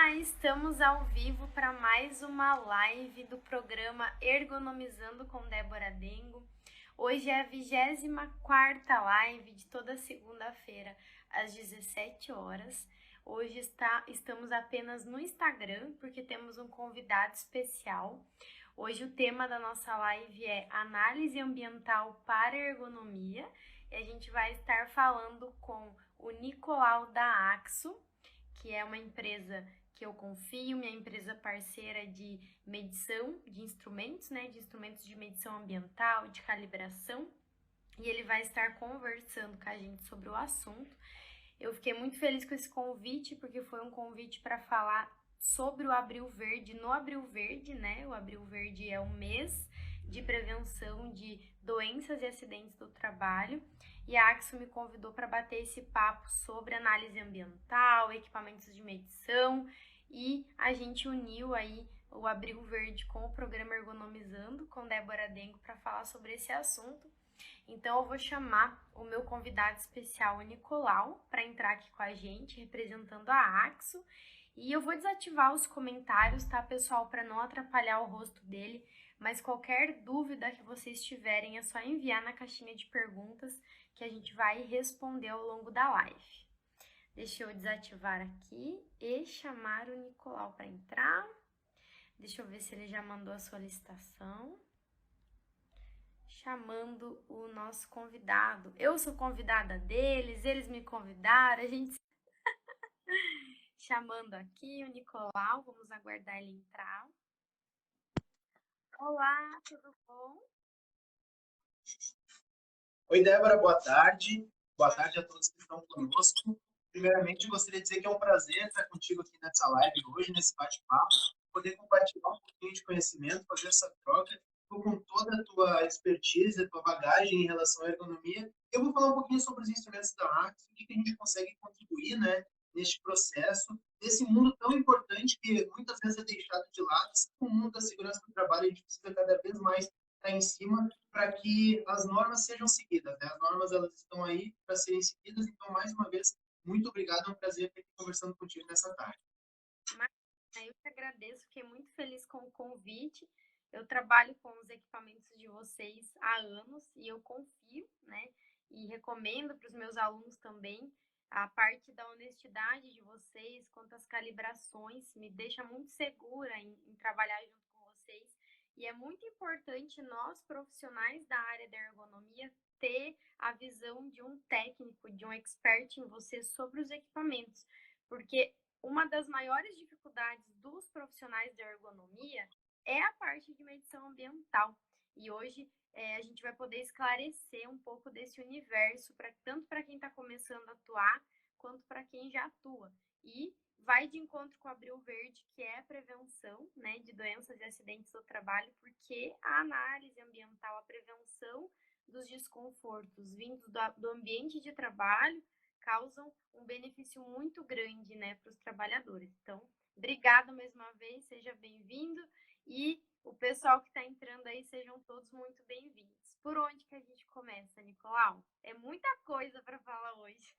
Olá, estamos ao vivo para mais uma live do programa Ergonomizando com Débora Dengo. Hoje é a 24ª live de toda segunda-feira, às 17 horas. Hoje estamos apenas no Instagram, porque temos um convidado especial. Hoje o tema da nossa live é Análise Ambiental para Ergonomia, e a gente vai estar falando com o Nicolau da Axo, que é uma empresa que eu confio, minha empresa parceira de medição de instrumentos, né, de instrumentos de medição ambiental, de calibração, e ele vai estar conversando com a gente sobre o assunto. Eu fiquei muito feliz com esse convite, porque foi um convite para falar sobre o Abril Verde no Abril Verde, né? O Abril Verde é o mês de prevenção de doenças e acidentes do trabalho, e a Axo me convidou para bater esse papo sobre análise ambiental, equipamentos de medição, e a gente uniu aí o Abril Verde com o programa Ergonomizando com Débora Dengo para falar sobre esse assunto. Então eu vou chamar o meu convidado especial, o Nicolau, para entrar aqui com a gente, representando a Axo. E eu vou desativar os comentários, tá, pessoal, para não atrapalhar o rosto dele. Mas qualquer dúvida que vocês tiverem é só enviar na caixinha de perguntas que a gente vai responder ao longo da live. Deixa eu desativar aqui e chamar o Nicolau para entrar. Deixa eu ver se ele já mandou a solicitação. Chamando o nosso convidado. Eu sou convidada deles, eles me convidaram, a gente chamando aqui o Nicolau, vamos aguardar ele entrar. Olá, tudo bom? Oi, Débora, boa tarde. Boa tarde a todos que estão conosco. Primeiramente, gostaria de dizer que é um prazer estar contigo aqui nessa live hoje, nesse bate-papo, poder compartilhar um pouquinho de conhecimento, fazer essa troca. Tu, com toda a tua expertise, a tua bagagem em relação à ergonomia, eu vou falar um pouquinho sobre os instrumentos da Axo, o que a gente consegue contribuir, né, neste processo, nesse mundo tão importante que muitas vezes é deixado de lado. O mundo da segurança do trabalho, a gente precisa cada vez mais estar em cima para que as normas sejam seguidas, né? As normas, elas estão aí para serem seguidas. Então, mais uma vez, muito obrigado, é um prazer estar aqui conversando contigo nessa tarde. Eu que agradeço, fiquei muito feliz com o convite. Eu trabalho com os equipamentos de vocês há anos e eu confio, né? E recomendo para os meus alunos também. A parte da honestidade de vocês, quanto às calibrações, me deixa muito segura em trabalhar junto com vocês. E é muito importante nós, profissionais da área da ergonomia, ter a visão de um técnico, de um expert em você sobre os equipamentos, porque uma das maiores dificuldades dos profissionais da ergonomia é a parte de medição ambiental. E hoje a gente vai poder esclarecer um pouco desse universo, tanto para quem está começando a atuar, quanto para quem já atua. E vai de encontro com o Abril Verde, que é a prevenção, né, de doenças e acidentes do trabalho, porque a análise ambiental, a prevenção dos desconfortos vindos do ambiente de trabalho, causam um benefício muito grande, né, para os trabalhadores. Então, obrigada mais uma vez, seja bem-vindo, e o pessoal que está entrando aí, sejam todos muito bem-vindos. Por onde que a gente começa, Nicolau? É muita coisa para falar hoje.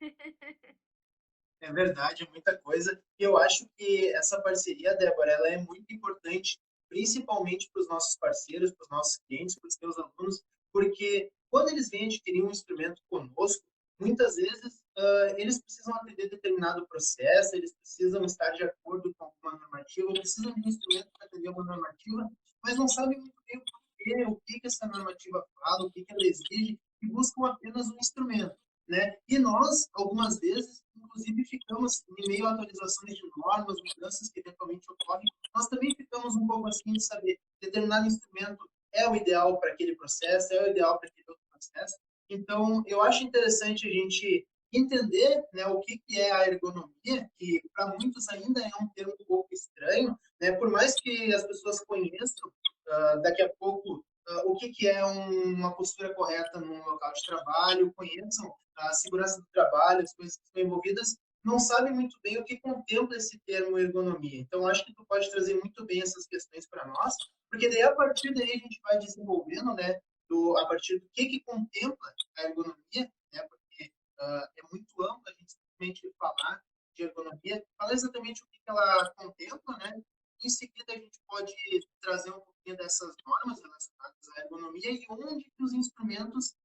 É verdade, é muita coisa. E eu acho que essa parceria, Débora, ela é muito importante, principalmente para os nossos parceiros, para os nossos clientes, para os teus alunos, porque quando eles vêm adquirir um instrumento conosco, muitas vezes eles precisam atender determinado processo, eles precisam estar de acordo com alguma normativa, precisam de um instrumento para atender uma normativa, mas não sabem muito bem o que essa normativa fala, o que ela exige, e buscam apenas um instrumento, né? E nós, algumas vezes, inclusive, ficamos, em meio a atualizações de normas, mudanças que eventualmente ocorrem, nós também ficamos um pouco assim de saber determinado instrumento é o ideal para aquele processo, é o ideal para aquele outro processo. Então, eu acho interessante a gente entender, né, o que é a ergonomia, que para muitos ainda é um termo um pouco estranho, né, por mais que as pessoas conheçam daqui a pouco o que é uma postura correta num local de trabalho, conheçam a segurança do trabalho, as coisas que estão envolvidas, não sabem muito bem o que contempla esse termo ergonomia. Então, acho que tu pode trazer muito bem essas questões para nós, porque daí, a partir daí, a gente vai desenvolvendo, né, a partir do que contempla a ergonomia, né, porque é muito amplo a gente simplesmente falar de ergonomia, fala exatamente o que ela contempla, né? Em seguida, a gente pode trazer um pouquinho dessas normas relacionadas à ergonomia e onde que os instrumentos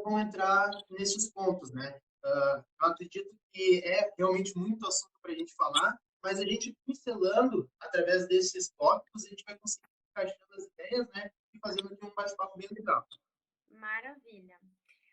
vão entrar nesses pontos, né? Eu acredito que é realmente muito assunto para a gente falar, mas a gente pincelando através desses tópicos, a gente vai conseguir encaixando as ideias, né? E fazendo aqui um bate-papo bem legal. Maravilha.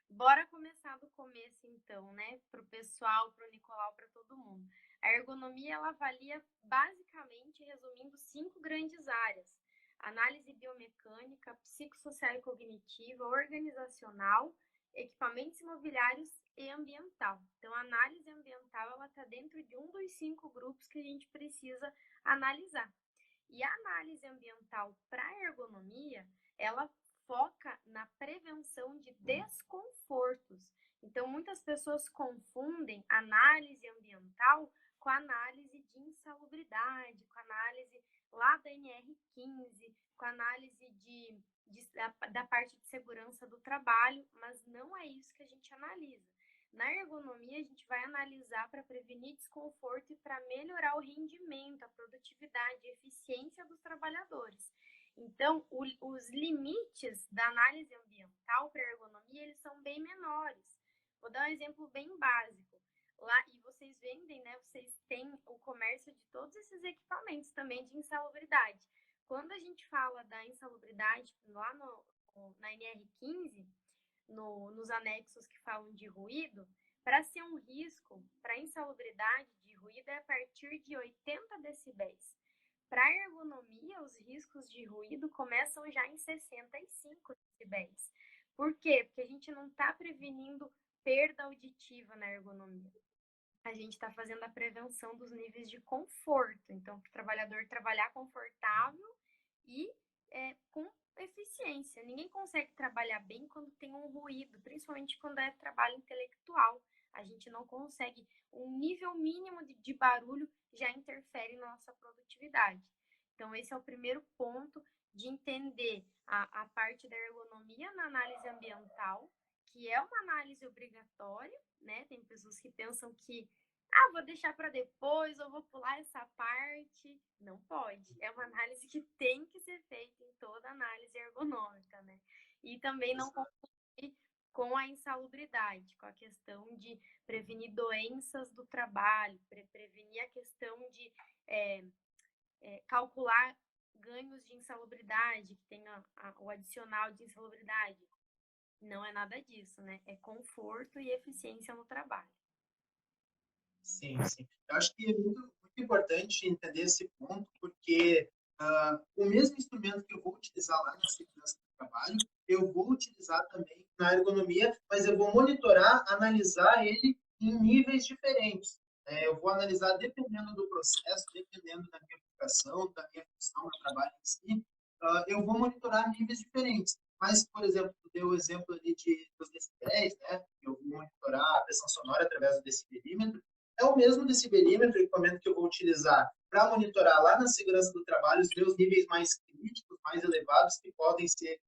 Bora começar do começo, então, né? Para o pessoal, para o Nicolau, para todo mundo. A ergonomia, ela avalia, basicamente, resumindo, 5 grandes áreas. Análise biomecânica, psicossocial e cognitiva, organizacional, equipamentos imobiliários e ambiental. Então, a análise ambiental, ela está dentro de um dos 5 grupos que a gente precisa analisar. E a análise ambiental para ergonomia, ela foca na prevenção de desconfortos. Então, muitas pessoas confundem análise ambiental com análise de insalubridade, com análise lá da NR15, com análise da parte de segurança do trabalho, mas não é isso que a gente analisa. Na ergonomia, a gente vai analisar para prevenir desconforto e para melhorar o rendimento, a produtividade, a eficiência dos trabalhadores. Então, os limites da análise ambiental para ergonomia, eles são bem menores. Vou dar um exemplo bem básico. Lá, e vocês vendem, né? Vocês têm o comércio de todos esses equipamentos também de insalubridade. Quando a gente fala da insalubridade lá na NR15, nos anexos que falam de ruído, para ser um risco, para insalubridade de ruído é a partir de 80 decibéis. Para ergonomia, os riscos de ruído começam já em 65 decibéis. Por quê? Porque a gente não está prevenindo perda auditiva na ergonomia. A gente está fazendo a prevenção dos níveis de conforto. Então, para o trabalhador trabalhar confortável e com eficiência. Ninguém consegue trabalhar bem quando tem um ruído, principalmente quando é trabalho intelectual. A gente não consegue. Um nível mínimo de barulho já interfere na nossa produtividade. Então, esse é o primeiro ponto de entender a parte da ergonomia na análise ambiental, que é uma análise obrigatória, né? Tem pessoas que pensam que vou deixar para depois, ou vou pular essa parte. Não pode. É uma análise que tem que ser feita em toda análise ergonômica, né? E também não confundir com a insalubridade, com a questão de prevenir doenças do trabalho, prevenir a questão de calcular ganhos de insalubridade, que tem o adicional de insalubridade. Não é nada disso, né? É conforto e eficiência no trabalho. Sim, sim. Eu acho que é muito importante entender esse ponto, porque o mesmo instrumento que eu vou utilizar lá na segurança do trabalho, eu vou utilizar também na ergonomia, mas eu vou monitorar, analisar ele em níveis diferentes. Eu vou analisar dependendo do processo, dependendo da minha aplicação, da minha função no trabalho em si, eu vou monitorar níveis diferentes. Mas, por exemplo, tu deu o exemplo ali dos decibéis, né? Eu vou monitorar a pressão sonora através do decibelímetro. É o mesmo decibelímetro, o equipamento que eu vou utilizar para monitorar lá na segurança do trabalho os meus níveis mais críticos, mais elevados, que podem ser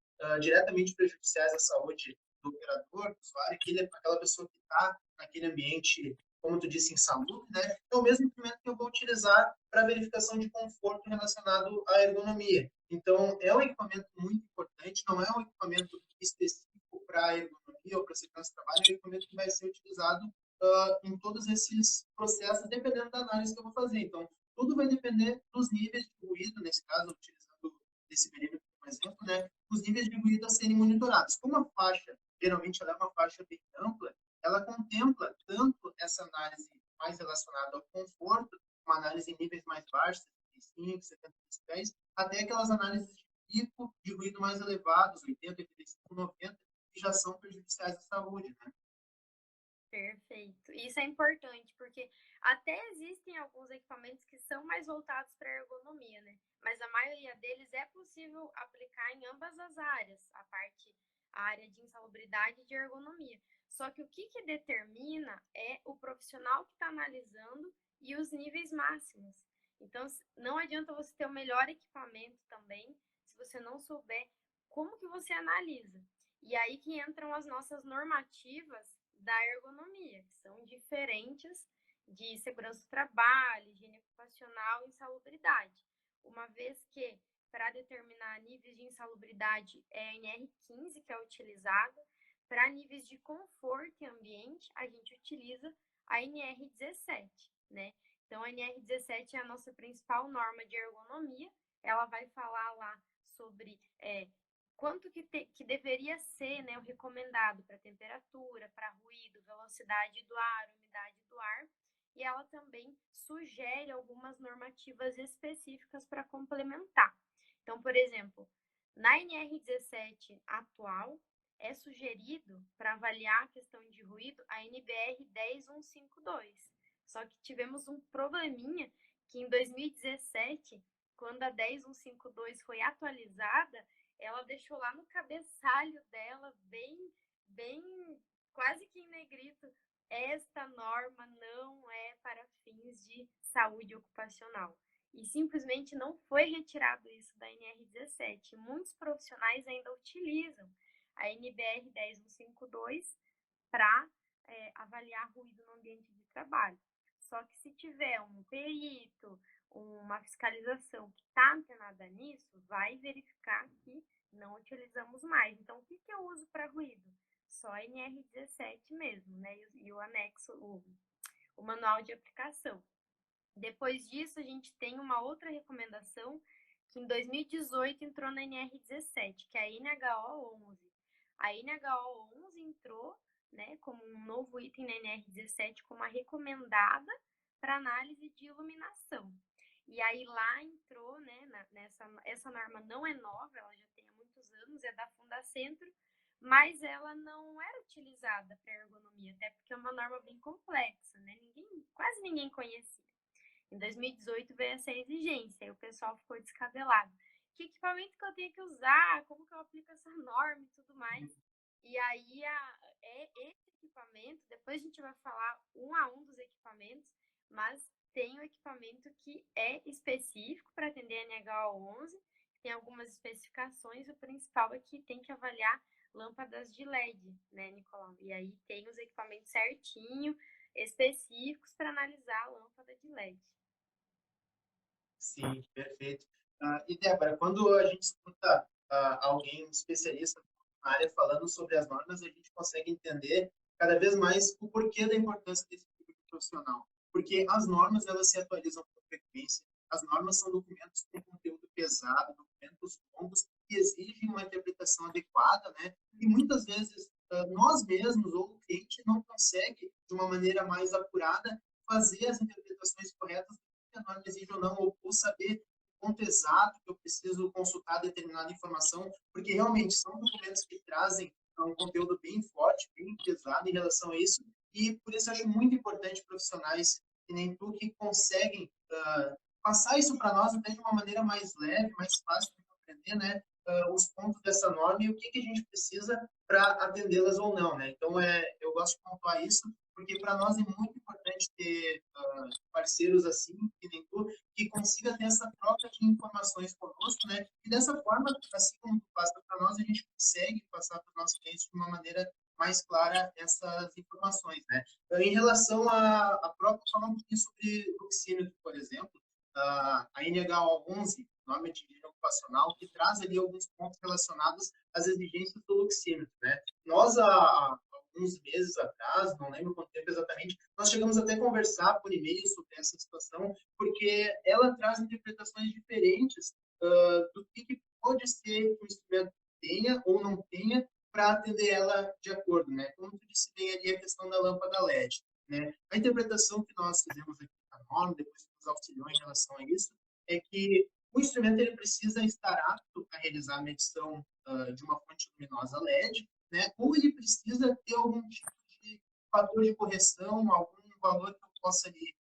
diretamente prejudiciais à saúde do operador, do usuário, aquela pessoa que está naquele ambiente, como tu disse, insalubre, né? É o mesmo equipamento que eu vou utilizar para verificação de conforto relacionado à ergonomia. Então, é um equipamento muito importante, não é um equipamento específico para a ergonomia ou para a segurança do trabalho, é um equipamento que vai ser utilizado em todos esses processos, dependendo da análise que eu vou fazer. Então, tudo vai depender dos níveis de ruído, nesse caso, utilizando esse perímetro como exemplo, né, os níveis de ruído a serem monitorados. Como a faixa, geralmente, ela é uma faixa bem ampla, ela contempla tanto essa análise mais relacionada ao conforto, uma análise em níveis mais baixos, 75, 70 decibéis, até aquelas análises de pico de ruído mais elevados, 80, 85, 90, que já são prejudiciais à saúde, né? Perfeito. Isso é importante, porque até existem alguns equipamentos que são mais voltados para a ergonomia, né? Mas a maioria deles é possível aplicar em ambas as áreas, a área de insalubridade e de ergonomia. Só que o que determina é o profissional que está analisando e os níveis máximos. Então, não adianta você ter o melhor equipamento também, se você não souber como que você analisa. E aí que entram as nossas normativas da ergonomia, que são diferentes de segurança do trabalho, higiene ocupacional e insalubridade, uma vez que para determinar níveis de insalubridade é a NR15 que é utilizada, para níveis de conforto e ambiente a gente utiliza a NR17, né? Então a NR17 é a nossa principal norma de ergonomia, ela vai falar lá sobre quanto que deveria ser, né, o recomendado para temperatura, para ruído, velocidade do ar, umidade do ar, e ela também sugere algumas normativas específicas para complementar. Então, por exemplo, na NR17 atual, é sugerido para avaliar a questão de ruído a NBR 10152. Só que tivemos um probleminha que em 2017, quando a 10152 foi atualizada, ela deixou lá no cabeçalho dela, bem, quase que em negrito, esta norma não é para fins de saúde ocupacional. E simplesmente não foi retirado isso da NR17. Muitos profissionais ainda utilizam a NBR 10152 para avaliar ruído no ambiente de trabalho. Só que se tiver um perito, uma fiscalização que está antenada nisso, vai verificar que não utilizamos mais. Então, o que eu uso para ruído? Só NR17 mesmo, né? E o anexo, o manual de aplicação. Depois disso, a gente tem uma outra recomendação que em 2018 entrou na NR17, que é a NHO11. A NHO11 entrou, né, como um novo item na NR17 como a recomendada para análise de iluminação. E aí lá entrou, né, essa norma não é nova, ela já tem há muitos anos, é da Fundacentro, mas ela não era utilizada para ergonomia, até porque é uma norma bem complexa, né? Quase ninguém conhecia. Em 2018 veio essa exigência e o pessoal ficou descabelado. Que equipamento que eu tenho que usar? Como que eu aplico essa norma e tudo mais? E aí esse equipamento, depois a gente vai falar um a um dos equipamentos, mas tem um equipamento que é específico para atender a NH11, tem algumas especificações, o principal é que tem que avaliar lâmpadas de LED, né, Nicolau? E aí tem os equipamentos certinho, específicos para analisar a lâmpada de LED. Sim, perfeito. E, Débora, quando a gente escuta alguém especialista na área falando sobre as normas, a gente consegue entender cada vez mais o porquê da importância desse tipo de profissional. Porque as normas, elas se atualizam com frequência, as normas são documentos com conteúdo pesado, documentos longos, que exigem uma interpretação adequada, né? E muitas vezes nós mesmos ou o cliente não consegue, de uma maneira mais apurada, fazer as interpretações corretas que a norma exige ou não, ou saber o ponto exato que eu preciso consultar determinada informação, porque realmente são documentos que trazem um conteúdo bem forte, bem pesado em relação a isso, e por isso eu acho muito importante profissionais que nem tu que conseguem passar isso para nós até de uma maneira mais leve, mais fácil de compreender, né? Os pontos dessa norma e o que a gente precisa para atendê-las ou não, né? Então, eu gosto de pontuar isso, porque para nós é muito importante ter parceiros assim, que nem tu, que consiga ter essa troca de informações conosco, né? E dessa forma, assim como tu passa para nós, a gente consegue passar para os nossos clientes de uma maneira mais clara essas informações, né? Em relação a própria, falar um pouquinho sobre oxímetro, por exemplo, a NH11, norma de higiene ocupacional, que traz ali alguns pontos relacionados às exigências do oxímetro, né? Nós, há alguns meses atrás, não lembro quanto tempo exatamente, nós chegamos até a conversar por e-mail sobre essa situação, porque ela traz interpretações diferentes do que pode ser que o instrumento tenha ou não tenha para atender ela de acordo, né? Como tu disse bem ali a questão da lâmpada LED, né? A interpretação que nós fizemos aqui na norma, depois que nos auxiliou em relação a isso, é que o instrumento ele precisa estar apto a realizar a medição de uma fonte luminosa LED, né? Ou ele precisa ter algum tipo de fator de correção, algum valor que eu possa ali,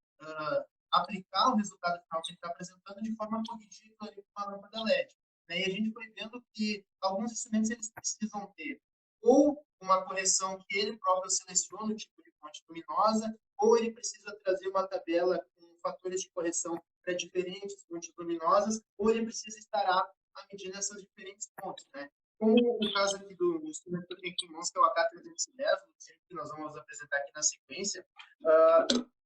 aplicar o resultado final que ele está apresentando de forma corrigida com a lâmpada LED. Né? E a gente foi vendo que alguns instrumentos eles precisam ter ou uma correção que ele próprio seleciona o tipo de fonte luminosa, ou ele precisa trazer uma tabela com fatores de correção para diferentes fontes luminosas, ou ele precisa estar apto a medir nessas diferentes fontes, né? Como o caso aqui do instrumento que eu tenho aqui em mãos, que é o AK310, que nós vamos apresentar aqui na sequência,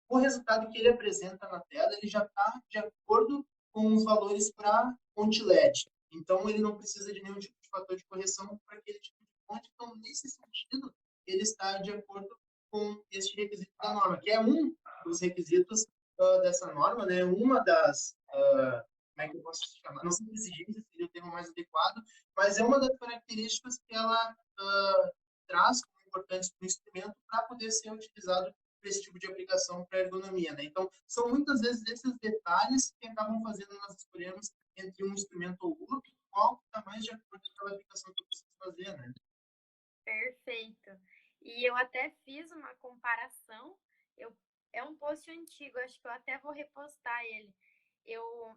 o resultado que ele apresenta na tela ele já está de acordo com os valores para fonte LED. Então, ele não precisa de nenhum tipo de fator de correção para aquele tipo de fonte. Então, nesse sentido, ele está de acordo com este requisito da norma, que é um dos requisitos dessa norma, né? Uma das, como é que eu posso chamar? Não sei se exigências seria o termo mais adequado, mas é uma das características que ela traz como importantes para o instrumento para poder ser utilizado para esse tipo de aplicação para ergonomia, né? Então, são muitas vezes esses detalhes que acabam fazendo nós escolhermos entre um instrumento ou outro, qual está mais de acordo com aquela aplicação que eu preciso fazer, né? Perfeito. E eu até fiz uma comparação. Eu, é um post antigo, acho que eu até vou repostar ele.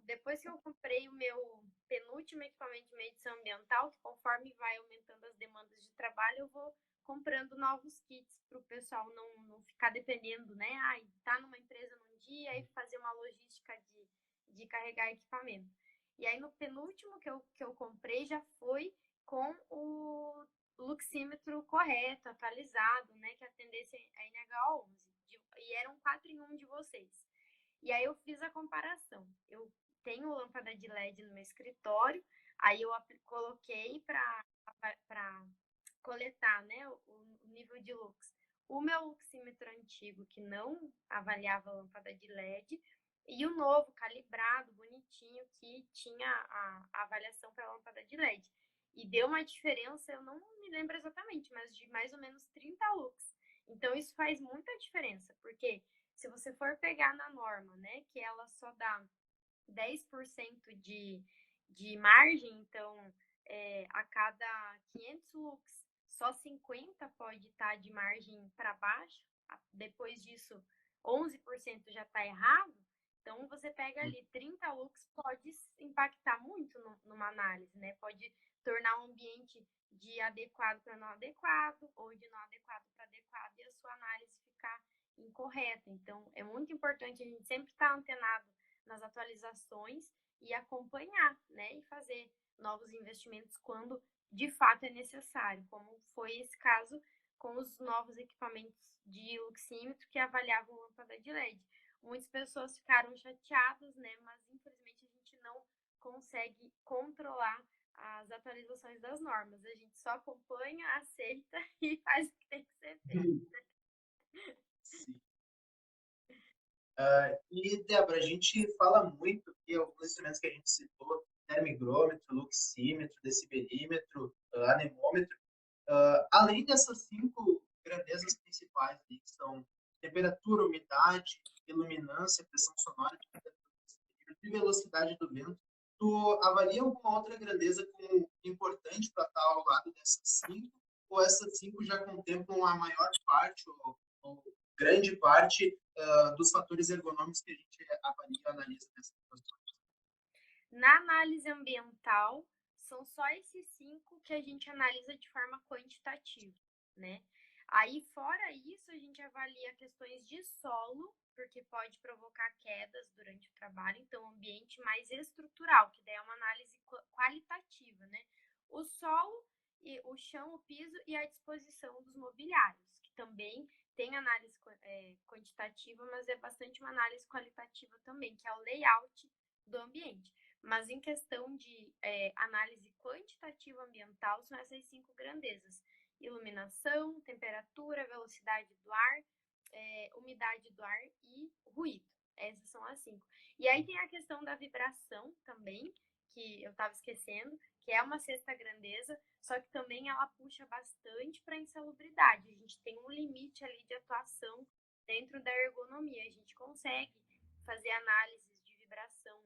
Depois que eu comprei o meu penúltimo equipamento de medição ambiental, que conforme vai aumentando as demandas de trabalho, eu vou comprando novos kits para o pessoal não ficar dependendo, né? Ah, tá numa empresa num dia e fazer uma logística de carregar equipamento. E aí no penúltimo que eu comprei já foi com o luxímetro correto, atualizado, né? Que atendesse a NH11. E era um 4 em 1 de vocês. E aí eu fiz a comparação. Eu tenho lâmpada de LED no meu escritório, aí eu coloquei para coletar, né, o nível de lux. O meu luxímetro antigo, que não avaliava a lâmpada de LED, e o novo, calibrado, bonitinho, que tinha a avaliação para a lâmpada de LED. E deu uma diferença, eu não me lembro exatamente, mas de mais ou menos 30 lux. Então isso faz muita diferença, porque se você for pegar na norma, né, que ela só dá 10% de margem, então a cada 500 lux, só 50 pode estar de margem para baixo, depois disso 11% já está errado, então você pega ali 30 lux, pode impactar muito numa análise, né? Pode tornar um ambiente de adequado para não adequado, ou de não adequado para adequado, e a sua análise ficar incorreta. Então, é muito importante a gente sempre estar antenado nas atualizações e acompanhar, né? E fazer novos investimentos quando de fato é necessário, como foi esse caso com os novos equipamentos de luxímetro que avaliavam lâmpada de LED. Muitas pessoas ficaram chateadas, né? Mas infelizmente a gente não consegue controlar as atualizações das normas. A gente só acompanha, aceita e faz o que tem que ser feito. Sim. E, Débora, a gente fala muito que alguns instrumentos que a gente citou, termigrômetro, luxímetro, decibelímetro, anemômetro, além dessas 5 grandezas principais, que são temperatura, umidade, iluminância, pressão sonora, e velocidade do vento, tu avalia alguma outra grandeza como importante para estar ao lado dessas 5? Ou essas 5 já contemplam a maior parte, ou grande parte, dos fatores ergonômicos que a gente avalia e analisa nessas situações? Na análise ambiental, são só esses 5 que a gente analisa de forma quantitativa, né? Aí, fora isso, a gente avalia questões de solo, porque pode provocar quedas durante o trabalho, então, ambiente mais estrutural, que daí é uma análise qualitativa, né? O solo, o chão, o piso e a disposição dos mobiliários, que também tem análise quantitativa, mas é bastante uma análise qualitativa também, que é o layout do ambiente. Mas em questão de análise quantitativa ambiental, são essas 5 grandezas: iluminação, temperatura, velocidade do ar, umidade do ar e ruído. Essas são as 5. E aí tem a questão da vibração também, que eu estava esquecendo, que é uma sexta grandeza, só que também ela puxa bastante para a insalubridade. A gente tem um limite ali de atuação dentro da ergonomia. A gente consegue fazer análises de vibração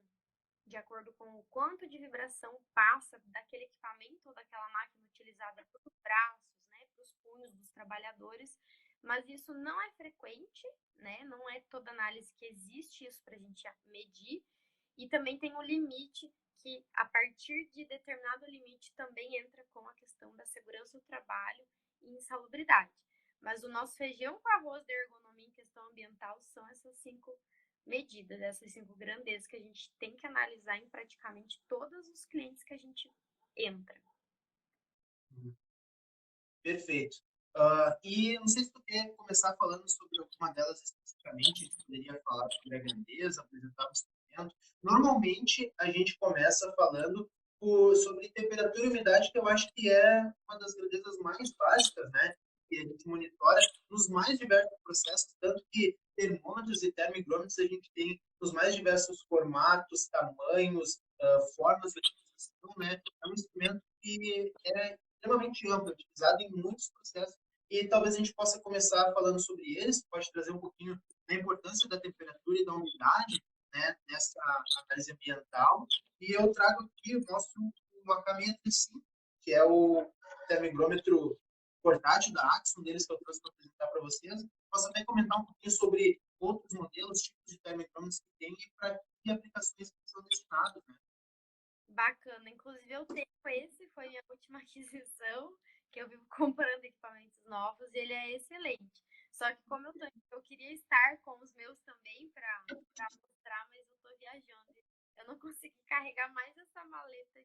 de acordo com o quanto de vibração passa daquele equipamento ou daquela máquina utilizada para os braços, né, para os punhos dos trabalhadores, mas isso não é frequente, né, não é toda análise que existe isso para a gente medir, e também tem um limite que, a partir de determinado limite, também entra com a questão da segurança do trabalho e insalubridade. Mas o nosso feijão com arroz da ergonomia em questão ambiental são essas 5 medidas, essas 5 grandezas que a gente tem que analisar em praticamente todos os clientes que a gente entra. Perfeito. E não sei se tu quer começar falando sobre alguma delas especificamente, a gente poderia falar sobre a grandeza, apresentar o instrumento. Normalmente, a gente começa falando sobre temperatura e umidade, que eu acho que é uma das grandezas mais básicas, né? Que a gente monitora nos mais diversos processos, tanto que termômetros e termigrômetros a gente tem nos mais diversos formatos, tamanhos, formas de utilização, né? É um instrumento que é extremamente amplo, utilizado em muitos processos e talvez a gente possa começar falando sobre eles, pode trazer um pouquinho da importância da temperatura e da umidade, né, nessa análise ambiental. E eu trago aqui o nosso AK-635, que é o termoigrômetro portátil da Axon, deles que eu trouxe para apresentar para vocês. Posso até comentar um pouquinho sobre outros modelos, tipos de termoigrômetros que tem e para que aplicações que são destinadas, né? Bacana. Inclusive, eu tenho esse, foi minha última aquisição, que eu vivo comprando equipamentos novos, e ele é excelente. Só que como eu queria estar com os meus também para mostrar, mas eu estou viajando. Eu não consegui carregar mais essa maleta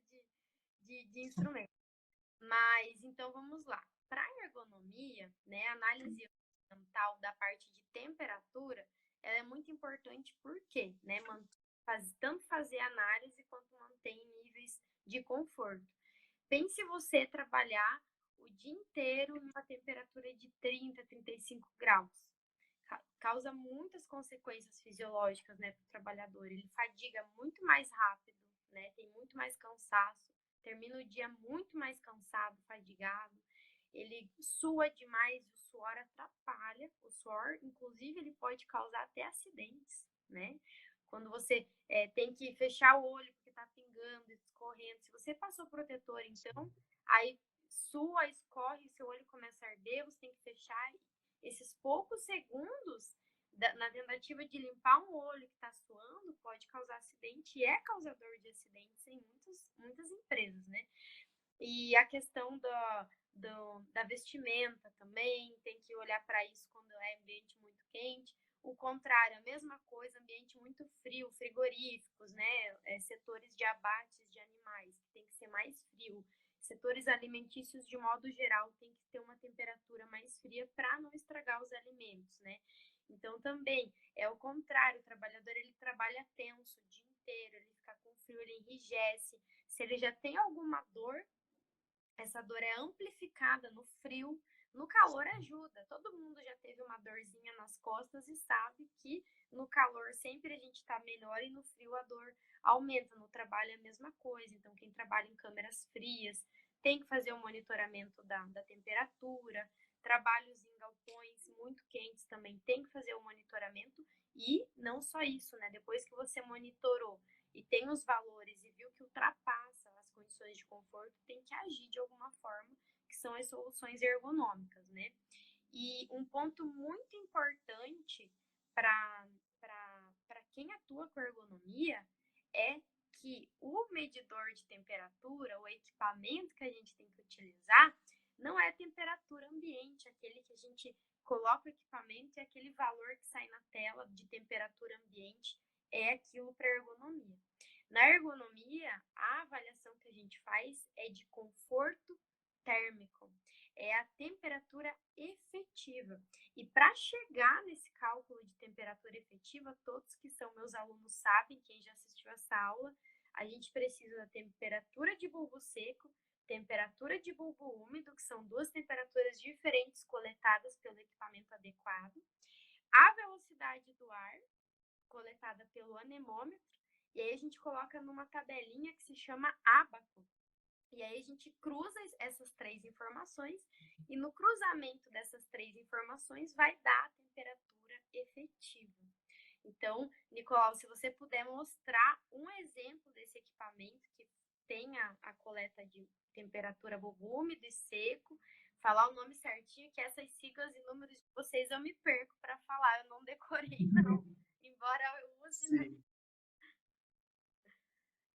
de instrumentos. Mas, então, vamos lá. Para ergonomia, né, análise ambiental da parte de temperatura, ela é muito importante porque, né, tanto fazer análise quanto manter níveis de conforto. Pense você trabalhar o dia inteiro em uma temperatura de 30, 35 graus. Causa muitas consequências fisiológicas, né, para o trabalhador. Ele fadiga muito mais rápido, né, tem muito mais cansaço, termina o dia muito mais cansado, fadigado. Ele sua demais, o suor atrapalha. O suor, inclusive, ele pode causar até acidentes, né? Quando você tem que fechar o olho porque tá pingando, escorrendo. Se você passou protetor, então, aí sua, escorre, seu olho começa a arder, você tem que fechar. Esses poucos segundos na tentativa de limpar um olho que está suando pode causar acidente e é causador de acidentes em muitas empresas, né? E a questão da vestimenta também, tem que olhar para isso quando é ambiente muito quente. O contrário, a mesma coisa, ambiente muito frio, frigoríficos, né? Setores de abates de animais, que tem que ser mais frio. Setores alimentícios, de modo geral, tem que ter uma temperatura mais fria para não estragar os alimentos, né? Então, também é o contrário, o trabalhador ele trabalha tenso o dia inteiro, ele fica com frio, ele enrijece. Se ele já tem alguma dor, essa dor é amplificada no frio, no calor ajuda. Todo mundo já teve uma dorzinha nas costas e sabe que no calor sempre a gente está melhor e no frio a dor aumenta. No trabalho é a mesma coisa. Então, quem trabalha em câmeras frias tem que fazer o monitoramento da temperatura. Trabalhos em galpões muito quentes também tem que fazer o monitoramento. E não só isso, né? Depois que você monitorou e tem os valores e viu que ultrapassa as condições de conforto, tem que agir de alguma forma, que são as soluções ergonômicas, né? E um ponto muito importante para quem atua com ergonomia é que o medidor de temperatura, o equipamento que a gente tem que utilizar, não é a temperatura ambiente, aquele que a gente coloca o equipamento e aquele valor que sai na tela de temperatura ambiente é aquilo para ergonomia. Na ergonomia, a avaliação que a gente faz é de conforto térmico, é a temperatura efetiva. E para chegar nesse cálculo de temperatura efetiva, todos que são meus alunos sabem, quem já assistiu essa aula, a gente precisa da temperatura de bulbo seco, temperatura de bulbo úmido, que são duas temperaturas diferentes coletadas pelo equipamento adequado, a velocidade do ar, coletada pelo anemômetro, e aí a gente coloca numa tabelinha que se chama ábaco. E aí a gente cruza essas três informações e no cruzamento dessas três informações vai dar a temperatura efetiva. Então, Nicolau, se você puder mostrar um exemplo desse equipamento que tem a coleta de temperatura bulbo úmido e seco, falar o nome certinho, que essas siglas e números de vocês eu me perco para falar, eu não decorei não, embora eu use. Sim.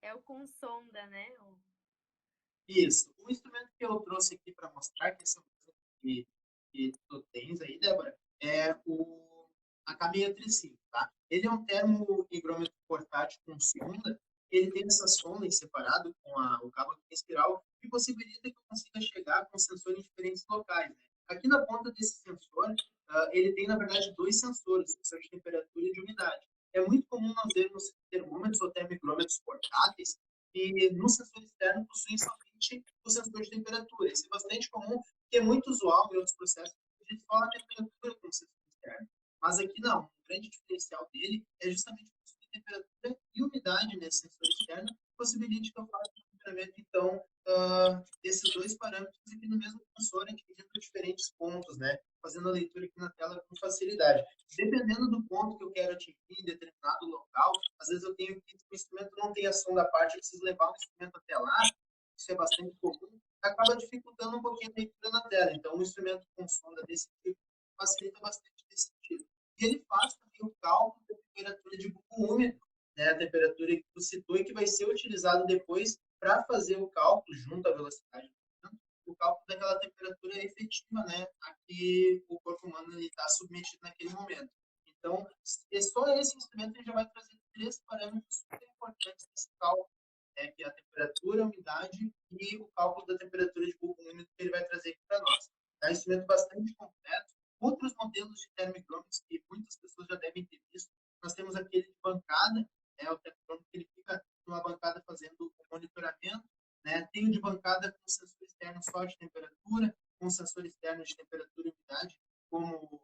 É o com sonda, né? Isso. O instrumento que eu trouxe aqui para mostrar, que esse é o que tu tens aí, Débora, é o AK-635, tá? Ele é um termohigrômetro portátil com sonda. Ele tem essa sonda em separado com o cabo de espiral, que possibilita que eu consiga chegar com sensores em diferentes locais, né? Aqui na ponta desse sensor, ele tem, na verdade, dois sensores, sensor de temperatura e de umidade. É muito comum nós vermos termômetros ou termohigrômetros portáteis e no sensor externo possuem somente o sensor de temperatura. Isso é bastante comum, porque é muito usual em outros processos a gente só a temperatura com o sensor externo. Mas aqui não. O grande diferencial dele é justamente possuir temperatura e umidade nesse sensor externo, possibilite que eu faça o monitoramento, então, desses dois parâmetros aqui no mesmo sensor, dividindo diferentes pontos, né? Fazendo a leitura aqui na tela com facilidade. Dependendo do ponto que eu quero atingir em determinado local, às vezes eu tenho que o instrumento não tem a sonda parte, eu preciso levar o instrumento até lá, isso é bastante comum, acaba dificultando um pouquinho a leitura na tela. Então, um instrumento com sonda desse tipo facilita bastante nesse sentido. E ele faz também o cálculo da temperatura de buco úmido, né? A temperatura que tu citou e que vai ser utilizado depois para fazer o cálculo junto à velocidade, o cálculo daquela temperatura efetiva, né, a que o corpo humano está submetido naquele momento. Então, só esse instrumento ele já vai trazer três parâmetros super importantes nesse cálculo, né, que é a temperatura, a umidade e o cálculo da temperatura de bulbo úmido que ele vai trazer aqui para nós. É um instrumento bastante completo. Outros modelos de termohigrômetros que muitas pessoas já devem ter visto, nós temos aquele de bancada, né, o termohigrômetro que ele fica numa bancada fazendo o monitoramento, né? Tem o de bancada com sensor externo só de temperatura, com sensor externo de temperatura e umidade, como o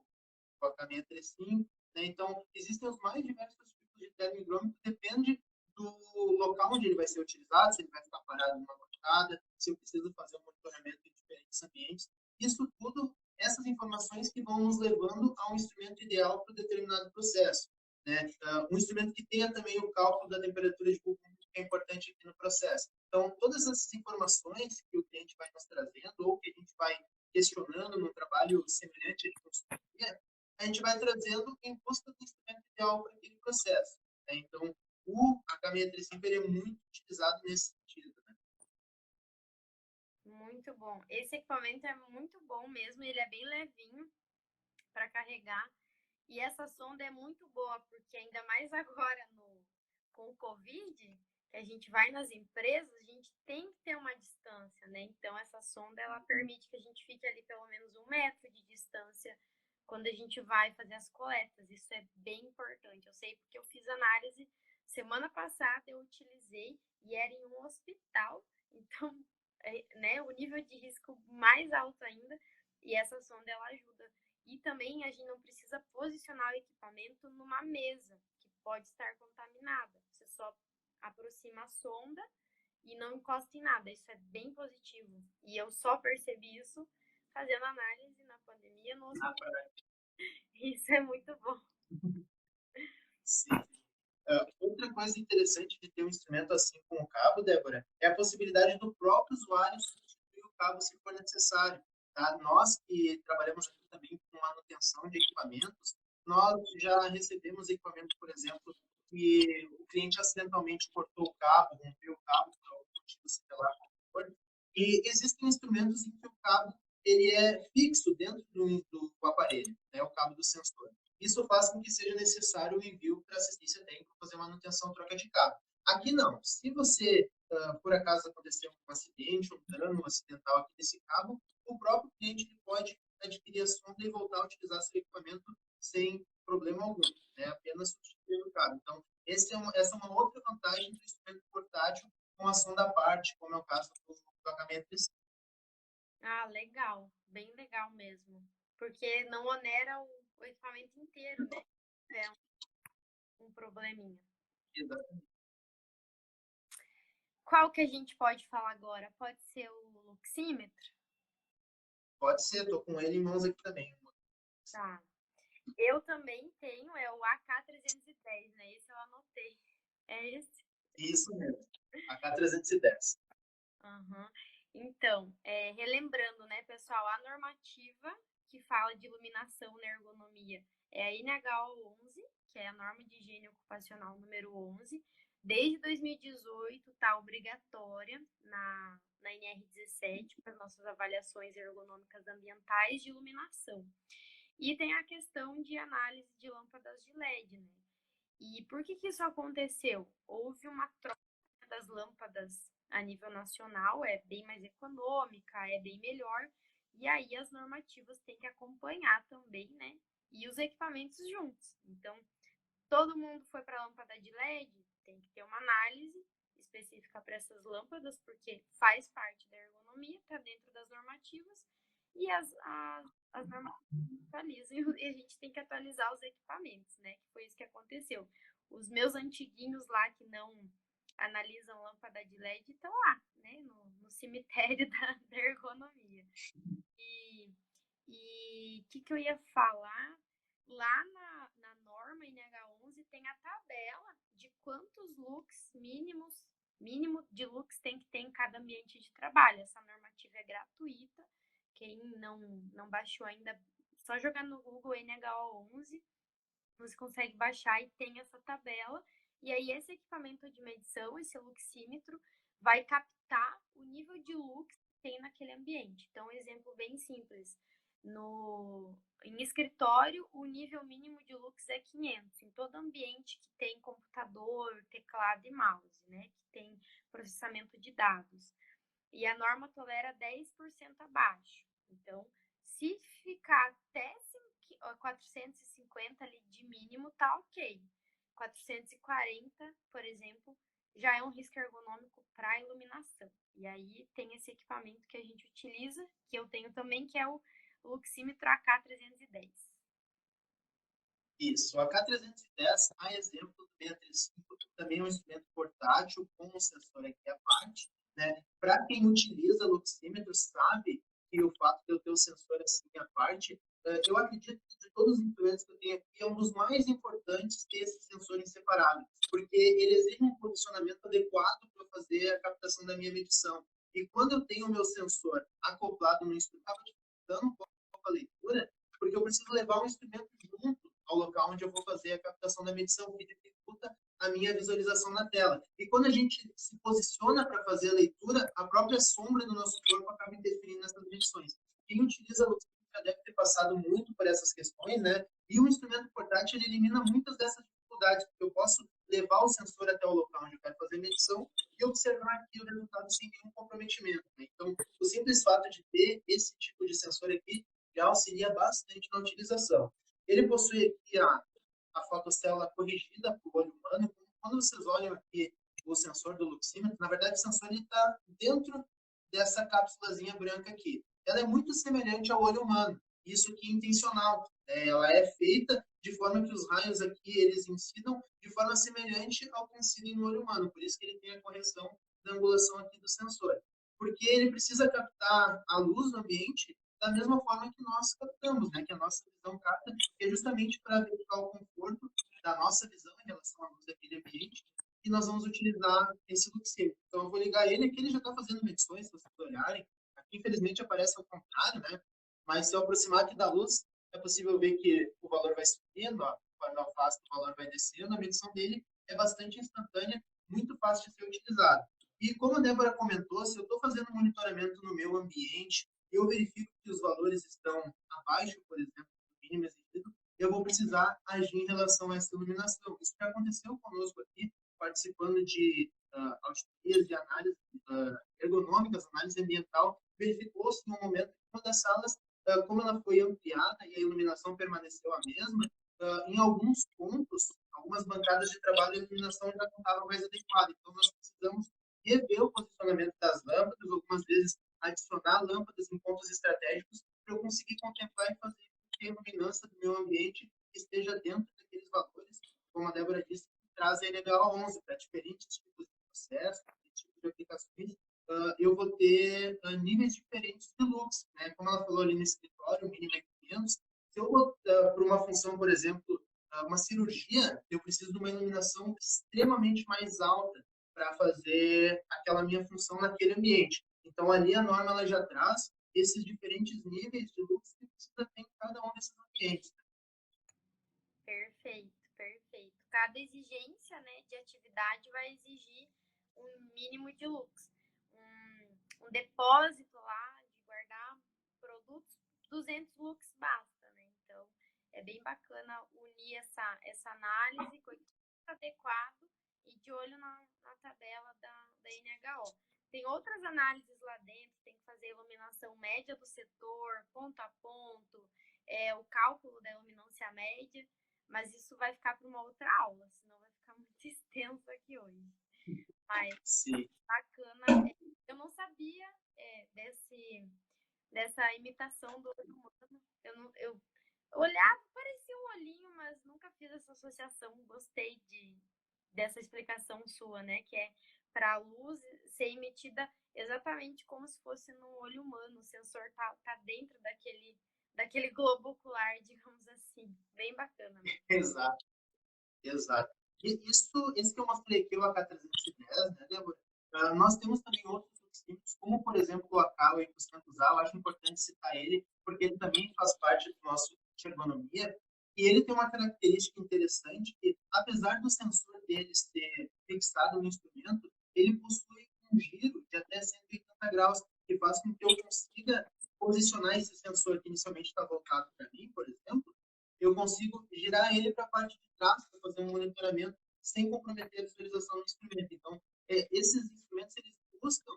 HM35, né? Então, existem os mais diversos tipos de termohigrômetro, depende do local onde ele vai ser utilizado, se ele vai ficar parado numa bancada, se eu preciso fazer um monitoramento em diferentes ambientes. Isso tudo, essas informações que vão nos levando a um instrumento ideal para um determinado processo. Né? Um instrumento que tenha também o cálculo da temperatura de pulmão, que é importante aqui no processo. Então, todas essas informações que o cliente vai nos trazendo, ou que a gente vai questionando no trabalho semelhante de consultoria, a gente vai trazendo em busca do instrumento ideal para aquele processo. Né? Então, o H635 é muito utilizado nesse sentido. Né? Muito bom. Esse equipamento é muito bom mesmo, ele é bem levinho para carregar. E essa sonda é muito boa, porque ainda mais agora com o Covid, que a gente vai nas empresas, a gente tem que ter uma distância, né? Então, essa sonda, ela permite que a gente fique ali pelo menos 1 metro de distância quando a gente vai fazer as coletas. Isso é bem importante. Eu sei porque eu fiz análise semana passada, eu utilizei e era em um hospital, então, né, o nível de risco mais alto ainda, e essa sonda, ela ajuda. E também a gente não precisa posicionar o equipamento numa mesa que pode estar contaminada. Você só aproxima a sonda e não encosta em nada. Isso é bem positivo. E eu só percebi isso fazendo análise na pandemia no hospital. Isso é muito bom. Sim. Outra coisa interessante de ter um instrumento assim com o cabo, Débora, é a possibilidade do próprio usuário substituir o cabo se for necessário. Tá? Nós que trabalhamos aqui também com manutenção de equipamentos, nós já recebemos equipamentos, por exemplo, que o cliente acidentalmente cortou o cabo, rompeu o cabo por algum motivo, seja lá qual for, e existem instrumentos em que o cabo ele é fixo dentro do aparelho, né, o cabo do sensor. Isso faz com que seja necessário o envio para assistência técnica para fazer manutenção, troca de cabo. Aqui não. Se você, por acaso, acontecer um acidente, um dano acidental aqui nesse cabo, o próprio cliente pode adquirir a sonda e voltar a utilizar seu equipamento sem problema algum, né? Apenas substituir o cabo. Então, essa é uma outra vantagem do instrumento portátil com a sonda à parte, como é o caso do acabamento. Ah, legal. Bem legal mesmo. Porque não onera o equipamento inteiro, né? É um probleminha. Qual que a gente pode falar agora? Pode ser o luxímetro? Pode ser, estou com ele em mãos aqui também. Tá. Eu também tenho, é o AK310, né? Esse eu anotei. É esse? Isso mesmo, AK310. Uhum. Então, relembrando, né, pessoal, a normativa que fala de iluminação na ergonomia é a NH11, que é a norma de higiene ocupacional número 11. Desde 2018 está obrigatória na NR17 para nossas avaliações ergonômicas ambientais de iluminação. E tem a questão de análise de lâmpadas de LED, né? E por que isso aconteceu? Houve uma troca das lâmpadas a nível nacional, é bem mais econômica, é bem melhor, E aí as normativas têm que acompanhar também, né? E os equipamentos juntos. Então, todo mundo foi para a lâmpada de LED, tem que ter uma análise específica para essas lâmpadas, porque faz parte da ergonomia, está dentro das normativas, e as normativas atualizam, e a gente tem que atualizar os equipamentos, né? Que foi isso que aconteceu. Os meus antiguinhos lá, que não analisam lâmpada de LED, estão lá, né? No cemitério da ergonomia. E o que eu ia falar? Lá na norma NH11 tem a tabela de quantos looks mínimo de looks tem que ter em cada ambiente de trabalho. Essa normativa é gratuita. Quem não baixou ainda, só jogar no Google NH11, você consegue baixar e tem essa tabela. E aí esse equipamento de medição, esse luxímetro, vai captar o nível de lux que tem naquele ambiente. Então, um exemplo bem simples. Em escritório, o nível mínimo de lux é 500. Em todo ambiente que tem computador, teclado e mouse, né? Que tem processamento de dados. E a norma tolera 10% abaixo. Então, se ficar até 450 ali de mínimo, tá ok. 440, por exemplo, já é um risco ergonômico para iluminação. E aí tem esse equipamento que a gente utiliza, que eu tenho também, que é o luxímetro AK310. Isso, o AK310, a exemplo do 635, também é um instrumento portátil com um sensor aqui à parte, né? Para quem utiliza luxímetro sabe que o fato de eu ter o sensor assim à parte, eu acredito que de todos os instrumentos que eu tenho aqui, é um dos mais importantes ter esse sensor em separado, porque ele exige um posicionamento adequado para fazer a captação da minha medição. E quando eu tenho o meu sensor acoplado no instrumento, estava dificultando um pouco a leitura, porque eu preciso levar um instrumento junto ao local onde eu vou fazer a captação da medição, que dificulta a minha visualização na tela. E quando a gente se posiciona para fazer a leitura, a própria sombra do nosso corpo acaba interferindo nessas medições. Quem utiliza a já deve ter passado muito por essas questões, né? E o instrumento portátil ele elimina muitas dessas dificuldades, porque eu posso levar o sensor até o local onde eu quero fazer a medição e observar aqui o resultado sem nenhum comprometimento. Né? Então, o simples fato de ter esse tipo de sensor aqui já auxilia bastante na utilização. Ele possui aqui a fotocélula corrigida por olho humano. Quando vocês olham aqui o sensor do luxímetro, na verdade o sensor está dentro dessa cápsulazinha branca aqui. Ela é muito semelhante ao olho humano, isso aqui é intencional. Ela é feita de forma que os raios aqui eles incidam de forma semelhante ao que incidem no olho humano, por isso que ele tem a correção da angulação aqui do sensor. Porque ele precisa captar a luz do ambiente da mesma forma que nós captamos, né? Que a nossa visão capta, que é justamente para verificar o conforto da nossa visão em relação à luz daquele ambiente, e nós vamos utilizar esse luxímetro. Então, eu vou ligar ele, aqui ele já está fazendo medições, se vocês olharem. Aqui, infelizmente, aparece ao contrário, né? Mas se eu aproximar aqui da luz, é possível ver que o valor vai subindo, ó, quando eu faço, o valor vai descendo. A medição dele é bastante instantânea, muito fácil de ser utilizado. E como a Débora comentou, se eu estou fazendo monitoramento no meu ambiente, eu verifico que os valores estão abaixo, por exemplo, do mínimo exigido, eu vou precisar agir em relação a essa iluminação. Isso já aconteceu conosco aqui, participando de auditorias de análise ergonômicas, análise ambiental, verificou-se no momento que uma das salas, como ela foi ampliada e a iluminação permaneceu a mesma, em alguns pontos, algumas bancadas de trabalho, a iluminação já não estava mais adequada. Então, nós precisamos rever o posicionamento das lâmpadas, algumas vezes adicionar lâmpadas em pontos estratégicos para eu conseguir contemplar e fazer com que a iluminância do meu ambiente esteja dentro daqueles valores, como a Débora disse, que traz a NH11 para diferentes tipos de processos, tipos de aplicações. Eu vou ter níveis diferentes de lux, né? Como ela falou ali no escritório, o mínimo é 500. Se eu vou para uma função, por exemplo, uma cirurgia, eu preciso de uma iluminação extremamente mais alta para fazer aquela minha função naquele ambiente. Então, ali a norma ela já traz esses diferentes níveis de luz que precisa ter em cada um desses ambientes. Perfeito, perfeito. Cada exigência, né, de atividade vai exigir um mínimo de lux. Um depósito lá de guardar produtos, 200 lux basta, né? Então, é bem bacana unir essa análise com o adequado e de olho na tabela da NHO. Tem outras análises lá dentro, tem que fazer a iluminação média do setor, ponto a ponto, o cálculo da iluminância média, mas isso vai ficar para uma outra aula, senão vai ficar muito extenso aqui hoje. Mas Sim. bacana, eu não sabia dessa imitação do olho humano. Eu olhava, parecia um olhinho, mas nunca fiz essa associação. Gostei dessa explicação sua, né? Que é para a luz ser emitida exatamente como se fosse no olho humano. O sensor tá dentro daquele globo ocular, digamos assim. Bem bacana mesmo. Exato, exato. E esse que eu mostrei aqui, o AK310, né, Débora? Nós temos também outros químicos, como, por exemplo, o AK 800A. Eu acho importante citar ele, porque ele também faz parte do nosso kit de ergonomia. E ele tem uma característica interessante que, apesar do sensor dele ser fixado no instrumento, ele possui um giro de até 180 graus, que faz com que eu consiga posicionar esse sensor que inicialmente está voltado para mim, por exemplo, eu consigo girar ele para a parte de trás para fazer um monitoramento sem comprometer a visualização do instrumento. Então, esses instrumentos, eles buscam,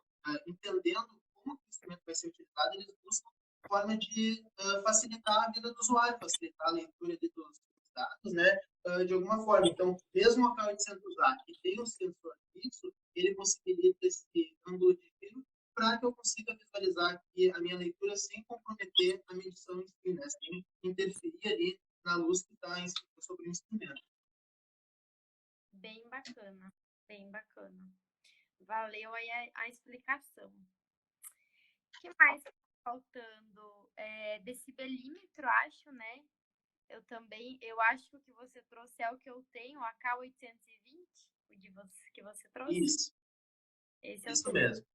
entendendo como o instrumento vai ser utilizado, eles buscam forma de facilitar a vida do usuário, facilitar a leitura dos dados, né, de alguma forma. Então, mesmo o K800A, que tem um sensor fixo, ele possibilita esse ângulo de giro para que eu consiga visualizar aqui a minha leitura sem comprometer a medição em si, né, sem interferir ali na luz que está sobre o instrumento. Bem bacana, bem bacana. Valeu aí a explicação. O que mais está faltando? Decibelímetro, acho, né? Eu acho que o que você trouxe é o que eu tenho, a K820, que você trouxe. Isso. Esse é Isso mesmo.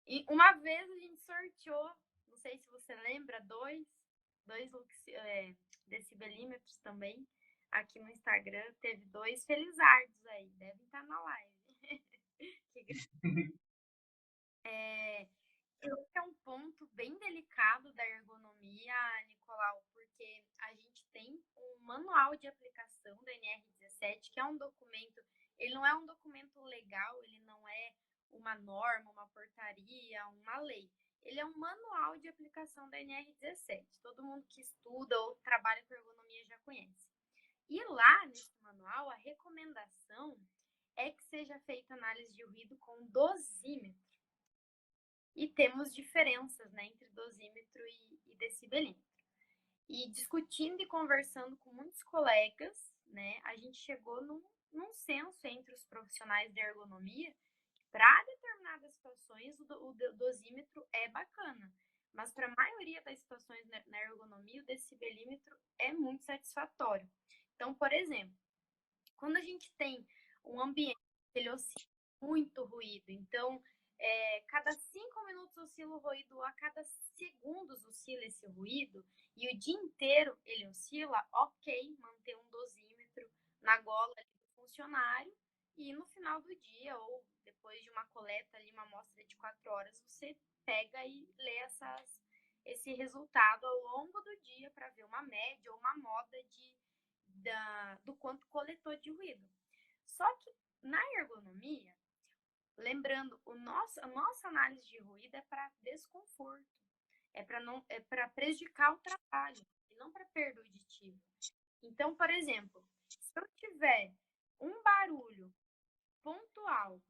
E uma vez a gente sorteou, não sei se você lembra, dois decibelímetros também. Aqui no Instagram teve 2 felizardos aí, devem estar na live. É um ponto bem delicado da ergonomia, Nicolau, porque a gente tem um manual de aplicação da NR17, que é um documento, ele não é um documento legal, ele não é uma norma, uma portaria, uma lei. Ele é um manual de aplicação da NR17. Todo mundo que estuda ou trabalha com ergonomia já conhece. E lá, nesse manual, a recomendação é que seja feita análise de ruído com dosímetro. E temos diferenças, né, entre dosímetro e decibelímetro. E discutindo e conversando com muitos colegas, né, a gente chegou num senso entre os profissionais de ergonomia que para determinadas situações o dosímetro é bacana, mas para a maioria das situações na ergonomia o decibelímetro é muito satisfatório. Então, por exemplo, quando a gente tem um ambiente que ele oscila muito ruído, então cada 5 minutos oscila o ruído, a cada segundos oscila esse ruído, e o dia inteiro ele oscila, ok, manter um dosímetro na gola do funcionário, e no final do dia, ou depois de uma coleta ali, uma amostra de 4 horas, você pega e lê esse resultado ao longo do dia para ver uma média ou uma moda do quanto coletou de ruído. Só que na ergonomia, lembrando, a nossa análise de ruído é para desconforto, é para prejudicar o trabalho e não para perda auditiva. Então, por exemplo, se eu tiver um barulho pontual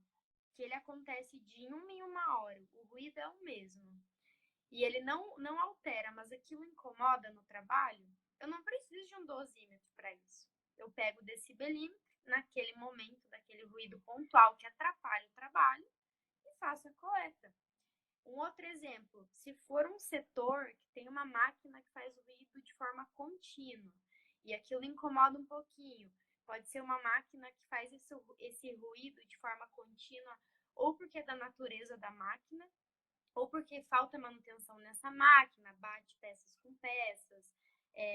que ele acontece de uma em uma hora, o ruído é o mesmo, e ele não altera, mas aquilo incomoda no trabalho, eu não preciso de um dosímetro para isso. Eu pego o decibelímetro naquele momento, daquele ruído pontual que atrapalha o trabalho e faço a coleta. Um outro exemplo, se for um setor que tem uma máquina que faz ruído de forma contínua e aquilo incomoda um pouquinho, pode ser uma máquina que faz esse ruído de forma contínua ou porque é da natureza da máquina, ou porque falta manutenção nessa máquina, bate peças com peças,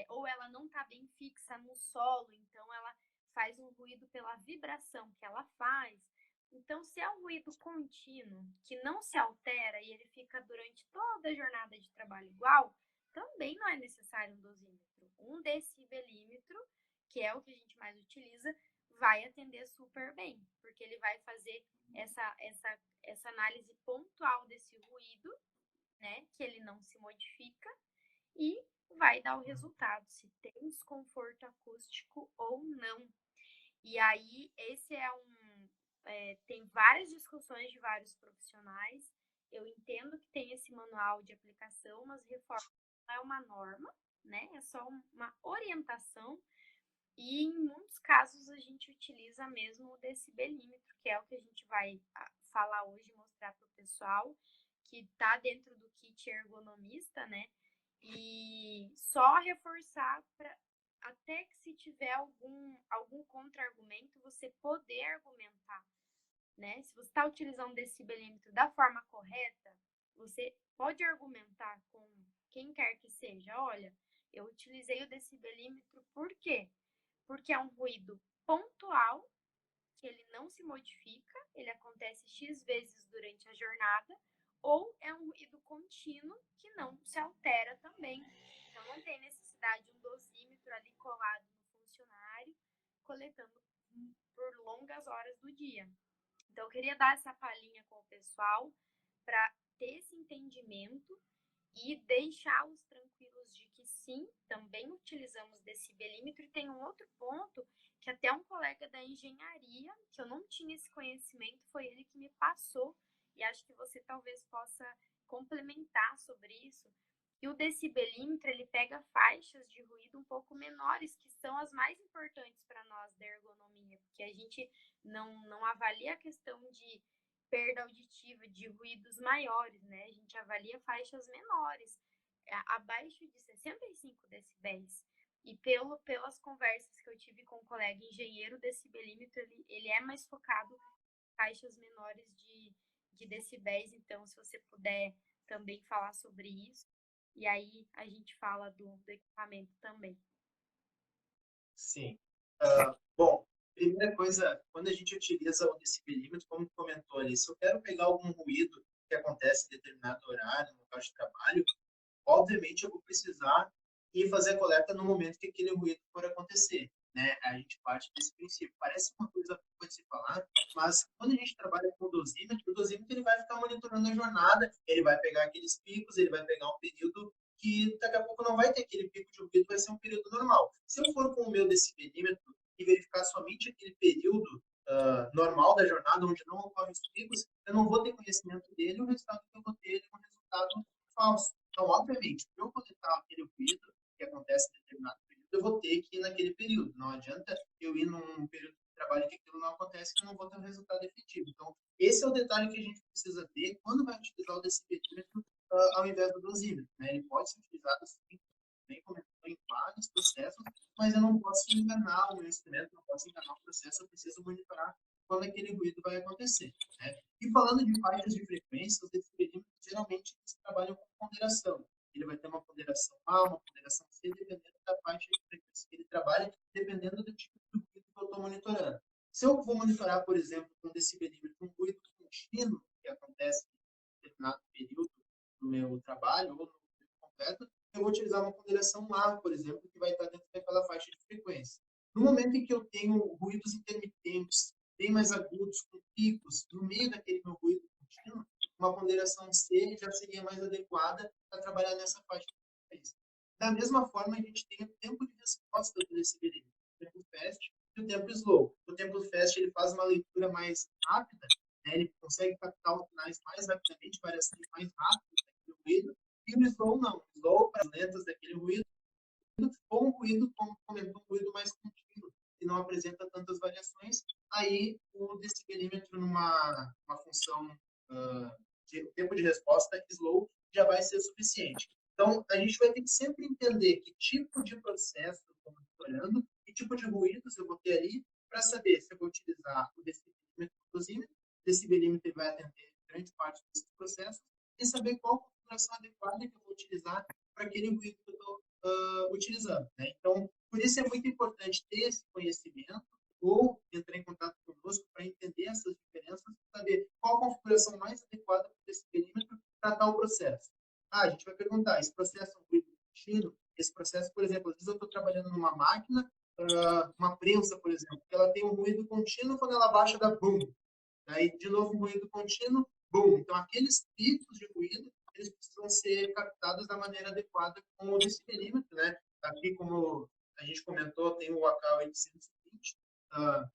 ou ela não está bem fixa no solo, então ela faz um ruído pela vibração que ela faz. Então, se é um ruído contínuo, que não se altera e ele fica durante toda a jornada de trabalho igual, também não é necessário um dosímetro. Um decibelímetro, que é o que a gente mais utiliza, vai atender super bem, porque ele vai fazer essa análise pontual desse ruído né, que ele não se modifica e vai dar o resultado, se tem desconforto acústico ou não. E aí, esse é tem várias discussões de vários profissionais. Eu entendo que tem esse manual de aplicação, mas reforma não é uma norma, né? É só uma orientação. E em muitos casos a gente utiliza mesmo o decibelímetro, que é o que a gente vai falar hoje, mostrar para o pessoal, que está dentro do kit ergonomista, né? E só reforçar para até que se tiver algum contra-argumento, você poder argumentar, né? Se você está utilizando o decibelímetro da forma correta, você pode argumentar com quem quer que seja. Olha, eu utilizei o decibelímetro por quê? Porque é um ruído pontual, que ele não se modifica, ele acontece X vezes durante a jornada, ou é um ruído contínuo que não se altera também. Então não tem necessidade de um dosímetro ali colado no funcionário, coletando por longas horas do dia. Então eu queria dar essa palhinha com o pessoal para ter esse entendimento e deixá-los tranquilos de que sim, também utilizamos decibelímetro. E tem um outro ponto que até um colega da engenharia, que eu não tinha esse conhecimento, foi ele que me passou, e acho que você talvez possa complementar sobre isso. E o decibelímetro, ele pega faixas de ruído um pouco menores, que são as mais importantes para nós da ergonomia, porque a gente não avalia a questão de perda auditiva, de ruídos maiores, né? A gente avalia faixas menores, abaixo de 65 decibéis. E pelas conversas que eu tive com um colega engenheiro, o decibelímetro ele é mais focado em faixas menores de decibéis. Então, se você puder também falar sobre isso, e aí a gente fala do equipamento também. Sim. Bom, primeira coisa, quando a gente utiliza o decibelímetro, como tu comentou ali, se eu quero pegar algum ruído que acontece em determinado horário, no local de trabalho, obviamente eu vou precisar ir fazer a coleta no momento que aquele ruído for acontecer, né? A gente parte desse princípio. Parece uma coisa boa de se falar, mas quando a gente trabalha com o dosímetro ele vai ficar monitorando a jornada, ele vai pegar aqueles picos, ele vai pegar um período que daqui a pouco não vai ter aquele pico de ruído, vai ser um período normal. Se eu for com o meu decibelímetro e verificar somente aquele período normal da jornada, onde não ocorrem os picos, eu não vou ter conhecimento dele, e o resultado que eu vou ter é um resultado falso. Então, obviamente, para eu coletar aquele ruído que acontece em determinado período, eu vou ter que ir naquele período. Não adianta eu ir num período de trabalho que aquilo não acontece, que eu não vou ter um resultado efetivo. Então, esse é o detalhe que a gente precisa ter quando vai utilizar o decibelímetro ao invés do dosímetro. Né? Ele pode ser utilizado assim, bem comentou, em vários processos, mas eu não posso enganar o meu instrumento, não posso enganar o processo, eu preciso monitorar quando aquele ruído vai acontecer. Né? E falando de faixas de frequência, os decibelímetros geralmente eles trabalham com ponderação. Ele vai ter uma ponderação A, uma ponderação C, dependendo da faixa de frequência que ele trabalha, dependendo do tipo de ruído que eu estou monitorando. Se eu vou monitorar, por exemplo, com um decibelímetro, um ruído contínuo que acontece em determinado período do meu trabalho ou no período completo, eu vou utilizar uma ponderação A, por exemplo, que vai estar dentro daquela faixa de frequência. No momento em que eu tenho ruídos intermitentes, bem mais agudos, com picos, no meio daquele meu ruído contínuo, uma ponderação C já seria mais adequada para trabalhar nessa faixa de frequência. Da mesma forma, a gente tem o tempo de resposta do decibelímetro, o tempo fast e o tempo slow. O tempo fast ele faz uma leitura mais rápida, né? Ele consegue captar os sinais mais rapidamente, variações mais rápidas daquele ruído, e o slow não. O slow, para as lentas daquele ruído, ou um ruído, como comentou, um ruído mais contínuo, que não apresenta tantas variações, aí o decibelímetro numa função de tempo de resposta slow já vai ser suficiente. Então, a gente vai ter que sempre entender que tipo de processo eu estou monitorando, que tipo de ruídos eu vou ter ali, para saber se eu vou utilizar o decibelímetro ou o dosímetro. O decibelímetro vai atender grande parte desses processos, e saber qual configuração adequada que eu vou utilizar para aquele ruído que eu estou utilizando. Né? Então, por isso é muito importante ter esse conhecimento ou entrar em contato conosco para entender essas diferenças, saber qual a configuração mais adequada para esse perímetro para tal processo. A gente vai perguntar, esse processo é um ruído contínuo? Esse processo, por exemplo, às vezes eu estou trabalhando numa máquina, uma prensa, por exemplo, que ela tem um ruído contínuo quando ela baixa da boom. Aí, de novo, um ruído contínuo, boom. Então, aqueles picos de ruído eles precisam ser captados da maneira adequada com o decibelímetro, né? Aqui, como a gente comentou, tem o AK 820,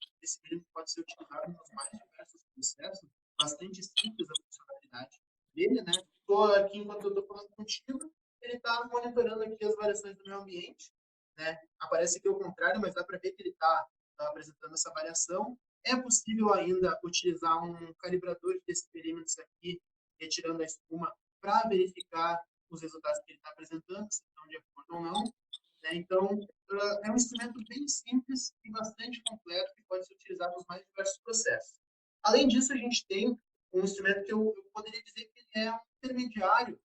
esse decibelímetro pode ser utilizado nos mais diversos processos, bastante simples a funcionalidade dele, né? Estou aqui, enquanto eu estou falando contigo, ele está monitorando aqui as variações do meio ambiente, né? Aparece aqui o contrário, mas dá para ver que ele está apresentando essa variação. É possível ainda utilizar um calibrador de decibelímetros aqui, retirando a espuma, para verificar os resultados que ele está apresentando, se estão de acordo ou não. Né? Então, é um instrumento bem simples e bastante completo que pode ser utilizado nos mais diversos processos. Além disso, a gente tem um instrumento que eu poderia dizer que ele é um intermediário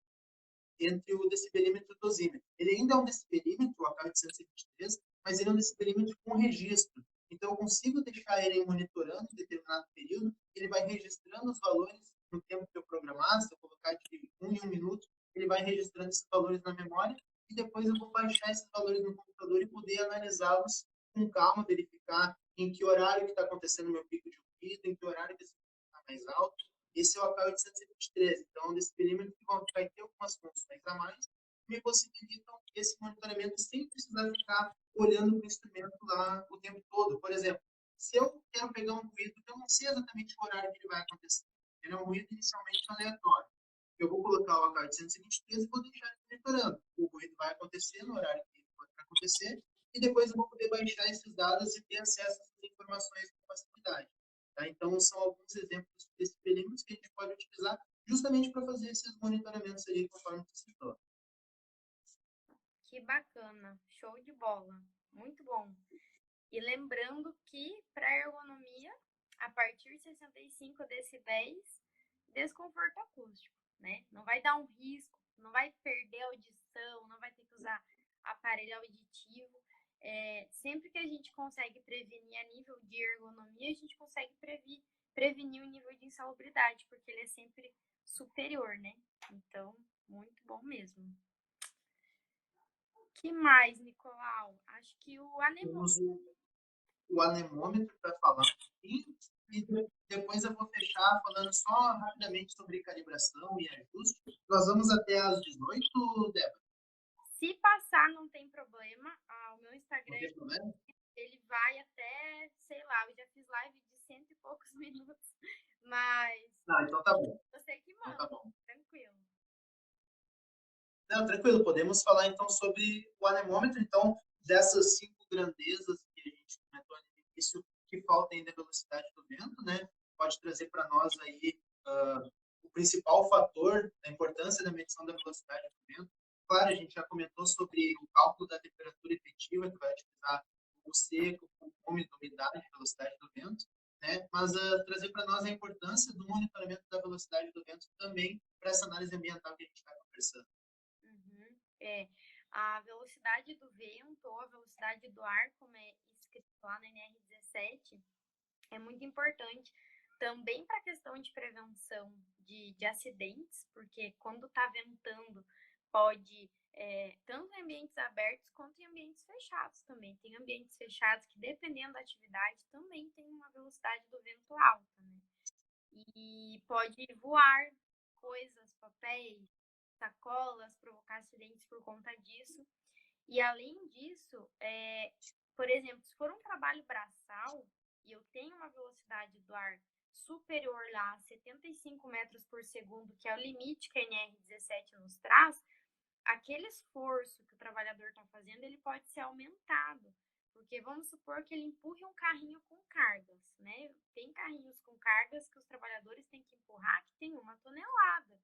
entre o decibelímetro e o dosímetro. Ele ainda é um decibelímetro, o AK823, mas ele é um decibelímetro com registro. Então, eu consigo deixar ele monitorando em determinado período, ele vai registrando os valores no tempo que eu programar, se eu colocar de 1 em 1 minuto, ele vai registrando esses valores na memória e depois eu vou baixar esses valores no computador e poder analisá-los com calma, verificar em que horário que está acontecendo o meu pico de ruído, em que horário que está mais alto. Esse é o AK823, então desse perímetro que vai ter algumas funções a mais que me possibilitam esse monitoramento sem precisar ficar olhando para o instrumento lá o tempo todo. Por exemplo, se eu quero pegar um ruído, eu não sei exatamente o horário que ele vai acontecer. Ele é um ruído inicialmente aleatório. Eu vou colocar o AK823 e vou deixar ele monitorando. O ruído vai acontecer no horário que ele pode acontecer e depois eu vou poder baixar esses dados e ter acesso a essas informações com facilidade. Tá? Então, são alguns exemplos desses perímetros que a gente pode utilizar justamente para fazer esses monitoramentos aí, conforme você citou. Que bacana, show de bola, muito bom. E lembrando que para ergonomia, a partir de 65 decibéis, desconforto acústico, né? Não vai dar um risco, não vai perder a audição, não vai ter que usar aparelho auditivo. Sempre que a gente consegue prevenir a nível de ergonomia, a gente consegue prevenir o nível de insalubridade, porque ele é sempre superior, né? Então, muito bom mesmo. Que mais, Nicolau? Acho que o Temos anemômetro. o anemômetro para falar um pouquinho e depois eu vou fechar falando só rapidamente sobre calibração e ajuste. Nós vamos até às 18, Débora? Se passar, não tem problema. O meu Instagram, Não tem problema? ele vai até, sei lá, eu já fiz live de 100 e poucos minutos, mas Não, então tá bom. você que Então tá manda, bom. tranquilo. Não, tranquilo, podemos falar então sobre o anemômetro, então, dessas 5 grandezas que a gente comentou no início, que falta ainda a velocidade do vento, né? Pode trazer para nós aí o principal fator da importância da medição da velocidade do vento. Claro, a gente já comentou sobre o cálculo da temperatura efetiva, que vai utilizar o seco, o úmido, umidade, velocidade do vento, né? Mas trazer para nós a importância do monitoramento da velocidade do vento também para essa análise ambiental que a gente está conversando. Uhum. A velocidade do vento ou a velocidade do ar, como é escrito lá na NR17, é muito importante também para a questão de prevenção de acidentes, porque quando está ventando, pode, tanto em ambientes abertos quanto em ambientes fechados também. Tem ambientes fechados que, dependendo da atividade, também tem uma velocidade do vento alta, né? E pode voar coisas, papéis, sacolas, provocar acidentes por conta disso. E além disso, por exemplo, se for um trabalho braçal e eu tenho uma velocidade do ar superior lá a 75 metros por segundo, que é o limite que a NR17 nos traz, aquele esforço que o trabalhador está fazendo, ele pode ser aumentado. Porque vamos supor que ele empurre um carrinho com cargas, né? Tem carrinhos com cargas que os trabalhadores têm que empurrar que tem 1 tonelada.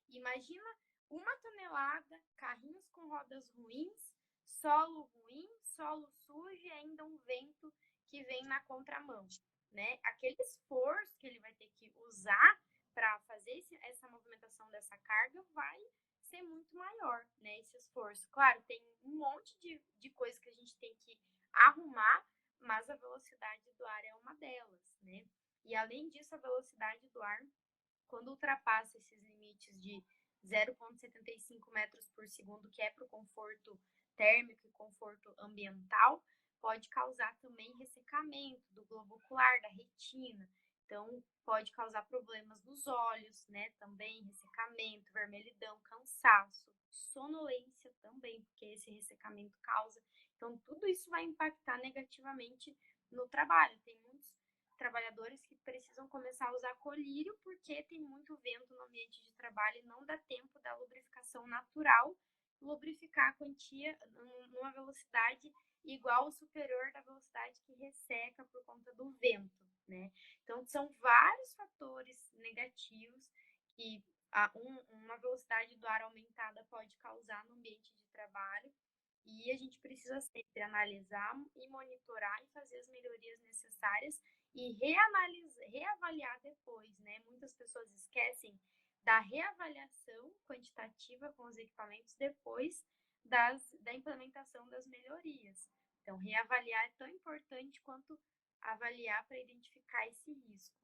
Imagina 1 tonelada, carrinhos com rodas ruins, solo ruim, solo sujo e ainda um vento que vem na contramão, né? Aquele esforço que ele vai ter que usar para fazer essa movimentação dessa carga vai ser muito maior, né? Esse esforço. Claro, tem um monte de coisas que a gente tem que arrumar, mas a velocidade do ar é uma delas, né? E além disso, a velocidade do ar, quando ultrapassa esses limites de 0,75 metros por segundo, que é para o conforto térmico e conforto ambiental, pode causar também ressecamento do globo ocular, da retina. Então, pode causar problemas nos olhos, né? Também ressecamento, vermelhidão, cansaço, sonolência também, porque esse ressecamento causa. Então, tudo isso vai impactar negativamente no trabalho. Tem muitos trabalhadores que precisam começar a usar colírio porque tem muito vento no ambiente de trabalho e não dá tempo da lubrificação natural lubrificar a quantia numa velocidade igual ou superior da velocidade que resseca por conta do vento, né? Então, são vários fatores negativos que uma velocidade do ar aumentada pode causar no ambiente de trabalho e a gente precisa sempre analisar e monitorar e fazer as melhorias necessárias e reavaliar depois, né? Muitas pessoas esquecem da reavaliação quantitativa com os equipamentos depois da implementação das melhorias. Então, reavaliar é tão importante quanto avaliar para identificar esse risco.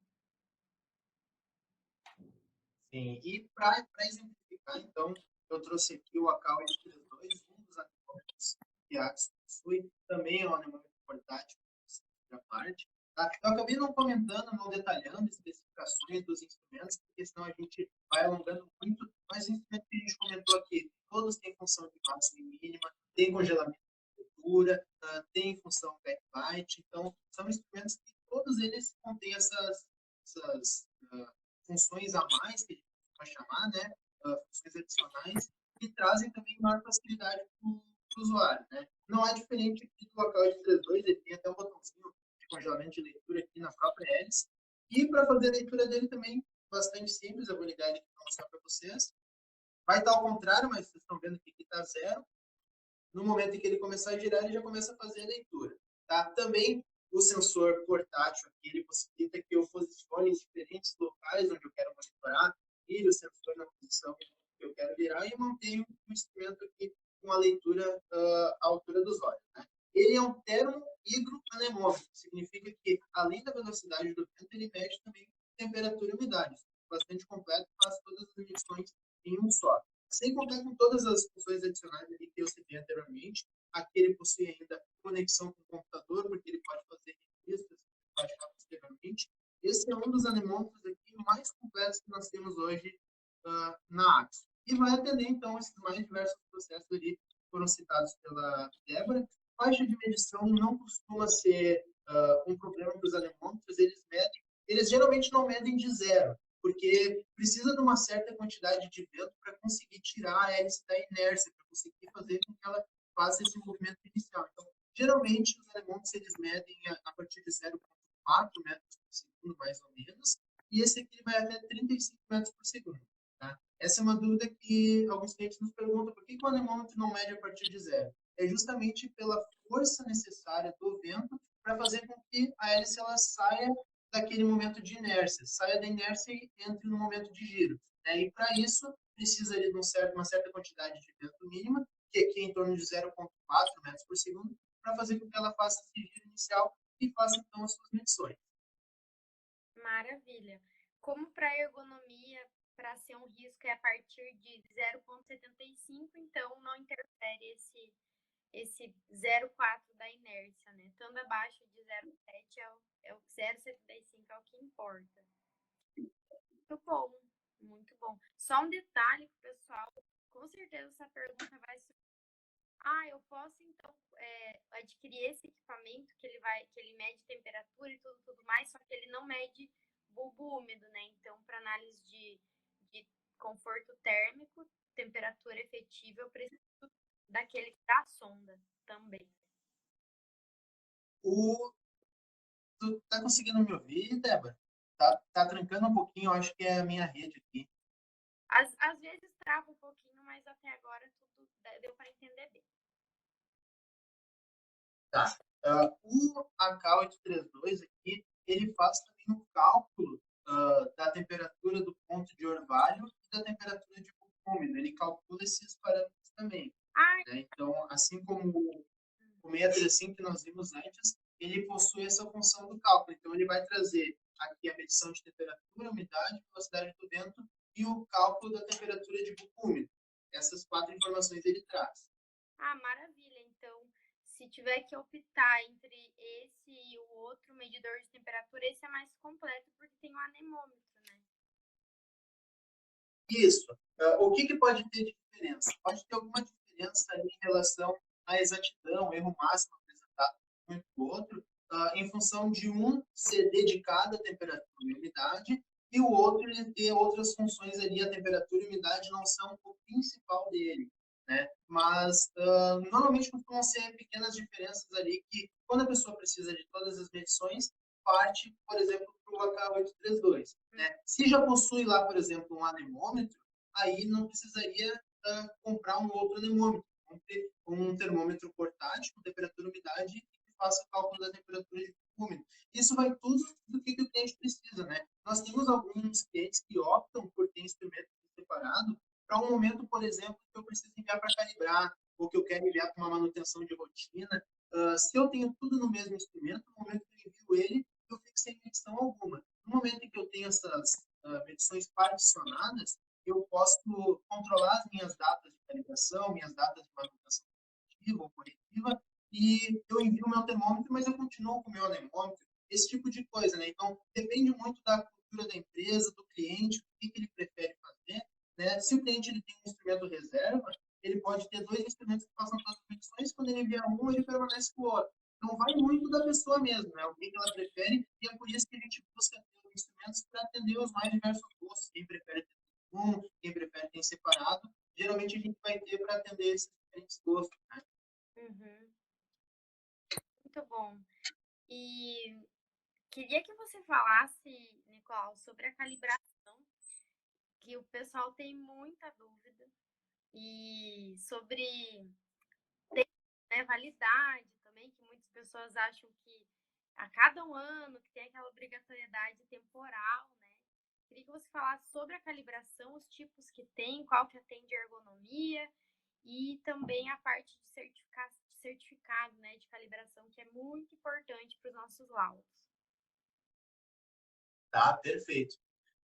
Sim, e para exemplificar, então, eu trouxe aqui o ACAL S32, um dos anemômetros que a Axis possui, também é um anemômetro portátil, da parte. Tá? Eu acabei não comentando, não detalhando especificações dos instrumentos, porque senão a gente vai alongando muito, mas os instrumentos que a gente comentou aqui, todos têm função de máxima e mínima, tem congelamento de temperatura, tem função backlight, então são instrumentos que todos eles contêm essas funções a mais, que a gente vai chamar, né? Funções adicionais, que trazem também maior facilidade para o usuário. Né? Não é diferente aqui do local de 32, ele tem até um botãozinho de congelamento de leitura aqui na própria hélice. E para fazer a leitura dele também, bastante simples, eu vou ligar ele para mostrar para vocês. Vai estar ao contrário, mas vocês estão vendo que aqui está zero. No momento em que ele começar a girar, ele já começa a fazer a leitura. Tá? Também o sensor portátil aqui, ele possibilita que eu posicione em diferentes locais onde eu quero monitorar, vire o sensor na posição que eu quero virar e mantenho o instrumento aqui com a leitura à altura dos olhos. Né? Ele é um termo-hidroanemômetro, significa que, além da velocidade do vento, ele mede também temperatura e umidade. Bastante completo, faz todas as medições em um só. Sem contar com todas as funções adicionais ali que eu citei anteriormente. Aqui ele possui ainda conexão com o computador, porque ele pode fazer registros, pode fazer posteriormente. Esse é um dos anemômetros aqui mais completos que nós temos hoje na Axis. E vai atender, então, esses mais diversos processos ali que foram citados pela Débora. Faixa de medição não costuma ser um problema para os anemômetros, eles geralmente não medem de zero, porque precisa de uma certa quantidade de vento para conseguir tirar a hélice da inércia, para conseguir fazer com que ela faça esse movimento inicial. Então, geralmente, os anemômetros eles medem a partir de 0,4 metros por segundo, mais ou menos, e esse aqui vai até 35 metros por segundo. Tá? Essa é uma dúvida que alguns clientes nos perguntam, por que o anemômetro não mede a partir de zero? É justamente pela força necessária do vento para fazer com que a hélice ela saia daquele momento de inércia, saia da inércia e entre no momento de giro. Né? E para isso, precisa de uma certa quantidade de vento mínima, que aqui é em torno de 0,4 metros por segundo, para fazer com que ela faça esse giro inicial e faça então as suas medições. Maravilha. Como para ergonomia, para ser um risco é a partir de 0,75, então não interfere esse 0,4 da inércia, né? Estando abaixo de 0,7 é o 0,75 é o que importa. Muito bom, muito bom. Só um detalhe, pessoal, com certeza essa pergunta vai ser: eu posso então adquirir esse equipamento que ele mede temperatura e tudo mais, só que ele não mede bulbo úmido, né? Então, para análise de conforto térmico, temperatura efetiva, eu preciso daquele da sonda também. Tu tá conseguindo me ouvir, Débora? Tá trancando um pouquinho, eu acho que é a minha rede aqui. Às vezes trava um pouquinho, mas até agora tudo deu para entender bem. Tá. O AK832 aqui, ele faz também um cálculo da temperatura do ponto de orvalho e da temperatura de bulbo úmido. Ele calcula esses parâmetros também. Né? Então, assim como o 635 que nós vimos antes, ele possui essa função do cálculo. Então, ele vai trazer aqui a medição de temperatura, umidade, velocidade do vento e o cálculo da temperatura de bulbo úmido. Essas 4 informações ele traz. Maravilha. Então, se tiver que optar entre esse e o outro medidor de temperatura, esse é mais completo porque tem o anemômetro, né? Isso. O que pode ter de diferença? Pode ter alguma diferença ali em relação à exatidão, erro máximo apresentado um do outro, em função de um ser dedicado à temperatura e umidade e o outro ele ter outras funções ali, a temperatura e a umidade não são o principal dele, né? Mas normalmente costumam ser pequenas diferenças ali que quando a pessoa precisa de todas as medições, parte, por exemplo, para o AK832. Né? Se já possui lá, por exemplo, um anemômetro, aí não precisaria comprar um outro anemômetro. Compre um termômetro portátil com temperatura e umidade que faça o cálculo da temperatura de úmido. Isso vai tudo do que o cliente precisa. Né? Nós temos alguns clientes que optam por ter instrumento separado para um momento, por exemplo, que eu preciso enviar para calibrar ou que eu quero enviar para uma manutenção de rotina. Se eu tenho tudo no mesmo instrumento, no momento que eu envio ele, eu fico sem medição alguma. No momento em que eu tenho essas medições particionadas, eu posso controlar as minhas datas de calibração, minhas datas de manutenção corretiva ou corretiva, e eu envio o meu termômetro, mas eu continuo com o meu anemômetro, esse tipo de coisa, né? Então, depende muito da cultura da empresa, do cliente, o que ele prefere fazer, né? Se o cliente ele tem um instrumento reserva, ele pode ter dois instrumentos que façam todas as medições, quando ele envia um, ele permanece com o outro. Então, vai muito da pessoa mesmo, né? O que ela prefere, e é por isso que a gente busca ter instrumentos para atender os mais diversos gostos. Quem prefere ter um, quem prefere ter separado, geralmente a gente vai ter para atender esses diferentes gostos, né? Uhum. Muito bom. E queria que você falasse, Nicolau, sobre a calibração, que o pessoal tem muita dúvida, e sobre né, validade também, que muitas pessoas acham que a cada um ano que tem aquela obrigatoriedade temporal, né? Queria que você falasse sobre a calibração, os tipos que tem, qual que atende a ergonomia e também a parte de certificado, né, de calibração, que é muito importante para os nossos laudos. Tá, perfeito.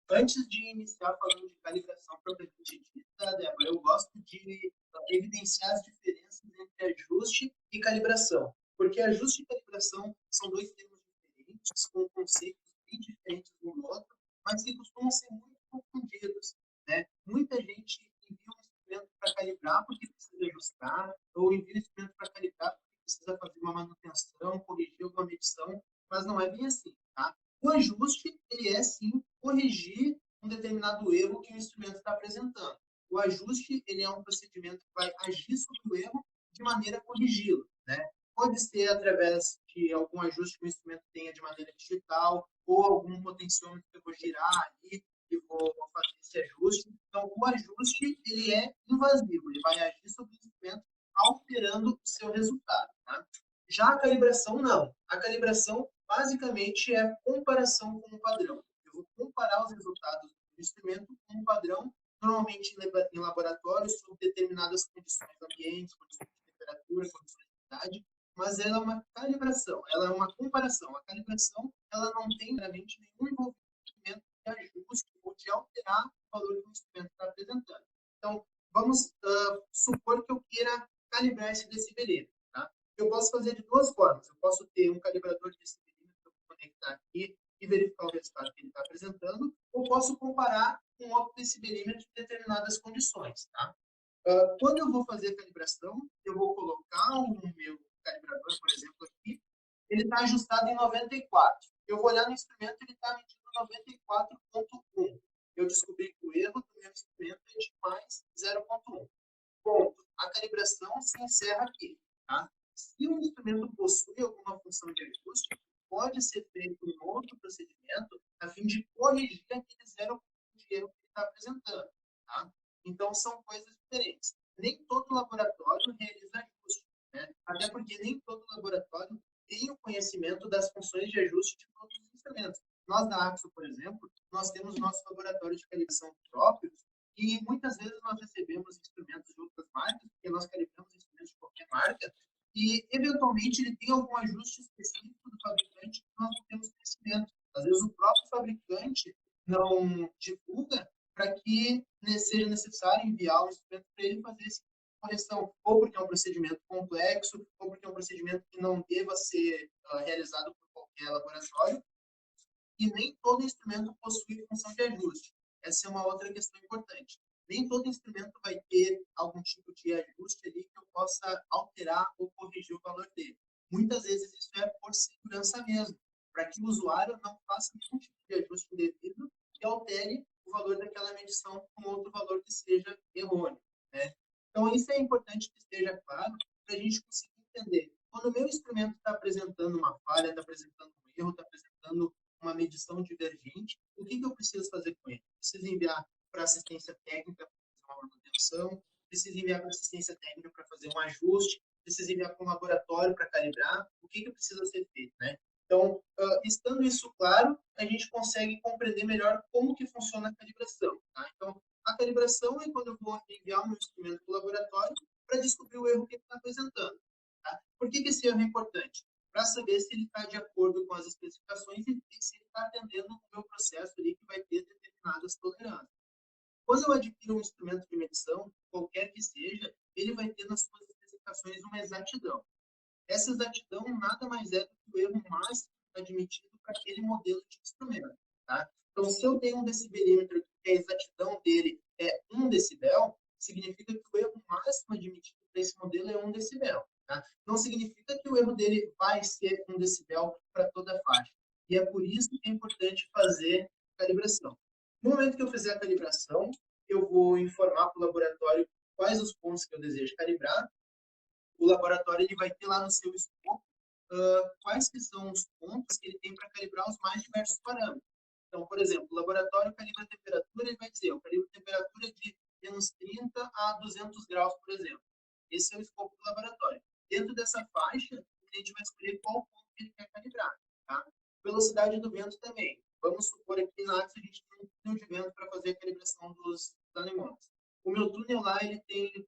Antes de iniciar falando de calibração propriamente dita, Débora, eu gosto de evidenciar as diferenças entre ajuste e calibração. Porque ajuste e calibração são dois termos diferentes, com conceitos bem diferentes um do outro, mas que costumam ser muito confundidos. Né? Muita gente envia um instrumento para calibrar porque precisa ajustar, ou envia um instrumento para calibrar porque precisa fazer uma manutenção, corrigir alguma medição, mas não é bem assim. Tá? O ajuste, ele é sim corrigir um determinado erro que o instrumento está apresentando. O ajuste, ele é um procedimento que vai agir sobre o erro de maneira a corrigi-lo, né? Pode ser através de algum ajuste que o instrumento tenha de maneira digital, ou algum potenciômetro que eu vou girar ali e vou fazer esse ajuste. Então, o ajuste, ele é invasivo, ele vai agir sobre o instrumento alterando o seu resultado. Tá? Já a calibração, não. A calibração, basicamente, é a comparação com o padrão. Eu vou comparar os resultados do instrumento com o padrão, normalmente em laboratórios, sob determinadas condições ambientes, condições de temperatura, condições de umidade, mas ela é uma calibração, ela é uma comparação. A calibração, ela não tem realmente nenhum envolvimento de ajuste ou de alterar o valor que o instrumento está apresentando. Então, vamos supor que eu queira calibrar esse decibelímetro. Tá? Eu posso fazer de duas formas. Eu posso ter um calibrador de decibelímetro que eu vou conectar aqui e verificar o resultado que ele está apresentando, ou posso comparar com outro decibelímetro em determinadas condições. Tá? Quando eu vou fazer a calibração, eu vou colocar o meu calibrador, por exemplo, aqui, ele está ajustado em 94. Eu vou olhar no instrumento, ele está medindo 94,1. Eu descobri que o erro do meu instrumento é de mais 0,1. Ponto. A calibração se encerra aqui. Tá? Se o instrumento possui alguma função de ajuste, pode ser feito um outro procedimento a fim de corrigir aquele 0 de erro que ele está apresentando. Tá? Então, são coisas diferentes. Nem todo laboratório realiza ajuste, né? Até porque nem todo laboratório tem o conhecimento das funções de ajuste de todos os instrumentos. Nós, da Axo, por exemplo, nós temos nosso laboratório de calibração próprio e muitas vezes nós recebemos instrumentos de outras marcas, porque nós calibramos instrumentos de qualquer marca, e eventualmente ele tem algum ajuste específico do fabricante que nós não temos conhecimento. Às vezes o próprio fabricante não divulga para que seja necessário enviar o instrumento para ele fazer esse correção, ou porque é um procedimento complexo, ou porque é um procedimento que não deva ser realizado por qualquer laboratório, e nem todo instrumento possui função de ajuste. Essa é uma outra questão importante. Nem todo instrumento vai ter algum tipo de ajuste ali que eu possa alterar ou corrigir o valor dele. Muitas vezes isso é por segurança mesmo, para que o usuário não faça nenhum tipo de ajuste indevido e altere o valor daquela medição com outro valor que seja errôneo, né? Então, isso é importante que esteja claro para a gente conseguir entender. Quando o meu instrumento está apresentando uma falha, está apresentando um erro, está apresentando uma medição divergente, o que eu preciso fazer com ele? Preciso enviar para assistência técnica para fazer uma manutenção, preciso enviar para assistência técnica para fazer um ajuste, preciso enviar para um laboratório para calibrar, o que precisa ser feito, né? Então, estando isso claro, a gente consegue compreender melhor como que funciona a calibração, tá? Então, a calibração é quando eu vou enviar o meu instrumento para o laboratório para descobrir o erro que ele está apresentando, tá? Por que esse erro é importante? Para saber se ele está de acordo com as especificações e se ele está atendendo o meu processo ali que vai ter determinadas tolerâncias. Quando eu adquiro um instrumento de medição, qualquer que seja, ele vai ter nas suas especificações uma exatidão. Essa exatidão nada mais é do que o erro máximo admitido para aquele modelo de instrumento. Tá? Então, se eu tenho um decibelímetro que a exatidão dele é 1 decibel, significa que o erro máximo admitido para esse modelo é 1 decibel. Tá? Não significa que o erro dele vai ser 1 decibel para toda a faixa. E é por isso que é importante fazer calibração. No momento que eu fizer a calibração, eu vou informar para o laboratório quais os pontos que eu desejo calibrar. O laboratório ele vai ter lá no seu escopo quais que são os pontos que ele tem para calibrar os mais diversos parâmetros. Então, por exemplo, o laboratório calibra a temperatura, ele vai dizer, eu calibro a temperatura de menos 30 a 200 graus, por exemplo. Esse é o escopo do laboratório. Dentro dessa faixa, a gente vai escolher qual ponto que ele quer calibrar. Tá? Velocidade do vento também. Vamos supor aqui na Axis a gente tem um túnel de vento para fazer a calibração dos anemônios. O meu túnel lá ele tem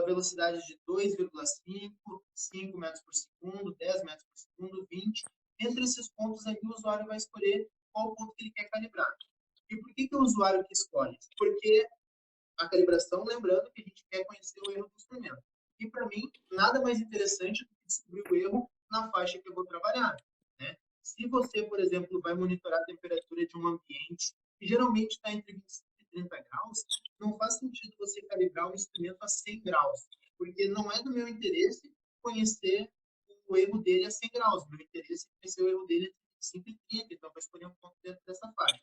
velocidade de 2,5, 5 metros por segundo, 10 metros por segundo, 20. Entre esses pontos aqui, o usuário vai escolher qual ponto que ele quer calibrar. E por que o usuário que escolhe? Porque a calibração, lembrando que a gente quer conhecer o erro do instrumento. E para mim, nada mais interessante do que descobrir o erro na faixa que eu vou trabalhar. Né? Se você, por exemplo, vai monitorar a temperatura de um ambiente, que geralmente está entre 25 e 30 graus, não faz sentido você calibrar um instrumento a 100 graus, porque não é do meu interesse conhecer o erro dele a 100 graus. O meu interesse é conhecer o erro dele a 25 e 30, então eu vou escolher um ponto dentro dessa faixa.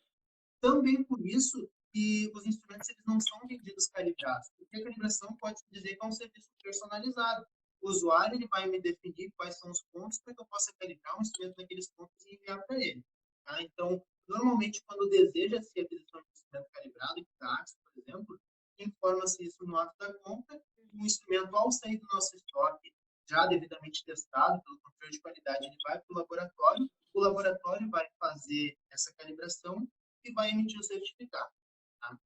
Também por isso que os instrumentos eles não são vendidos calibrados, porque a calibração pode se dizer que é um serviço personalizado. O usuário ele vai me definir quais são os pontos para que eu possa calibrar um instrumento naqueles pontos e enviar para ele. Tá? Então, normalmente, quando deseja-se a aquisição de um instrumento calibrado, por exemplo, informa-se isso no ato da compra, o instrumento, ao sair do nosso estoque, já devidamente testado pelo controle de qualidade, ele vai para o laboratório vai fazer essa calibração e vai emitir o certificado. Tá?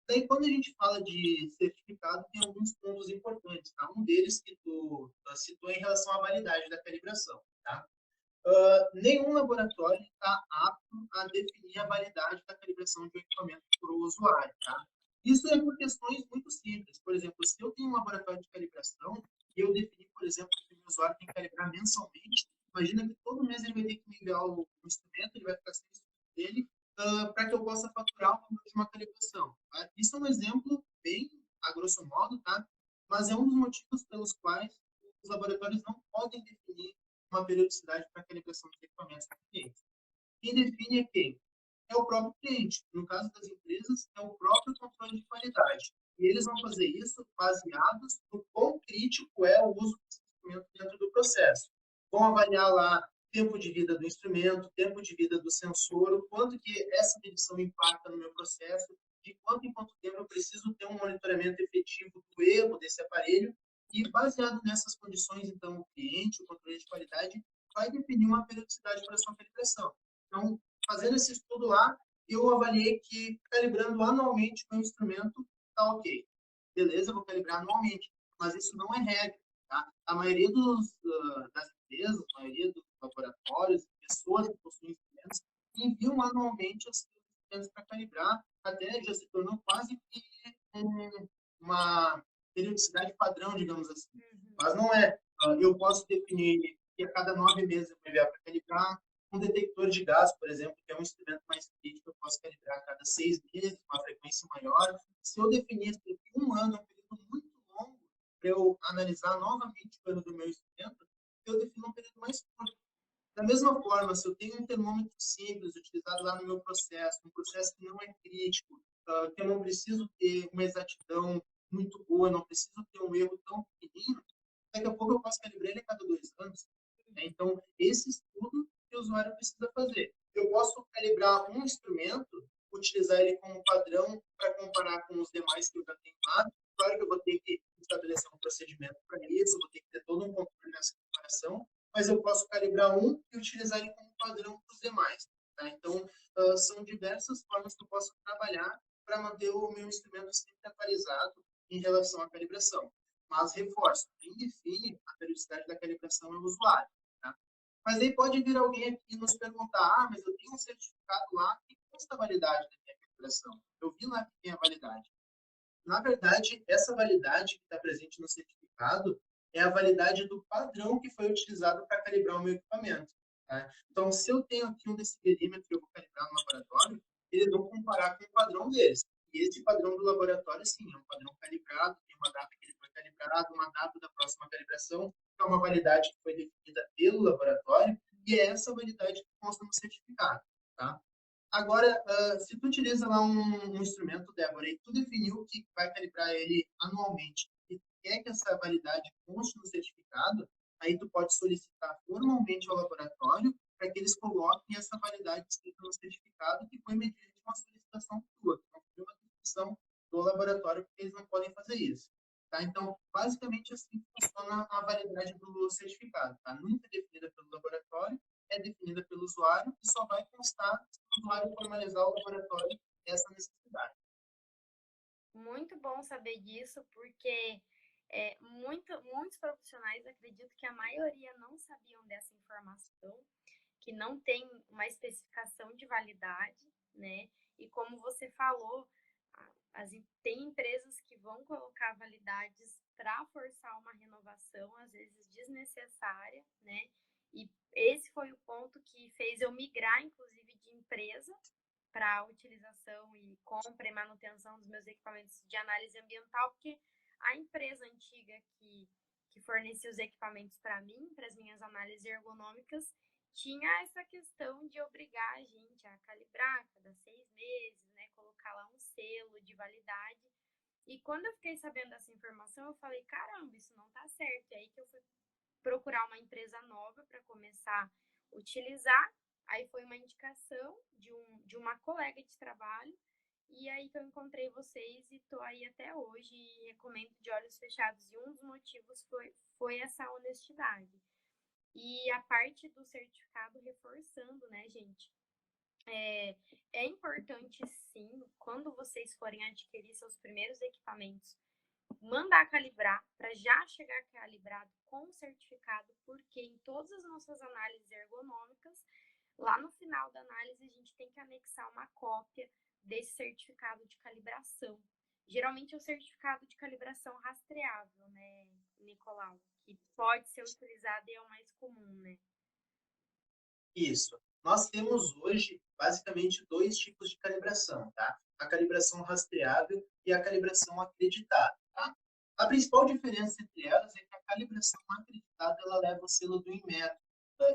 Daí, quando a gente fala de certificado, tem alguns pontos importantes. Tá? Um deles que tu citou em relação à validade da calibração. Tá? Nenhum laboratório está apto a definir a validade da calibração de um equipamento para o usuário. Tá? Isso é por questões muito simples. Por exemplo, se eu tenho um laboratório de calibração e eu defini, por exemplo, que o usuário tem que calibrar mensalmente, imagina que todo mês ele vai ter que me enviar o instrumento, ele vai ficar sem o instrumento dele, para que eu possa faturar o valor de uma calibração. Tá? Isso é um exemplo bem a grosso modo, tá? Mas é um dos motivos pelos quais os laboratórios não podem definir uma periodicidade para a calibração dos equipamentos do cliente. Quem define é quem? É o próprio cliente. No caso das empresas, é o próprio controle de qualidade. E eles vão fazer isso baseados no quão crítico é o uso desse instrumento dentro do processo. Vão avaliar lá tempo de vida do instrumento, tempo de vida do sensor, o quanto que essa medição impacta no meu processo, de quanto em quanto tempo eu preciso ter um monitoramento efetivo do erro desse aparelho, e baseado nessas condições, então, o cliente, o controle de qualidade, vai definir uma periodicidade para a sua calibração. Então, fazendo esse estudo lá, eu avaliei que calibrando anualmente o meu instrumento está ok. Beleza, vou calibrar anualmente, mas isso não é regra. Tá? A maioria das empresas, a maioria dos laboratórios, pessoas que possuem instrumentos, enviam anualmente os seus instrumentos para calibrar, até já se tornou quase que uma periodicidade padrão, digamos assim. Uhum. Mas não é. Eu posso definir que a cada 9 meses eu vou enviar para calibrar um detector de gás, por exemplo, que é um instrumento mais crítico, eu posso calibrar a cada 6 meses, com uma frequência maior. Se eu definir que 1 ano é um período muito longo para eu analisar novamente o ano do meu instrumento, eu defino um período mais curto. Da mesma forma, se eu tenho um termômetro simples utilizado lá no meu processo, um processo que não é crítico, que eu não preciso ter uma exatidão muito boa, não preciso ter um erro tão pequenininho, daqui a pouco eu posso calibrar ele a cada 2 anos. Né? Então, esse estudo que o usuário precisa fazer. Eu posso calibrar um instrumento, utilizar ele como padrão para comparar com os demais que eu já tenho lá. Claro que eu vou ter que estabelecer um procedimento para isso, vou ter que ter todo um controle nessa comparação, mas eu posso calibrar um e utilizar ele como padrão para os demais. Tá? Então, são diversas formas que eu posso trabalhar para manter o meu instrumento sempre atualizado em relação à calibração. Mas, reforço, quem define a periodicidade da calibração é o usuário. Tá? Mas aí pode vir alguém aqui e nos perguntar, mas eu tenho um certificado lá, que custa a validade da minha calibração? Eu vi lá que tem a validade. Na verdade, essa validade que está presente no certificado é a validade do padrão que foi utilizado para calibrar o meu equipamento. Tá? Então, se eu tenho aqui um deciberímetro que eu vou calibrar no laboratório, eles vão comparar com o padrão deles. E esse padrão do laboratório, sim, é um padrão calibrado, tem uma data que ele foi calibrado, uma data da próxima calibração, que é uma validade que foi definida pelo laboratório, e é essa validade que consta no certificado. Tá? Agora, se tu utiliza lá um instrumento, Débora, e tu definiu que vai calibrar ele anualmente e quer que essa validade conste no certificado, aí tu pode solicitar formalmente ao laboratório para que eles coloquem essa validade escrita no certificado, que foi mediante uma solicitação tua, que não foi uma solicitação do laboratório, porque eles não podem fazer isso. Tá? Então, basicamente assim funciona a validade do certificado. Tá? Nunca é definida pelo laboratório, é definida pelo usuário e só vai constar se o usuário formalizar o laboratório essa necessidade. Muito bom saber disso, porque muitos profissionais, acredito que a maioria não sabiam dessa informação, que não tem uma especificação de validade, né? E como você falou, tem empresas que vão colocar validades para forçar uma renovação, às vezes desnecessária, né? E esse foi o ponto que fez eu migrar, inclusive, de empresa para a utilização e compra e manutenção dos meus equipamentos de análise ambiental, porque a empresa antiga que fornecia os equipamentos para mim, para as minhas análises ergonômicas, tinha essa questão de obrigar a gente a calibrar a cada 6 meses, né, colocar lá um selo de validade. E quando eu fiquei sabendo dessa informação, eu falei, caramba, isso não tá certo. E aí que eu fui procurar uma empresa nova para começar a utilizar. Aí foi uma indicação de uma colega de trabalho. E aí que eu encontrei vocês e tô aí até hoje e recomendo de olhos fechados. E um dos motivos foi essa honestidade. E a parte do certificado reforçando, né, gente? É importante sim, quando vocês forem adquirir seus primeiros equipamentos, mandar calibrar para já chegar calibrado com o certificado, porque em todas as nossas análises ergonômicas, lá no final da análise, a gente tem que anexar uma cópia desse certificado de calibração. Geralmente é o certificado de calibração rastreável, né, Nicolau? Que pode ser utilizado e é o mais comum, né? Isso. Nós temos hoje, basicamente, dois tipos de calibração, tá? A calibração rastreável e a calibração acreditada, tá? A principal diferença entre elas é que a calibração acreditada, ela leva o selo do Inmetro.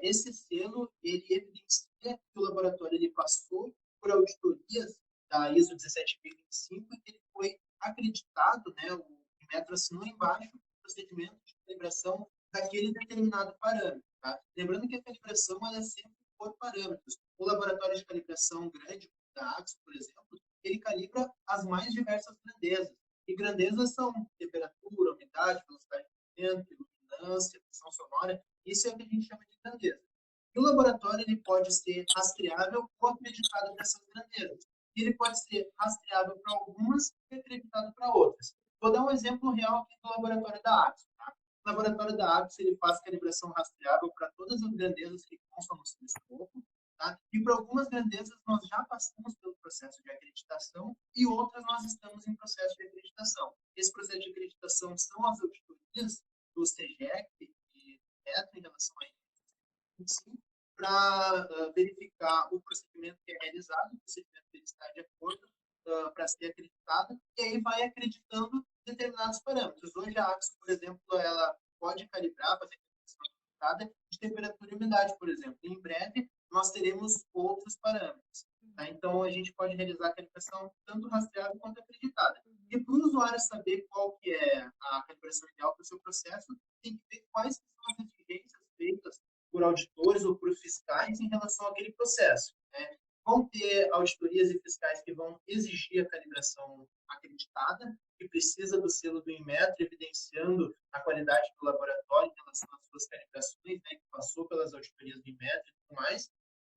Esse selo, ele evidencia que o laboratório ele passou por auditorias da ISO 17025 e que ele foi acreditado, né? O Inmetro assinou embaixo o procedimento de calibração daquele determinado parâmetro. Tá? Lembrando que a calibração ela é sempre por parâmetros. O laboratório de calibração grande, da Axo, por exemplo, ele calibra as mais diversas grandezas. E grandezas são temperatura, umidade, velocidade de vento, iluminância, pressão sonora. Isso é o que a gente chama de grandeza. E o laboratório ele pode ser rastreável ou acreditado para essas grandezas. E ele pode ser rastreável para algumas e acreditado para outras. Vou dar um exemplo real aqui do laboratório da Axo. Tá? O laboratório da Axis ele faz calibração rastreável para todas as grandezas que constam no seu escopo, tá? E para algumas grandezas nós já passamos pelo processo de acreditação e outras nós estamos em processo de acreditação. esse processo de acreditação são as auditorias do CGEC e em relação a isso, para verificar o procedimento que é realizado, o procedimento que está de acordo para ser acreditado, e aí vai acreditando determinados parâmetros. Hoje a AXO, por exemplo, ela pode calibrar, fazer acreditação de temperatura e umidade, por exemplo. Em breve, nós teremos outros parâmetros. Tá? Então, a gente pode realizar a calibração tanto rastreada quanto acreditada. E para o usuário saber qual que é a calibração ideal para o seu processo, tem que ver quais são as exigências feitas por auditores ou por fiscais em relação àquele processo. Né? Vão ter auditorias e fiscais que vão exigir a calibração acreditada, que precisa do selo do Inmetro, evidenciando a qualidade do laboratório em relação às suas calibrações, né, que passou pelas auditorias do Inmetro e tudo mais.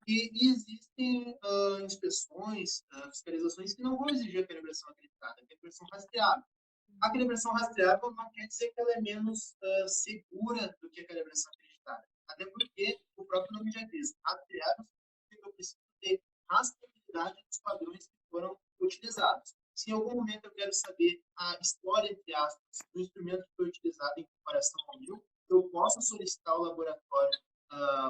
E existem inspeções, fiscalizações que não vão exigir a calibração acreditada, a calibração rastreável. A calibração rastreável não quer dizer que ela é menos segura do que a calibração acreditada. Até porque o próprio nome já diz, rastreável significa que eu preciso ter rastreabilidade dos padrões que foram utilizados. Se em algum momento eu quero saber a história, entre aspas, do instrumento que foi utilizado em comparação ao meu, eu posso solicitar ao laboratório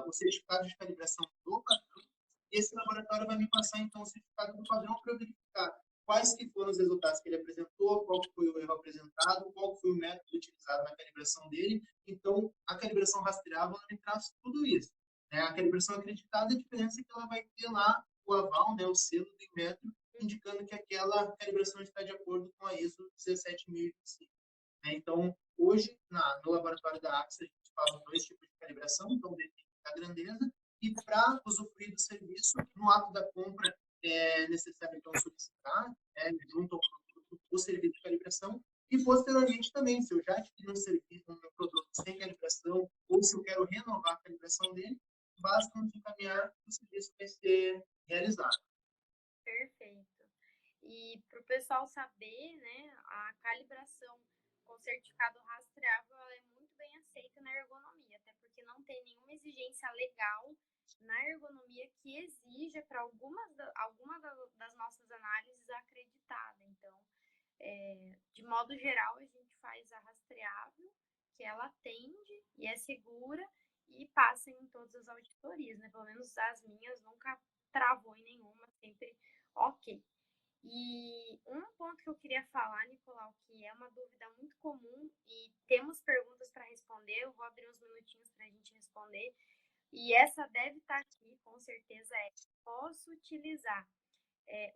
o certificado de calibração do padrão, e esse laboratório vai me passar, então, o certificado do padrão para eu verificar quais que foram os resultados que ele apresentou, qual foi o erro apresentado, qual foi o método utilizado na calibração dele. Então, a calibração rastreável me traz tudo isso. Né? A calibração acreditada, a diferença é que ela vai ter lá o aval, né, o selo do Inmetro, indicando que aquela calibração está de acordo com a ISO 17025. Né? Então, hoje, no laboratório da AXA, a gente faz dois tipos de calibração, então, depende da grandeza, e para usufruir do serviço, no ato da compra, é necessário, então, solicitar, junto ao produto, o serviço de calibração, e posteriormente também, se eu já adquiri um serviço, um produto sem calibração, ou se eu quero renovar a calibração dele, basta nos encaminhar o serviço vai ser realizado. Perfeito. E para o pessoal saber, né, a calibração com certificado rastreável ela é muito bem aceita na ergonomia, até porque não tem nenhuma exigência legal na ergonomia que exija para alguma das nossas análises acreditada. Então, de modo geral, a gente faz a rastreável, que ela atende e é segura e passa em todas as auditorias, né? Pelo menos as minhas nunca travou em nenhuma, sempre ok. E um ponto que eu queria falar, Nicolau, que é uma dúvida muito comum e temos perguntas para responder, eu vou abrir uns minutinhos para a gente responder. E essa deve estar aqui, com certeza, posso utilizar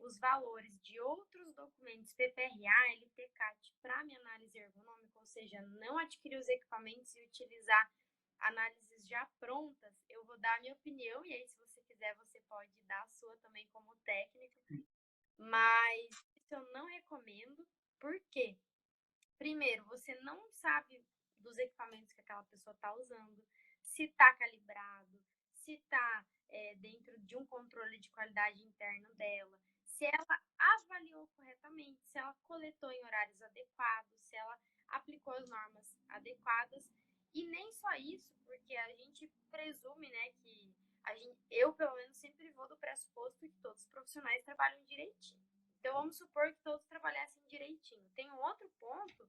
os valores de outros documentos PPRA, LTCAT para minha análise ergonômica, ou seja, não adquirir os equipamentos e utilizar análises já prontas, eu vou dar a minha opinião, e aí se você quiser você pode dar a sua também como técnica, mas isso eu não recomendo, porque primeiro, você não sabe dos equipamentos que aquela pessoa está usando, se está calibrado, se está dentro de um controle de qualidade interno dela, se ela avaliou corretamente, se ela coletou em horários adequados, se ela aplicou as normas adequadas. E nem só isso, porque a gente presume, né, que eu, pelo menos, sempre vou do pressuposto que todos os profissionais trabalham direitinho. Então, vamos supor que todos trabalhassem direitinho. Tem um outro ponto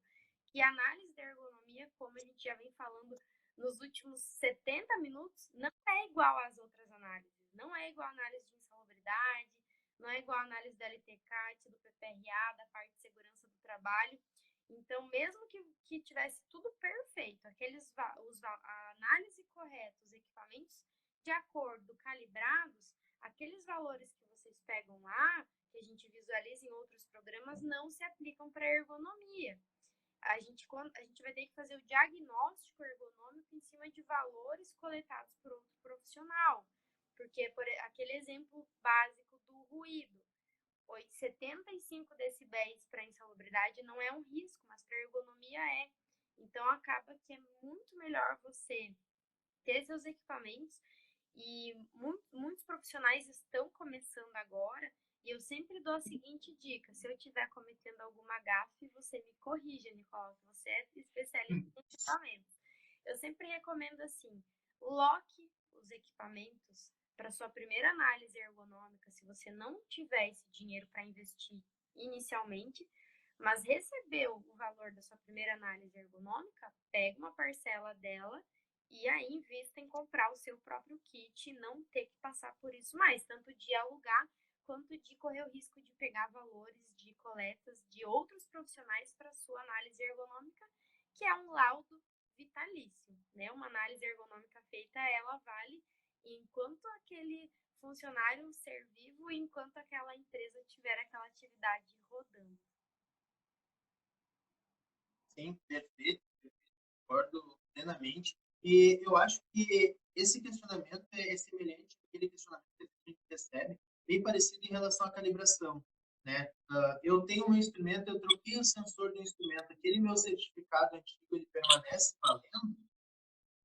que a análise da ergonomia, como a gente já vem falando nos últimos 70 minutos, não é igual às outras análises. Não é igual a análise de insalubridade, não é igual a análise da LTCAT, do PPRA, da parte de segurança do trabalho. Então, mesmo que tivesse tudo perfeito, a análise correta, os equipamentos de acordo, calibrados, aqueles valores que vocês pegam lá, que a gente visualiza em outros programas, não se aplicam para ergonomia. A gente vai ter que fazer o diagnóstico ergonômico em cima de valores coletados por outro profissional. Porque, por aquele exemplo básico do ruído, 75 decibéis para insalubridade não é um risco, mas para ergonomia é. Então, acaba que é muito melhor você ter seus equipamentos, e muitos profissionais estão começando agora, e eu sempre dou a seguinte dica: se eu estiver cometendo alguma gafe, você me corrija, Nicolau, que você é especialista em equipamentos. Eu sempre recomendo assim: loque os equipamentos para sua primeira análise ergonômica, se você não tiver esse dinheiro para investir inicialmente, mas recebeu o valor da sua primeira análise ergonômica, pega uma parcela dela e aí invista em comprar o seu próprio kit e não ter que passar por isso mais, tanto de alugar quanto de correr o risco de pegar valores de coletas de outros profissionais para sua análise ergonômica, que é um laudo vitalício, né? Uma análise ergonômica feita, ela vale enquanto aquele funcionário ser vivo e enquanto aquela empresa tiver aquela atividade rodando. Sim, perfeito, concordo plenamente. E eu acho que esse questionamento é semelhante àquele questionamento que a gente recebe, bem parecido em relação à calibração, né? Eu tenho um instrumento, eu troquei o sensor do instrumento, aquele meu certificado antigo, ele permanece valendo,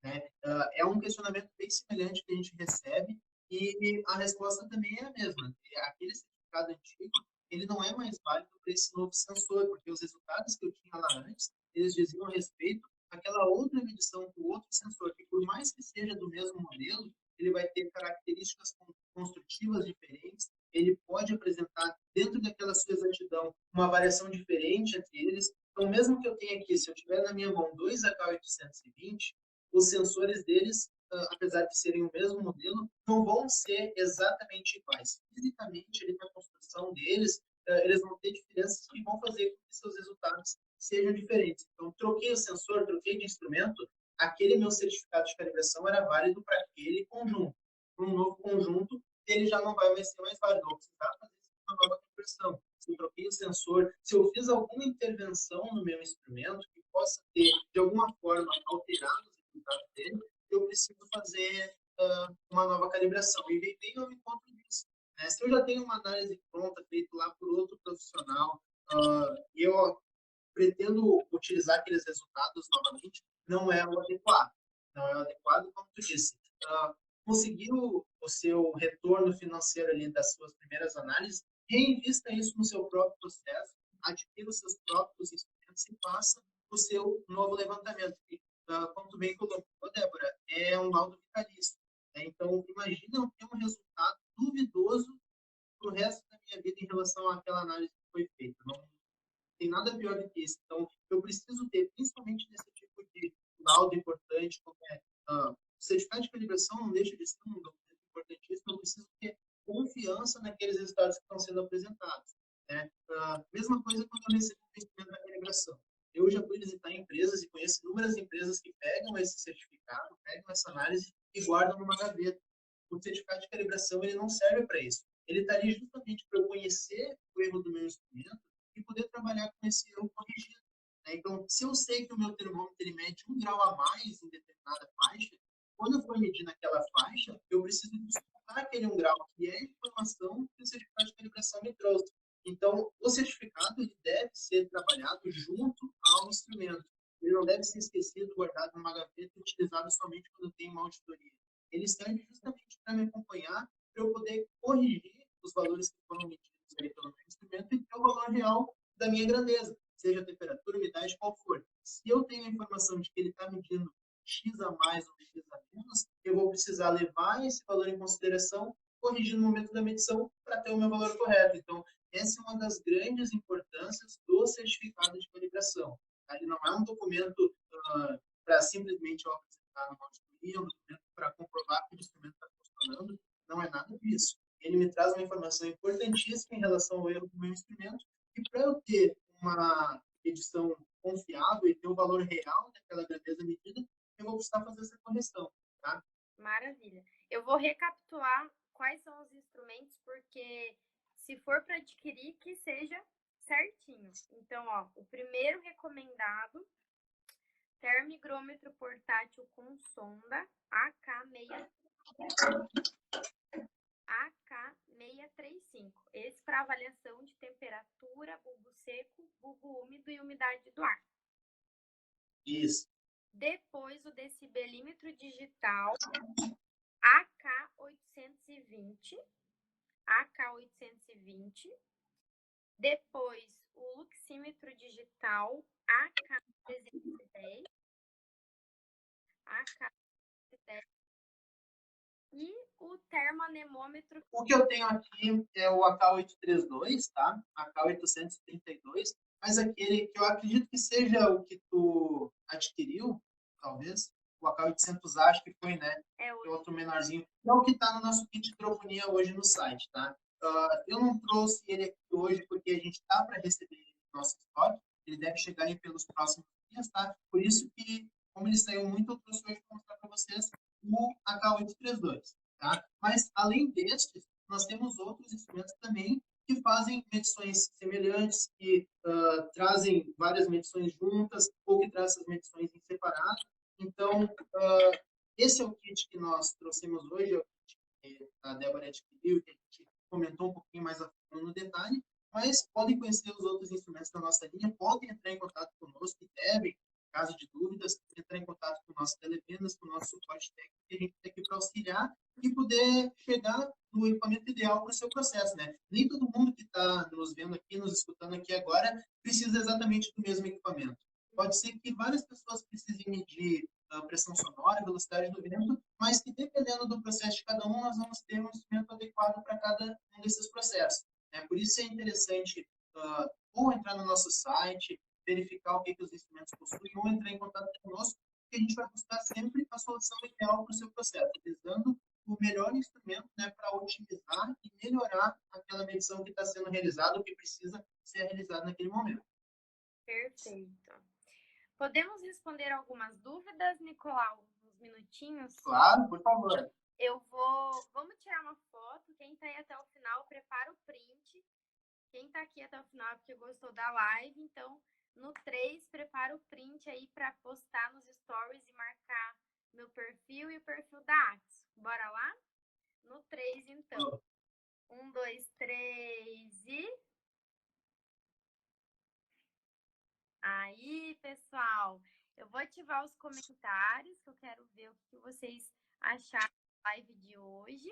né? É um questionamento bem semelhante que a gente recebe e a resposta também é a mesma. Aquele certificado antigo, ele não é mais válido para esse novo sensor, porque os resultados que eu tinha lá antes, eles diziam respeito àquela outra medição com outro sensor, que por mais que seja do mesmo modelo, ele vai ter características construtivas diferentes, ele pode apresentar, dentro daquela sua exatidão, uma variação diferente entre eles. Então, mesmo que eu tenha aqui, se eu tiver na minha mão dois AK820, os sensores deles, apesar de serem o mesmo modelo, não vão ser exatamente iguais. Fisicamente, ali na construção deles, eles vão ter diferenças que vão fazer com que seus resultados sejam diferentes. Então, troquei o sensor, troquei de instrumento, aquele meu certificado de calibração era válido para aquele conjunto. Para um novo conjunto, ele já não vai mais ser mais válido. Vou precisar fazer uma nova calibração. Se eu troquei o sensor, se eu fiz alguma intervenção no meu instrumento que possa ter, de alguma forma, alterado dele, eu preciso fazer uma nova calibração. E bem eu me encontro nisso. Né? Se eu já tenho uma análise pronta, feita lá por outro profissional, e eu pretendo utilizar aqueles resultados novamente, não é o adequado. Não é o adequado, como tu disse. Conseguir o seu retorno financeiro ali das suas primeiras análises, reinvista isso no seu próprio processo, adquira os seus próprios instrumentos e faça o seu novo levantamento. E, como tu bem colocou, Débora, é um laudo vitalício. Né? Então, imagina eu ter um resultado duvidoso para o resto da minha vida em relação àquela análise que foi feita. Não tem nada pior do que isso. Então, eu preciso ter, principalmente nesse tipo de laudo importante, como é o certificado de calibração, não deixa de ser um documento importantíssimo, eu preciso ter confiança naqueles resultados que estão sendo apresentados. Né? Mesma coisa quando eu recebo o instrumento da calibração. Eu já fui visitar empresas e conheço inúmeras empresas que pegam esse certificado, pegam essa análise e guardam numa gaveta. O certificado de calibração ele não serve para isso. Ele está ali justamente para eu conhecer o erro do meu instrumento e poder trabalhar com esse erro corrigido. Né? Então, se eu sei que o meu termômetro ele mede 1 grau a mais em determinada faixa, quando eu for medir naquela faixa, eu preciso descontar aquele 1 grau, que é a informação que o certificado de calibração me trouxe. Então, o certificado ele deve ser trabalhado junto ao instrumento. Ele não deve ser esquecido, guardado numa gaveta e utilizado somente quando tem uma auditoria. Ele serve justamente para me acompanhar, para eu poder corrigir os valores que foram medidos pelo meu instrumento e ter o valor real da minha grandeza, seja a temperatura, umidade, qual for. Se eu tenho a informação de que ele está medindo X a mais ou X a menos, eu vou precisar levar esse valor em consideração, corrigir no momento da medição para ter o meu valor correto. Então, essa é uma das grandes importâncias do certificado de calibração. Ele não é um documento para simplesmente apresentar numa auditoria, um documento para comprovar que o instrumento está funcionando, não é nada disso. Ele me traz uma informação importantíssima em relação ao erro do meu instrumento, e para eu ter uma edição confiável e ter o valor real daquela grandeza medida, eu vou precisar fazer essa correção. Tá? Maravilha. Eu vou recapitular quais são os instrumentos, porque se for para adquirir, que seja certinho. Então, ó, o primeiro recomendado, termigrômetro portátil com sonda AK635. Esse para avaliação de temperatura, bulbo seco, bulbo úmido e umidade do ar. Isso. Depois o decibelímetro digital AK820. AK820. Depois o luxímetro digital AK310. AK310. E o termoanemômetro. O que eu tenho aqui é o AK832, tá? AK832. mas aquele que eu acredito que seja o que tu adquiriu, talvez, o AK-800 acho que foi, né? É Que hoje. é outro menorzinho. É o que está no nosso kit de hidrofonia hoje no site, tá? Eu não trouxe ele aqui hoje porque a gente está para receber ele no nosso estoque. Ele deve chegar aí pelos próximos dias, tá? Por isso que, como ele saiu muito, eu trouxe hoje para mostrar para vocês o AK-832, tá? Mas, além destes, nós temos outros instrumentos também que fazem medições semelhantes, que trazem várias medições juntas, ou que trazem essas medições em separado. Então, esse é o kit que nós trouxemos hoje, é o kit que a Débora adquiriu, que a gente comentou um pouquinho mais a fundo no detalhe, mas podem conhecer os outros instrumentos da nossa linha, podem entrar em contato conosco, e devem, caso de dúvidas, entrar em contato com o nosso televendas, com o nosso suporte técnico, que a gente está aqui para auxiliar e poder chegar no equipamento ideal para o seu processo, né? Nem todo mundo que está nos vendo aqui, nos escutando aqui agora, precisa exatamente do mesmo equipamento. Pode ser que várias pessoas precisem medir a pressão sonora, velocidade do vento, mas que dependendo do processo de cada um, nós vamos ter um instrumento adequado para cada um desses processos. Né? Por isso é interessante ou entrar no nosso site, verificar o que os instrumentos possuem, ou entrar em contato conosco, que a gente vai buscar sempre a solução ideal para o seu processo, utilizando o melhor instrumento, né, para otimizar e melhorar aquela medição que está sendo realizada ou que precisa ser realizada naquele momento. Perfeito. Podemos responder algumas dúvidas, Nicolau? Uns minutinhos? Claro, por favor. Vamos tirar uma foto. Quem está aí até o final, prepara o print. Quem está aqui até o final é porque gostou da live, então no 3, prepara o print aí para postar nos stories e marcar meu perfil e o perfil da Axo. Bora lá? No 3, então. 1, 2, 3 e... Aí, pessoal, eu vou ativar os comentários, que eu quero ver o que vocês acharam da live de hoje.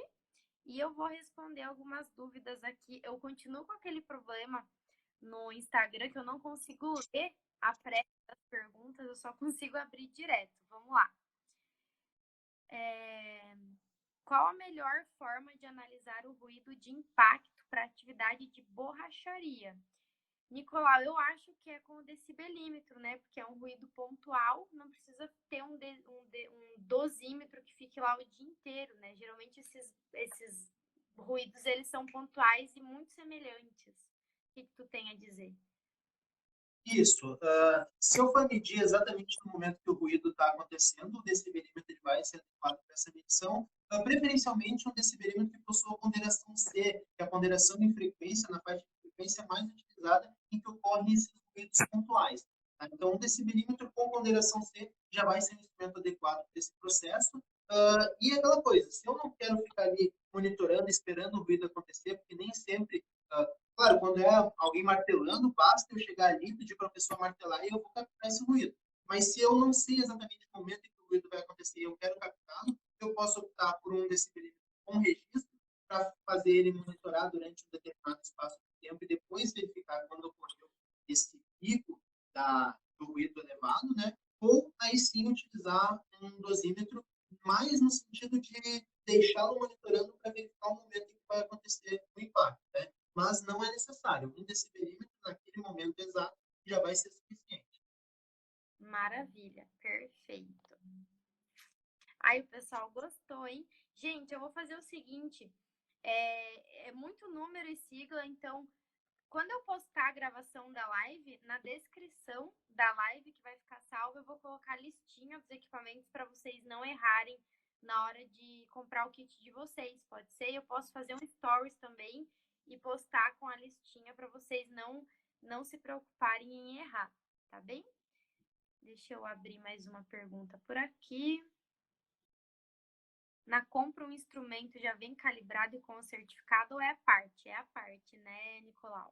E eu vou responder algumas dúvidas aqui. Eu continuo com aquele problema no Instagram que eu não consigo ler a pré das perguntas, eu só consigo abrir direto. Vamos lá. Qual a melhor forma de analisar o ruído de impacto para atividade de borracharia? Nicolau, eu acho que é com o decibelímetro, né? Porque é um ruído pontual, não precisa ter um dosímetro que fique lá o dia inteiro, né? Geralmente esses ruídos, eles são pontuais e muito semelhantes. O que tu tem a dizer? Isso. Se eu for medir exatamente no momento que o ruído está acontecendo, o decibelímetro ele vai ser adequado para essa medição. Preferencialmente, um decibelímetro que possua ponderação C, que é a ponderação de frequência, na faixa de frequência mais utilizada em que ocorrem esses ruídos pontuais. Tá? Então, um decibelímetro com ponderação C já vai ser um instrumento adequado para esse processo. E aquela coisa, se eu não quero ficar ali monitorando, esperando o ruído acontecer, porque nem sempre claro, quando é alguém martelando, basta eu chegar ali, pedir para a pessoa martelar e eu vou captar esse ruído. Mas se eu não sei exatamente o momento em que o ruído vai acontecer e eu quero captá-lo, eu posso optar por um decibelímetro com registro para fazer ele monitorar durante um determinado espaço de tempo e depois verificar quando ocorreu esse pico do ruído elevado, né? Ou aí sim utilizar um dosímetro mais no sentido de deixá-lo monitorando para verificar o momento em que vai acontecer o impacto, né? Mas não é necessário. Um decibelímetro, naquele momento exato, já vai ser suficiente. Maravilha, perfeito. Aí o pessoal gostou, hein? Gente, eu vou fazer o seguinte, é muito número e sigla, então quando eu postar a gravação da live, na descrição da live que vai ficar salva, eu vou colocar a listinha dos equipamentos para vocês não errarem na hora de comprar o kit de vocês. Pode ser? Eu posso fazer um stories também e postar com a listinha para vocês não se preocuparem em errar, tá bem? Deixa eu abrir mais uma pergunta por aqui. Na compra, um instrumento já vem calibrado e com o certificado ou é a parte? É a parte, né, Nicolau?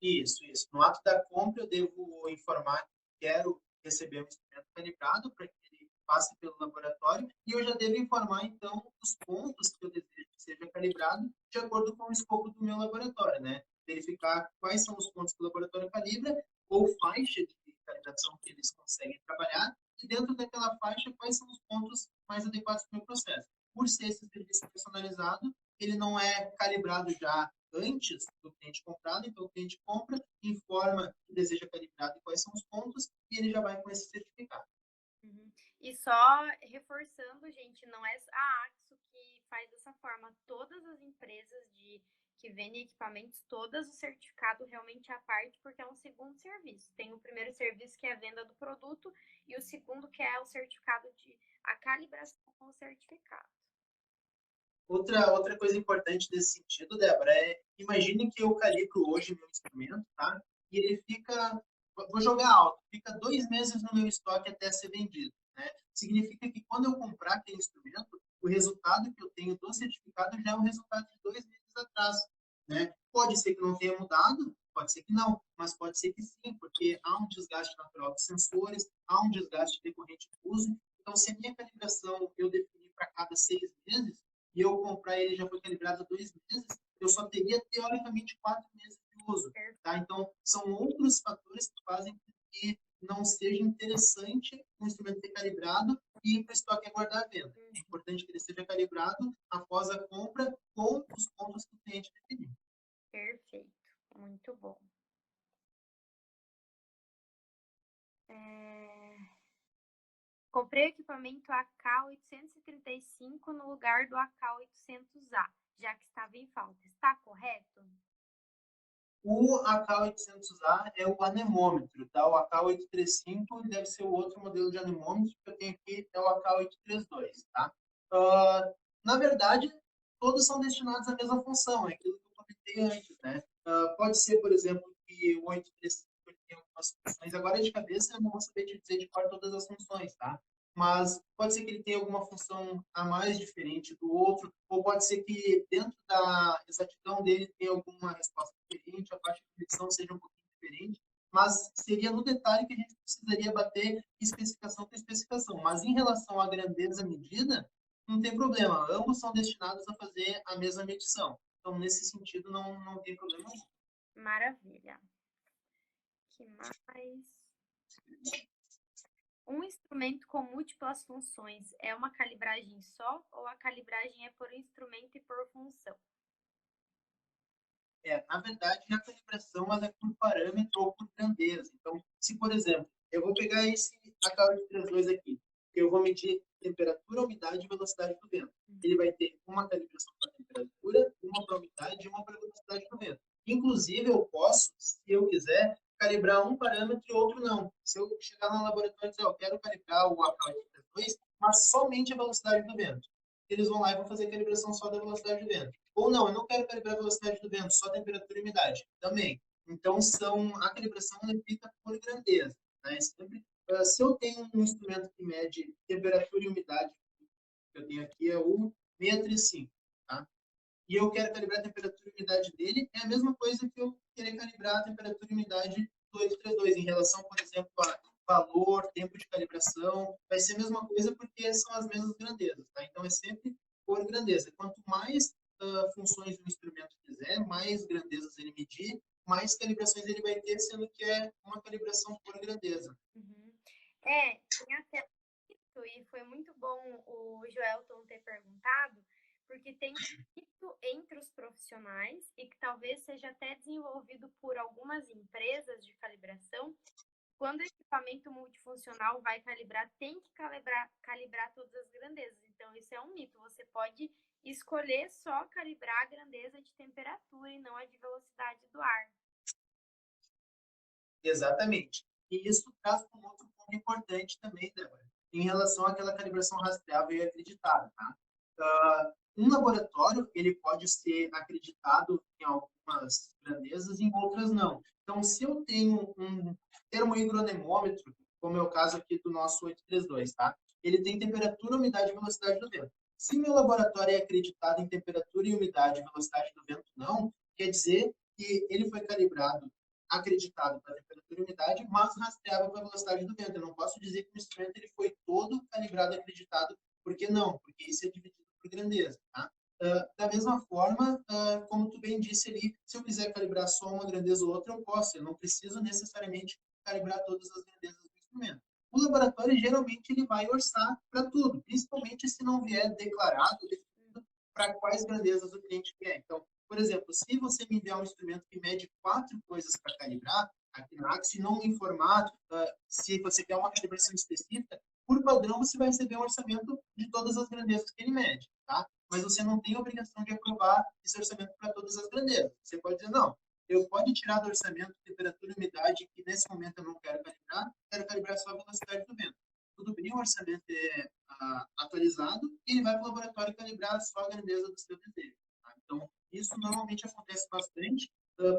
Isso, isso. No ato da compra, eu devo informar que quero receber um instrumento calibrado para que ele passe pelo laboratório e eu já devo informar, então, os pontos que eu desejo que seja calibrado de acordo com o escopo do meu laboratório, né? Verificar quais são os pontos que o laboratório calibra ou faixa de calibração que eles conseguem trabalhar e dentro daquela faixa, quais são os pontos mais adequados para o meu processo. Por ser esse serviço personalizado, ele não é calibrado já antes do cliente comprado. Então, o cliente compra, informa que deseja calibrado e quais são os pontos, e ele já vai com esse certificado. Uhum. E só reforçando, gente, não é a Axo que faz dessa forma. Todas as empresas que vendem equipamentos, todas o certificado realmente é à parte, porque é um segundo serviço. Tem o primeiro serviço, que é a venda do produto, e o segundo, que é o certificado a calibração com o certificado. Outra coisa importante nesse sentido, Débora, imagine que eu calibro hoje meu instrumento, tá? E ele fica, vou jogar alto, fica 2 meses no meu estoque até ser vendido, né? Significa que quando eu comprar aquele instrumento, o resultado que eu tenho do certificado já é um resultado de 2 meses atrás, né? Pode ser que não tenha mudado, pode ser que não, mas pode ser que sim, porque há um desgaste natural dos sensores, há um desgaste decorrente do uso. Então, se a minha calibração eu definir para cada 6 meses, e eu comprar ele já foi calibrado há 2 meses, eu só teria, teoricamente, 4 meses de uso. Tá? Então, são outros fatores que fazem com que não seja interessante o instrumento ser calibrado e ir para o estoque aguardar a venda. É importante que ele seja calibrado após a compra com os pontos que o cliente definiu. Perfeito, muito bom. Comprei o equipamento AK835 no lugar do AK800A, já que estava em falta. Está correto? O AK800A é o anemômetro, tá? O AK835 deve ser o outro modelo de anemômetro que eu tenho aqui, é o AK832, tá? Na verdade, todos são destinados à mesma função, é aquilo que eu comentei antes, né? Pode ser, por exemplo, que o 835 tem algumas funções, agora de cabeça eu não vou saber te dizer de qual todas as funções, tá? Mas pode ser que ele tenha alguma função a mais diferente do outro, ou pode ser que dentro da exatidão dele tenha alguma resposta diferente, a parte de medição seja um pouquinho diferente, mas seria no detalhe que a gente precisaria bater especificação por especificação. Mas em relação à grandeza medida, não tem problema, ambos são destinados a fazer a mesma medição. Então, nesse sentido, não tem problema nenhum. Maravilha. Que mais? Um instrumento com múltiplas funções é uma calibragem só ou a calibragem é por instrumento e por função? Na verdade, a calibração ela é por parâmetro ou por grandeza. Então, se, por exemplo, eu vou pegar esse AK832 aqui, que eu vou medir temperatura, umidade e velocidade do vento. Ele vai ter uma calibração para temperatura, uma para umidade e uma para velocidade do vento. Inclusive, eu posso, se eu quiser, calibrar um parâmetro e outro não. Se eu chegar no laboratório e dizer, eu quero calibrar o AK832, mas somente a velocidade do vento. Eles vão lá e vão fazer a calibração só da velocidade do vento. Ou não, eu não quero calibrar a velocidade do vento, só temperatura e umidade. Também. Então, a calibração é feita por grandeza. Né? Sempre, se eu tenho um instrumento que mede temperatura e umidade, que eu tenho aqui é o 635, tá? E eu quero calibrar a temperatura e umidade dele, é a mesma coisa que eu querer calibrar a temperatura e umidade do 832, em relação, por exemplo, a valor, tempo de calibração, vai ser a mesma coisa porque são as mesmas grandezas, tá? Então, é sempre por grandeza. Quanto mais funções o instrumento fizer, mais grandezas ele medir, mais calibrações ele vai ter, sendo que é uma calibração por grandeza. Uhum. Tinha até isso, e foi muito bom o Joelton ter perguntado, porque tem isso entre os profissionais e que talvez seja até desenvolvido por algumas empresas de calibração. Quando o equipamento multifuncional vai calibrar, tem que calibrar todas as grandezas. Então, isso é um mito. Você pode escolher só calibrar a grandeza de temperatura e não a de velocidade do ar. Exatamente. E isso traz um outro ponto importante também, Débora, em relação àquela calibração rastreável e acreditada. Tá? Um laboratório ele pode ser acreditado em algumas grandezas e em outras não. Então, se eu tenho um termohidronemômetro, como é o caso aqui do nosso 832, tá? Ele tem temperatura, umidade e velocidade do vento. Se meu laboratório é acreditado em temperatura e umidade e velocidade do vento não, quer dizer que ele foi calibrado acreditado para temperatura e umidade, mas rastreável para a velocidade do vento. Eu não posso dizer que o instrumento ele foi todo calibrado acreditado, porque não, porque isso é dividido por grandeza. Tá? Da mesma forma, como tu bem disse ali, se eu quiser calibrar só uma grandeza ou outra, eu posso. Eu não preciso necessariamente calibrar todas as grandezas do instrumento. O laboratório, geralmente, ele vai orçar para tudo, principalmente se não vier declarado, definido para quais grandezas o cliente quer. Então, Por exemplo, se você me enviar um instrumento que mede 4 coisas para calibrar, aqui na Axis, não em formato, se você quer uma calibração específica, por padrão você vai receber um orçamento de todas as grandezas que ele mede, tá? Mas você não tem a obrigação de aprovar esse orçamento para todas as grandezas. Você pode dizer, não, eu pode tirar do orçamento temperatura e umidade, que nesse momento eu não quero calibrar só a velocidade do vento. Tudo bem, o orçamento é atualizado e ele vai para o laboratório calibrar só a grandeza do seu desejo. Tá? Então, isso normalmente acontece bastante,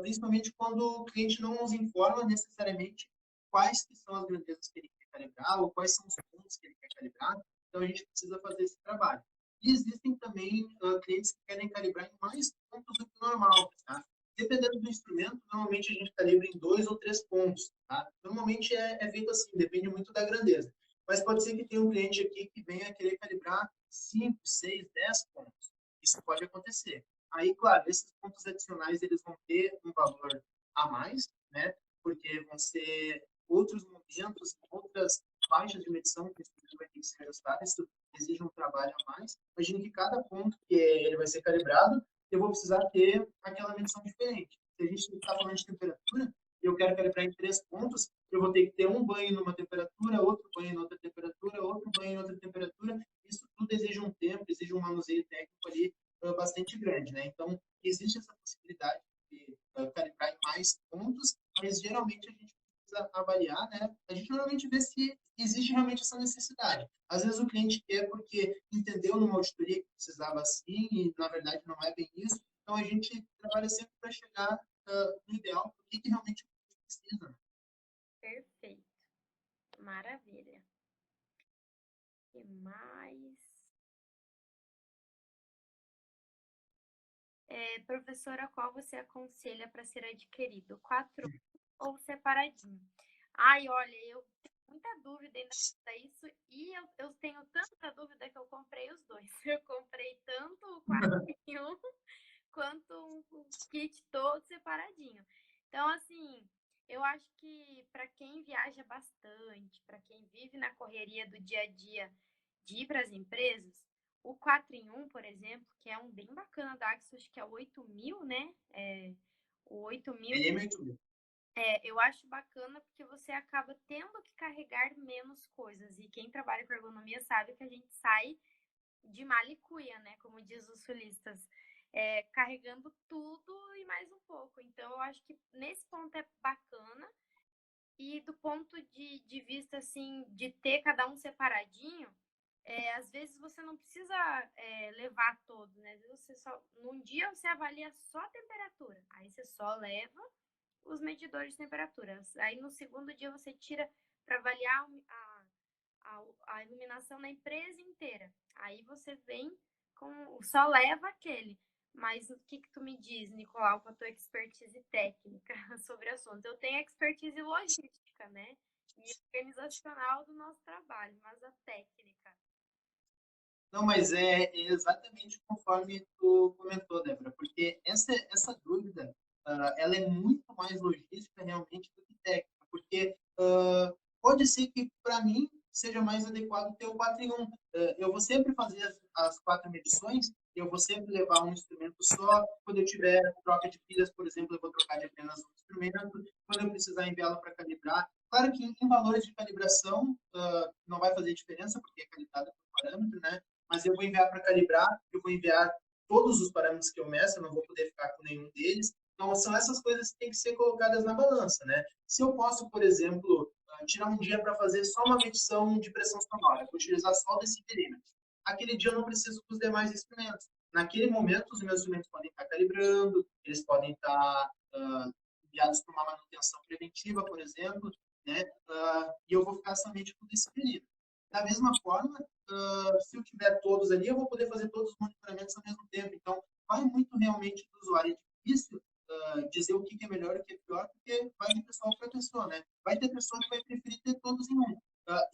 principalmente quando o cliente não nos informa necessariamente quais que são as grandezas que ele quer calibrar ou quais são os pontos que ele quer calibrar. Então, a gente precisa fazer esse trabalho. E existem também clientes que querem calibrar em mais pontos do que o normal. Tá? Dependendo do instrumento, normalmente a gente calibra em 2 ou 3 pontos. Tá? Normalmente é feito assim, depende muito da grandeza. Mas pode ser que tenha um cliente aqui que venha querer calibrar 5, 6, 10 pontos. Isso pode acontecer. Aí, claro, esses pontos adicionais eles vão ter um valor a mais, né? Porque vão ser outros momentos, outras faixas de medição que o instrumento vai ter que ser ajustado. Isso exige um trabalho a mais. Imagine que cada ponto que ele vai ser calibrado, eu vou precisar ter aquela medição diferente. Se a gente está falando de temperatura, eu quero calibrar em 3 pontos, eu vou ter que ter um banho numa temperatura, outro banho em outra temperatura, outro banho em outra temperatura. Isso tudo exige um tempo, exige um manuseio técnico ali bastante grande, né? Então, existe essa possibilidade de calibrar em mais pontos, mas geralmente a gente precisa avaliar, né? A gente normalmente vê se existe realmente essa necessidade. Às vezes o cliente quer porque entendeu numa auditoria que precisava assim e, na verdade, não é bem isso. Então, a gente trabalha sempre para chegar no ideal, o que realmente precisa. Né? Perfeito. Maravilha. O que mais? Professora, qual você aconselha para ser adquirido? 4 ou separadinho? Ai, olha, eu tenho muita dúvida ainda sobre isso e eu tenho tanta dúvida que eu comprei os dois. Eu comprei tanto o 4 em 1 quanto um kit todo separadinho. Então, assim, eu acho que para quem viaja bastante, para quem vive na correria do dia a dia de ir para as empresas, o 4 em 1, por exemplo, que é um bem bacana da Axis, acho que é o 8000, né? O 8000, eu acho bacana porque você acaba tendo que carregar menos coisas. E quem trabalha com ergonomia sabe que a gente sai de malicuia, né? Como diz os sulistas. Carregando tudo e mais um pouco. Então, eu acho que nesse ponto é bacana. E do ponto de vista, assim, de ter cada um separadinho, às vezes você não precisa levar todos, né? Às vezes você num dia você avalia só a temperatura. Aí você só leva os medidores de temperatura. Aí no segundo dia você tira para avaliar a iluminação na empresa inteira. Aí você vem só leva aquele. Mas o que tu me diz, Nicolau, com a tua expertise técnica sobre o assunto? Eu tenho expertise logística, né? E organizacional do nosso trabalho, mas a técnica. Não, mas é exatamente conforme tu comentou, Débora, porque essa dúvida, ela é muito mais logística realmente do que técnica, porque pode ser que para mim seja mais adequado ter o 4 em 1. Eu vou sempre fazer as 4 medições, eu vou sempre levar um instrumento só, quando eu tiver troca de pilhas, por exemplo, eu vou trocar de apenas um instrumento, quando eu precisar enviá-lo para calibrar. Claro que em valores de calibração não vai fazer diferença, porque é calibrado por parâmetro, né? Mas eu vou enviar para calibrar, eu vou enviar todos os parâmetros que eu meço, eu não vou poder ficar com nenhum deles. Então, são essas coisas que têm que ser colocadas na balança, né? Se eu posso, por exemplo, tirar um dia para fazer só uma medição de pressão sonora, vou utilizar só o decibelímetro. Aquele dia eu não preciso dos demais instrumentos. Naquele momento, os meus instrumentos podem estar calibrando, eles podem estar enviados para uma manutenção preventiva, por exemplo, né? E eu vou ficar somente com o decibelímetro. Da mesma forma, se eu tiver todos ali, eu vou poder fazer todos os monitoramentos ao mesmo tempo. Então, vai muito realmente do usuário. É difícil dizer o que é melhor e o que é pior, porque vai de pessoa para pessoa, né? Vai ter pessoa que vai preferir ter todos em um.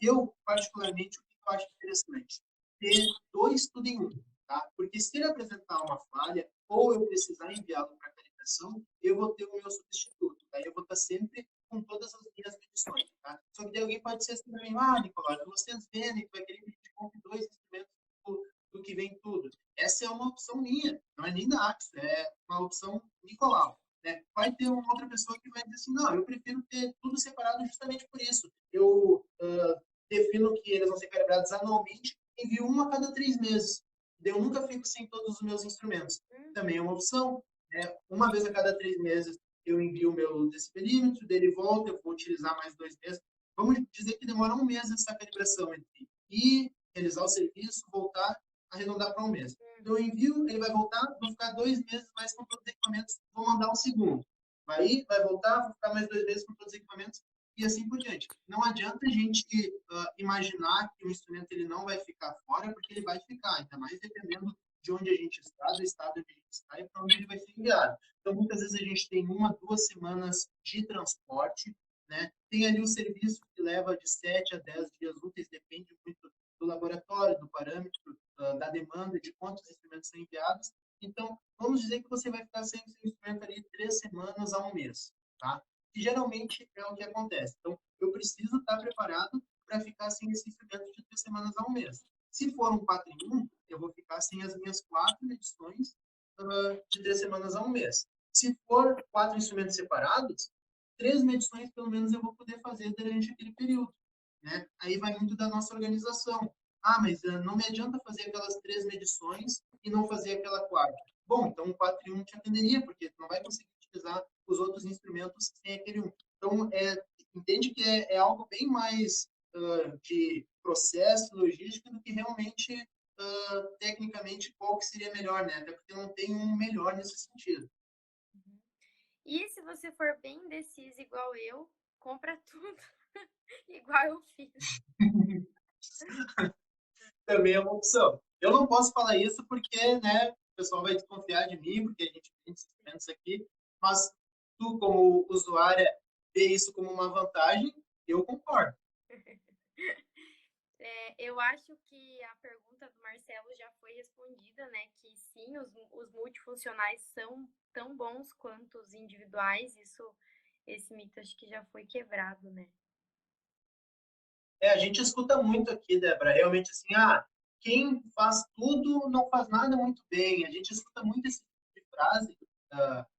Eu, particularmente, o que eu acho interessante? Ter 2 tudo em 1, tá? Porque se ele apresentar uma falha, ou eu precisar enviá-lo para calibração, eu vou ter o meu substituto. Daí eu vou estar sempre com todas as minhas medições, tá? Só que alguém pode ser assim também, Nicolau, vocês vendem, vai querer que a gente compre 2 instrumentos do que vem tudo. Essa é uma opção minha, não é nem da Axis, uma opção Nicolau. Né? Vai ter uma outra pessoa que vai dizer assim, não, eu prefiro ter tudo separado justamente por isso. Eu defino que eles vão ser calibrados anualmente, envio uma a cada 3 meses. Eu nunca fico sem todos os meus instrumentos. Também é uma opção. Né? Uma vez a cada 3 meses eu envio o meu decibelímetro, dele volta, eu vou utilizar mais 2 meses. Vamos dizer que demora um mês essa calibração entre ir, realizar o serviço, voltar, arredondar para um mês. Então eu envio, ele vai voltar, vou ficar 2 meses mais com todos os equipamentos, vou mandar o segundo. Vai ir, vai voltar, vou ficar mais 2 meses com todos os equipamentos e assim por diante. Não adianta a gente imaginar que o instrumento ele não vai ficar fora, porque ele vai ficar, ainda mais dependendo de onde a gente está, do estado onde a gente está e para onde ele vai ser enviado. Então, muitas vezes a gente tem 1, 2 semanas de transporte, né? Tem ali o serviço que leva de 7 a 10 dias úteis, depende muito do laboratório, do parâmetro, da demanda, de quantos instrumentos são enviados. Então, vamos dizer que você vai ficar sem o seu instrumento ali 3 semanas a um mês, tá? Que geralmente é o que acontece. Então, eu preciso estar preparado para ficar sem esse instrumento de 3 semanas a um mês. Se for um 4 em 1, eu vou ficar sem as minhas 4 medições de 3 semanas a um mês. Se for 4 instrumentos separados, 3 medições pelo menos eu vou poder fazer durante aquele período. Né? Aí vai muito da nossa organização. Ah, mas não me adianta fazer aquelas 3 medições e não fazer aquela quarta. Bom, então o 4 em 1 te atenderia, porque tu não vai conseguir utilizar os outros instrumentos sem aquele um. Então, entende que é algo bem mais de processo, logística, do que realmente, tecnicamente, qual que seria melhor, né? Até porque não tem um melhor nesse sentido. E se você for bem indeciso igual eu, compra tudo igual eu fiz. Também é uma opção. Eu não posso falar isso porque, né, o pessoal vai desconfiar de mim, porque a gente tem instrumentos aqui, mas tu, como usuária, vê isso como uma vantagem, eu concordo. Eu acho que a pergunta do Marcelo já foi respondida, né? Que sim, os multifuncionais são tão bons quanto os individuais. Esse mito acho que já foi quebrado, né? A gente escuta muito aqui, Débora, realmente assim, quem faz tudo não faz nada muito bem. A gente escuta muito esse tipo de frase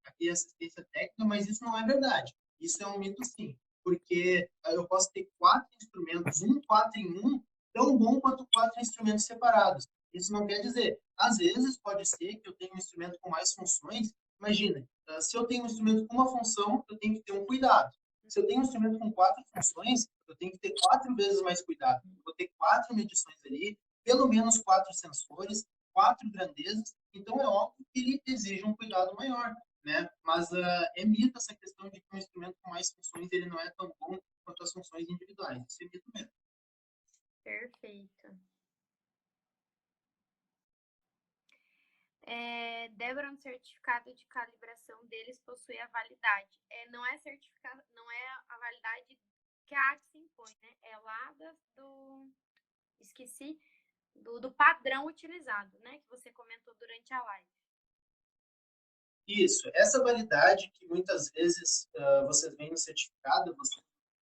aqui, assistência técnica, mas isso não é verdade. Isso é um mito, sim, porque eu posso ter 4 instrumentos, 4 em 1, tão bom quanto 4 instrumentos separados. Isso não quer dizer, às vezes pode ser que eu tenha um instrumento com mais funções. Imagina, se eu tenho um instrumento com uma função, eu tenho que ter um cuidado. Se eu tenho um instrumento com 4 funções, eu tenho que ter 4 vezes mais cuidado. Eu vou ter 4 medições ali, pelo menos 4 sensores, 4 grandezas. Então, é óbvio que ele exige um cuidado maior. Né? Mas é mito essa questão de que um instrumento com mais funções ele não é tão bom quanto as funções individuais. Isso é mito mesmo. Perfeito. Débora, no certificado de calibração deles possui a validade. Não é a validade que a AXE impõe, né? É lá esqueci, do padrão utilizado, né? Que você comentou durante a live. Isso, essa validade que muitas vezes vocês veem no certificado,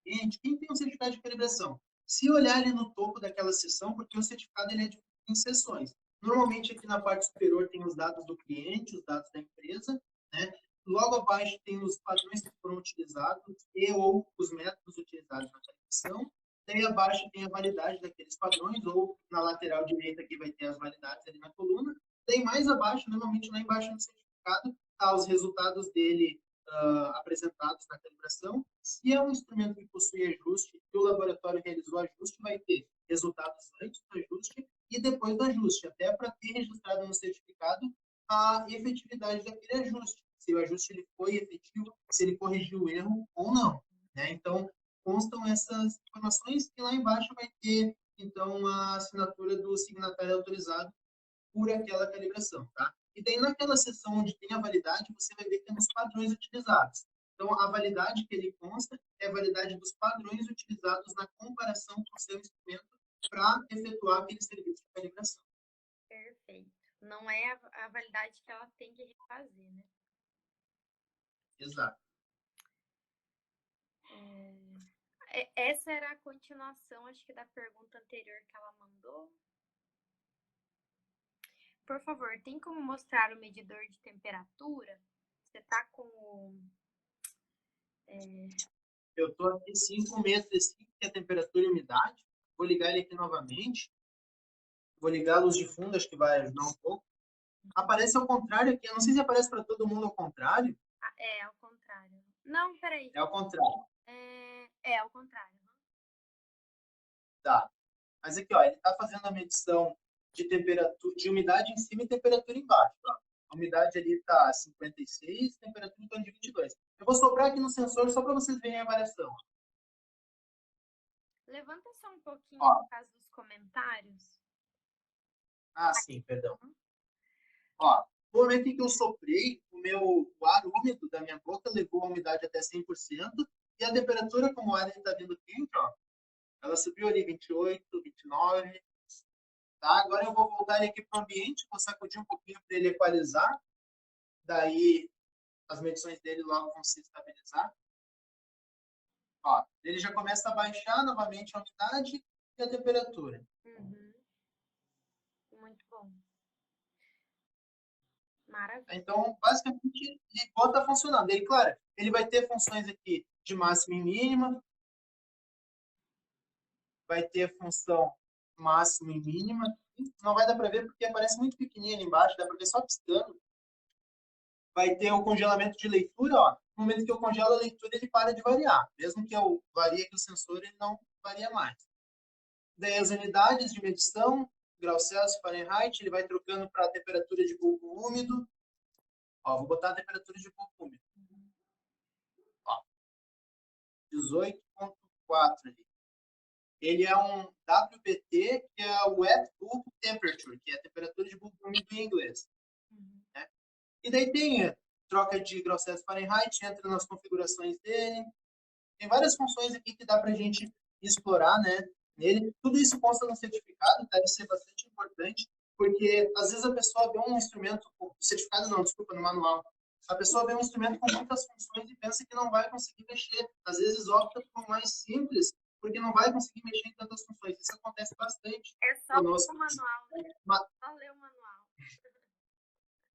quem tem um certificado de calibração? Se olhar ali no topo daquela seção, porque o certificado ele é dividido em seções. Normalmente aqui na parte superior tem os dados do cliente, os dados da empresa, né? Logo abaixo tem os padrões que foram utilizados e ou os métodos utilizados na calibração. Daí abaixo tem a validade daqueles padrões, ou na lateral direita aqui vai ter as validades ali na coluna. Daí mais abaixo, normalmente lá embaixo no certificado, os resultados dele apresentados na calibração. Se é um instrumento que possui ajuste e o laboratório realizou ajuste, vai ter resultados antes do ajuste e depois do ajuste, até para ter registrado no certificado a efetividade daquele ajuste, se o ajuste ele foi efetivo, se ele corrigiu o erro ou não. Né? Então, constam essas informações e lá embaixo vai ter, então, a assinatura do signatário autorizado por aquela calibração, tá? E daí, naquela seção onde tem a validade, você vai ver que tem os padrões utilizados. Então, a validade que ele consta é a validade dos padrões utilizados na comparação com o seu instrumento para efetuar aquele serviço de calibração. Perfeito. Não é a validade que ela tem que refazer, né? Exato. Essa era a continuação, acho que da pergunta anterior que ela mandou. por favor, tem como mostrar o medidor de temperatura? Você tá com o... Eu estou aqui 5 metros, que é a temperatura e umidade. Vou ligar ele aqui novamente. Vou ligar a luz de fundo, acho que vai ajudar um pouco. Aparece ao contrário aqui. Eu não sei se aparece para todo mundo ao contrário. É, ao contrário. Não, peraí. É ao contrário. Ao contrário. Tá. Mas aqui, ó, ele está fazendo a medição de temperatura, de umidade em cima e temperatura embaixo. Ó. A umidade ali está 56, temperatura em torno de 22. Eu vou soprar aqui no sensor só para vocês verem a variação. Levanta só um pouquinho Ó. por causa dos comentários. Ah, sim, perdão. Ó, no momento em que eu soprei, o ar úmido da minha boca levou a umidade até 100%, e a temperatura, como o ar está vindo quente, ó, ela subiu ali 28, 29. Tá? Agora eu vou voltar ele aqui para o ambiente, vou sacudir um pouquinho para ele equalizar. Daí as medições dele logo vão se estabilizar. Ó, ele já começa a baixar novamente a umidade e a temperatura. Uhum. Muito bom. Maravilha. Então, basicamente, ligou, está funcionando. E, claro, ele vai ter funções aqui de máxima e mínima. Vai ter função máxima e mínima. Não vai dar para ver porque aparece muito pequenininho ali embaixo, dá para ver só piscando. Vai ter o congelamento de leitura, ó. No momento que eu congelo a leitura, ele para de variar. Mesmo que eu varie aqui o sensor, ele não varia mais. Daí as unidades de medição, graus Celsius, Fahrenheit, ele vai trocando para a temperatura de bulbo úmido. Ó, vou botar a temperatura de bulbo úmido. Ó, 18,4 ali. Ele é um WBT, que é o Wet Bulb Temperature, que é a temperatura de bulbo úmido em inglês. Né? E daí tem troca de graus Celsius Fahrenheit, entra nas configurações dele. Tem várias funções aqui que dá para a gente explorar, né? Nele. Tudo isso consta no certificado, deve ser bastante importante, porque às vezes a pessoa vê um instrumento, certificado não, desculpa, no manual. A pessoa vê um instrumento com muitas funções e pensa que não vai conseguir mexer. Às vezes opta por um mais simples, porque não vai conseguir mexer em tantas funções. Isso acontece bastante. É só o manual, né? Só ler o manual.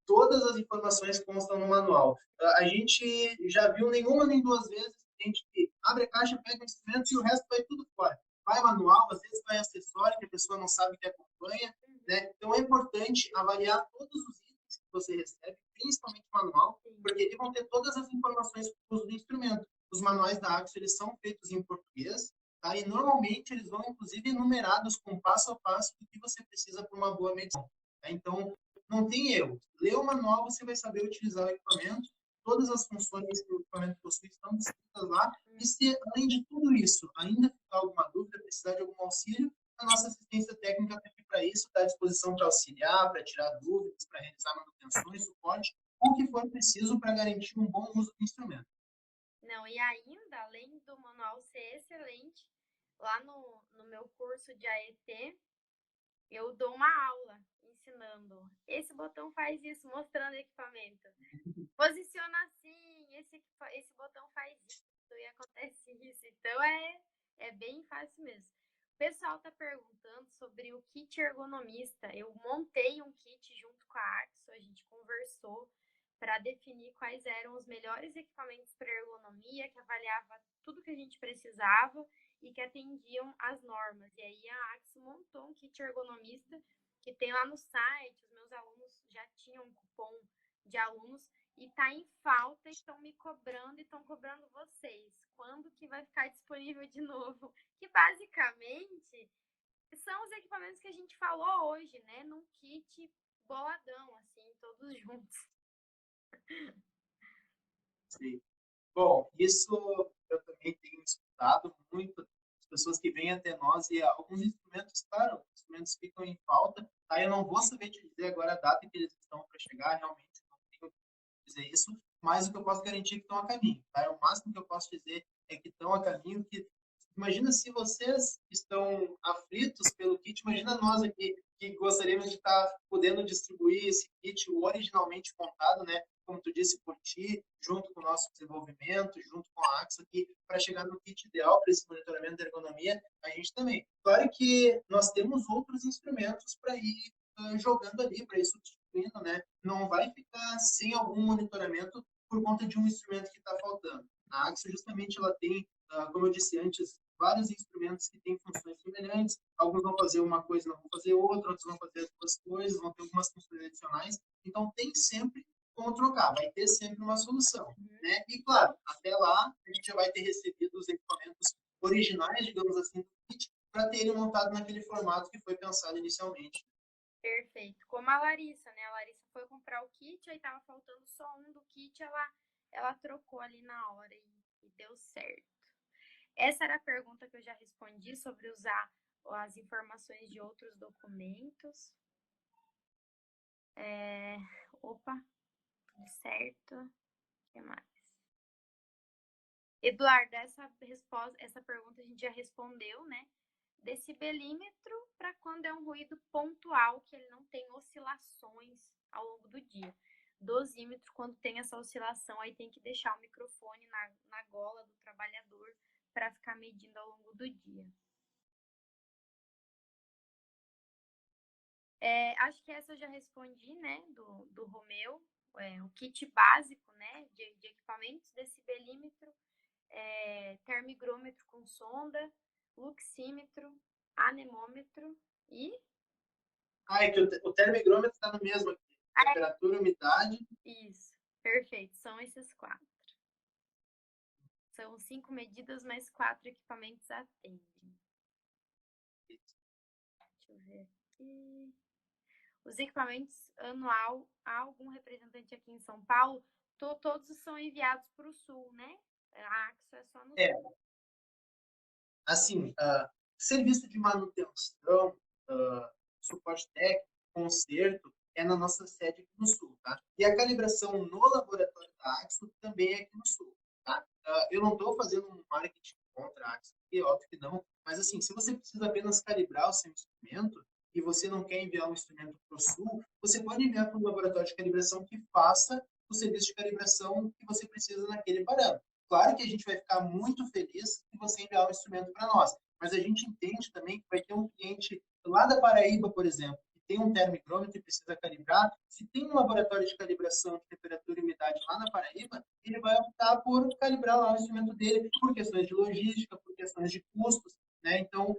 Todas as informações constam no manual. A gente já viu nenhuma nem duas vezes a gente abre a caixa, pega o instrumento e o resto vai tudo fora. Vai manual, às vezes vai acessório, que a pessoa não sabe que acompanha. Né? Então é importante avaliar todos os itens que você recebe, principalmente o manual, porque eles vão ter todas as informações para o uso do instrumento. Os manuais da Axo, eles são feitos em português, tá? E normalmente eles vão, inclusive, enumerados com passo a passo do que você precisa para uma boa medição. Tá? Então, não tem erro. Lê o manual, você vai saber utilizar o equipamento. Todas as funções que o equipamento possui estão descritas lá. E se, além de tudo isso, ainda ficar alguma dúvida, precisar de algum auxílio, a nossa assistência técnica está aqui para isso, está à disposição para auxiliar, para tirar dúvidas, para realizar manutenções, suporte, o que for preciso para garantir um bom uso do instrumento. Não, e ainda, além do manual ser excelente, lá no meu curso de AET, eu dou uma aula ensinando. Esse botão faz isso, mostrando o equipamento. Posiciona assim, esse botão faz isso e acontece isso. Então é bem fácil mesmo. O pessoal tá perguntando sobre o kit ergonomista. Eu montei um kit junto com a Axo, a gente conversou para definir quais eram os melhores equipamentos para ergonomia, que avaliava tudo que a gente precisava e que atendiam às normas. E aí a Axo montou um kit ergonomista que tem lá no site. Os meus alunos já tinham um cupom de alunos e tá em falta, estão me cobrando e estão cobrando vocês. Quando que vai ficar disponível de novo? Que basicamente são os equipamentos que a gente falou hoje, né? Num kit boladão, assim, todos juntos. Sim. Bom, isso eu também tenho escutado muito, as pessoas que vêm até nós e alguns instrumentos, claro, instrumentos ficam em falta. Tá? Eu não vou saber te dizer agora a data que eles estão para chegar, realmente não tenho dizer isso, mas o que eu posso garantir é que estão a caminho. Tá? O máximo que eu posso dizer é que estão a caminho. Que imagina se vocês estão aflitos pelo kit, imagina nós aqui que gostaríamos de estar podendo distribuir esse kit originalmente montado, né? Como tu disse, por ti, junto com o nosso desenvolvimento, junto com a Axo aqui, para chegar no kit ideal para esse monitoramento da ergonomia, a gente também. Claro que nós temos outros instrumentos para ir jogando ali para ir substituindo, né? Não vai ficar sem algum monitoramento por conta de um instrumento que está faltando. A Axo, justamente, ela tem, como eu disse antes, vários instrumentos que têm funções semelhantes. Alguns vão fazer uma coisa, não vão fazer outra, outros vão fazer as duas coisas, vão ter algumas funções adicionais. Então, tem sempre como trocar, vai ter sempre uma solução, né? E, claro, até lá, a gente já vai ter recebido os equipamentos originais, digamos assim, do kit, para ter ele montado naquele formato que foi pensado inicialmente. Perfeito. Como a Larissa, né? A Larissa foi comprar o kit, aí tava faltando só um do kit, ela trocou ali na hora e deu certo. Essa era a pergunta que eu já respondi sobre usar as informações de outros documentos. Opa, tudo certo. O que mais? Eduardo, essa pergunta a gente já respondeu, né? Decibelímetro para quando é um ruído pontual, que ele não tem oscilações ao longo do dia. Dosímetro, quando tem essa oscilação, aí tem que deixar o microfone na gola do trabalhador para ficar medindo ao longo do dia. Acho que essa eu já respondi, né, do Romeu. O kit básico, né, de equipamentos, decibelímetro, termigrômetro com sonda, luxímetro, anemômetro e... É que o termigrômetro está no mesmo aqui. Temperatura, umidade. Isso, perfeito. São esses 4. São 5 medidas, mas 4 equipamentos atendem. Deixa eu ver aqui. Os equipamentos anual, há algum representante aqui em São Paulo? Todos são enviados para o Sul, né? A Axo é só no Sul. Assim, serviço de manutenção, suporte técnico, conserto, é na nossa sede aqui no Sul, tá? E a calibração no laboratório da Axo também é aqui no Sul, tá? Eu não estou fazendo um marketing contra a Axo, é óbvio que não, mas assim, se você precisa apenas calibrar o seu instrumento e você não quer enviar um instrumento para o Sul, você pode enviar para um laboratório de calibração que faça o serviço de calibração que você precisa naquele parâmetro. Claro que a gente vai ficar muito feliz se você enviar o instrumento para nós, mas a gente entende também que vai ter um cliente lá da Paraíba, por exemplo, que tem um termigrômetro e precisa calibrar. Se tem um laboratório de calibração de temperatura e umidade lá na Paraíba, ele vai optar por calibrar lá o instrumento dele por questões de logística, por questões de custos, né? Então,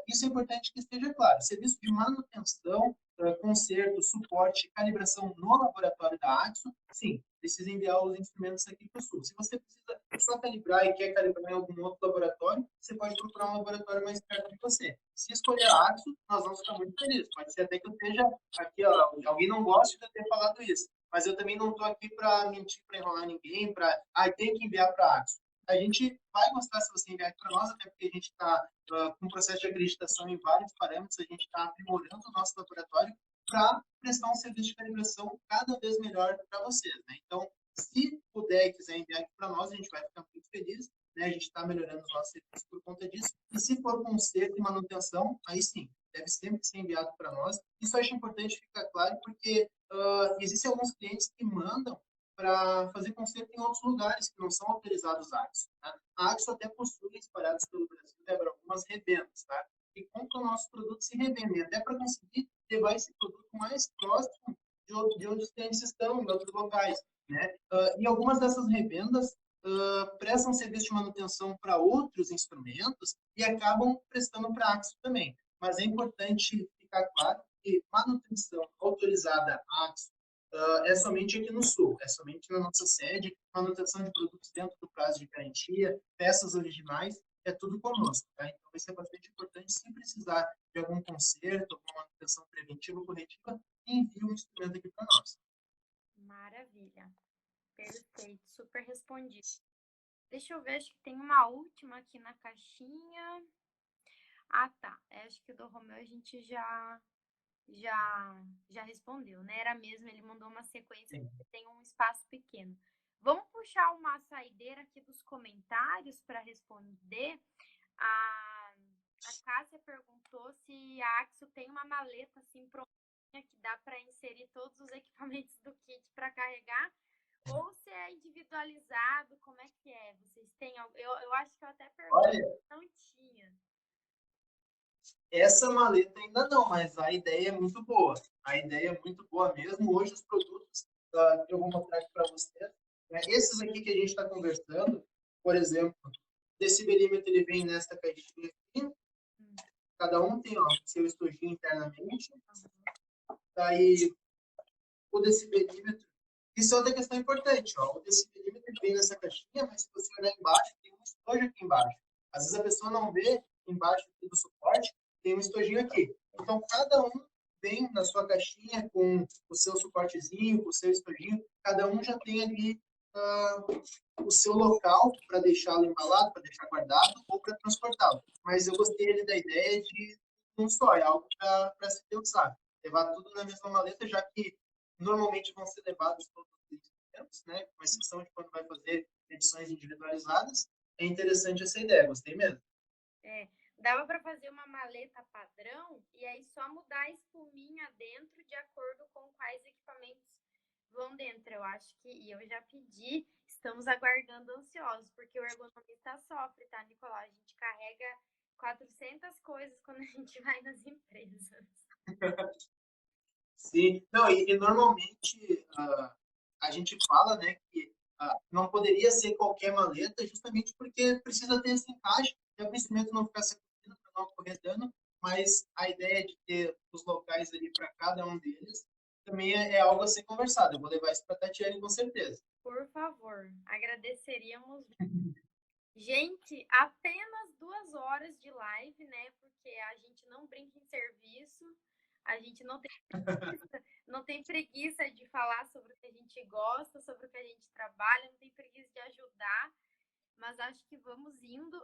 isso é importante que esteja claro. Serviço de manutenção, conserto, suporte, calibração no laboratório da Axo, sim, precisa enviar os instrumentos aqui para o Sul. Se você precisa só calibrar e quer calibrar em algum outro laboratório, você pode procurar um laboratório mais perto de você. Se escolher a Axo, nós vamos ficar muito felizes. Pode ser até que eu esteja aqui, ó, alguém não goste de eu ter falado isso, mas eu também não estou aqui para mentir, para enrolar ninguém, para, tem que enviar para a Axo. A gente vai gostar se você enviar para nós, até porque a gente está com um processo de acreditação em vários parâmetros, a gente está aprimorando o nosso laboratório para prestar um serviço de calibração cada vez melhor para vocês, né? Então, se puder e quiser enviar aqui para nós, a gente vai ficar muito feliz, né? A gente está melhorando os nossos serviços por conta disso. E se for conserto e manutenção, aí sim, deve sempre ser enviado para nós. Isso eu acho importante ficar claro, porque existem alguns clientes que mandam para fazer conserto em outros lugares que não são autorizados a Axo. Tá? A Axo até possui, espalhados pelo Brasil, algumas revendas, tá? E compram nossos produtos e revendem, até para conseguir levar esse produto mais próximo de onde os clientes estão, em outros locais, né? E algumas dessas revendas prestam serviço de manutenção para outros instrumentos e acabam prestando para a Axo também. Mas é importante ficar claro que manutenção autorizada Axo é somente aqui no Sul, é somente na nossa sede, manutenção de produtos dentro do prazo de garantia, peças originais, é tudo conosco, tá? Então, isso é bastante importante. Se precisar de algum conserto, alguma manutenção preventiva ou corretiva, envie o instrumento aqui para nós. Maravilha. Perfeito, super respondido. Deixa eu ver, acho que tem uma última aqui na caixinha. Ah, tá. Acho que o do Romeu a gente já respondeu, né? Era mesmo, ele mandou uma sequência que tem um espaço pequeno. Vamos puxar uma saideira aqui dos comentários para responder. A Cássia perguntou se a Axo tem uma maleta assim prontinha que dá para inserir todos os equipamentos do kit para carregar, ou se é individualizado, como é que é? Vocês têm? Eu acho que eu até perguntei, não tinha. Essa maleta ainda não, mas a ideia é muito boa. A ideia é muito boa mesmo. Hoje os produtos que eu vou mostrar aqui para vocês, né, esses aqui que a gente está conversando, por exemplo, decibelímetro ele vem nesta caixinha aqui, cada um tem ó, seu estojinho internamente, daí o decibelímetro, isso é outra questão importante, ó, o decibelímetro ele vem nessa caixinha, mas se você olhar embaixo, tem um estojo aqui embaixo. Às vezes a pessoa não vê embaixo do suporte, tem um estojinho aqui. Então, cada um vem na sua caixinha com o seu suportezinho, com o seu estojinho, cada um já tem ali o seu local para deixá-lo embalado, para deixar guardado ou para transportá-lo. Mas eu gostei ali da ideia de um só, é algo para se pensar. Levar tudo na mesma maleta, já que normalmente vão ser levados todos os instrumentos, né? Com exceção de quando vai fazer edições individualizadas. É interessante essa ideia, gostei mesmo. Dava para fazer uma maleta padrão e aí só mudar a espuminha dentro de acordo com quais equipamentos vão dentro. Eu acho que, e eu já pedi, estamos aguardando ansiosos, porque o ergonomista sofre, tá, Nicolau? A gente carrega 400 coisas quando a gente vai nas empresas. Sim, não, e normalmente a gente fala, né, que não poderia ser qualquer maleta, justamente porque precisa ter esse encaixe, para o instrumento não ficar sacudindo, para não ocorrer dano, mas a ideia de ter os locais ali para cada um deles também é algo a ser conversado. Eu vou levar isso para a Tatiane com certeza. Por favor, agradeceríamos. Gente, apenas 2 horas de live, né? Porque a gente não brinca em serviço, a gente não tem preguiça de falar sobre o que a gente gosta, sobre o que a gente trabalha, não tem preguiça de ajudar, mas acho que vamos indo.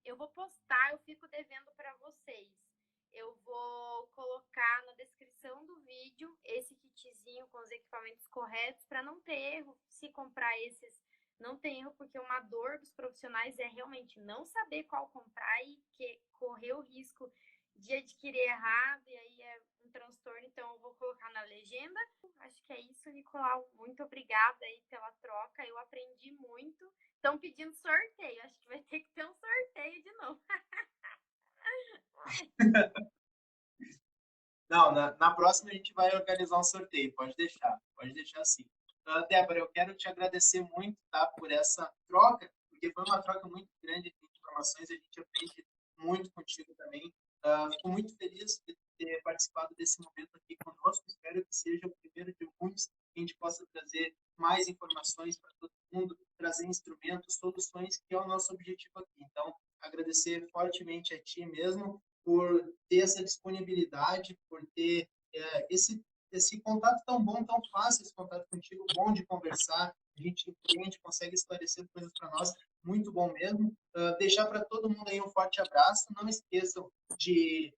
Eu vou postar, eu fico devendo para vocês. Eu vou colocar na descrição do vídeo esse kitzinho com os equipamentos corretos para não ter erro. Se comprar esses, não tem erro, porque uma dor dos profissionais é realmente não saber qual comprar e correr o risco de adquirir errado, e aí é um transtorno. Então eu vou colocar na legenda. Acho que é isso, Nicolau. Muito obrigada aí pela troca. Eu aprendi muito. Estão pedindo sorteio. Acho que vai ter que ter um sorteio de novo. Não, na próxima a gente vai organizar um sorteio, pode deixar sim. Débora, eu quero te agradecer muito, tá, por essa troca, porque foi uma troca muito grande de informações, a gente aprende muito contigo também. Fico muito feliz de ter participado desse momento aqui conosco, espero que seja o primeiro de muitos, que a gente possa trazer mais informações para todo mundo, trazer instrumentos, soluções, que é o nosso objetivo aqui. Então, agradecer fortemente a ti mesmo, por ter essa disponibilidade, por ter esse contato tão bom, tão fácil, esse contato contigo, bom de conversar, a gente entende, consegue esclarecer coisas para nós, muito bom mesmo. Deixar para todo mundo aí um forte abraço, não esqueçam de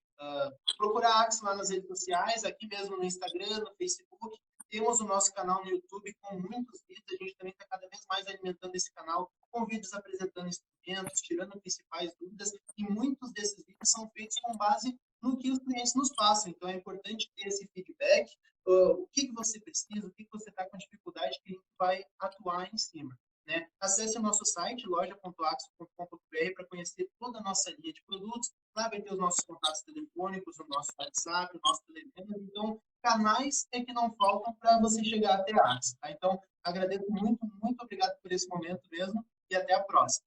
procurar a Axis lá nas redes sociais, aqui mesmo no Instagram, no Facebook, temos o nosso canal no YouTube com muitos vídeos, a gente também está cada vez mais alimentando esse canal com vídeos apresentando instrumentos, tirando principais dúvidas, e muitos desses vídeos são feitos com base no que os clientes nos passam. Então, é importante ter esse feedback, o que você precisa, o que você está com dificuldade, que a gente vai atuar em cima. Né? Acesse o nosso site, loja.axo.com.br, para conhecer toda a nossa linha de produtos. Lá vai ter os nossos contatos telefônicos, o nosso WhatsApp, o nosso Telegram. Então, canais é que não faltam para você chegar até a Axo. Tá? Então, agradeço muito, muito obrigado por esse momento mesmo e até a próxima.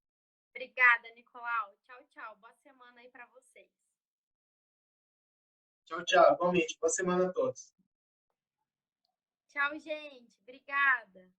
Obrigada, Nicolau. Tchau, tchau. Boa semana aí para vocês. Tchau, tchau. Igualmente. Boa semana a todos. Tchau, gente. Obrigada.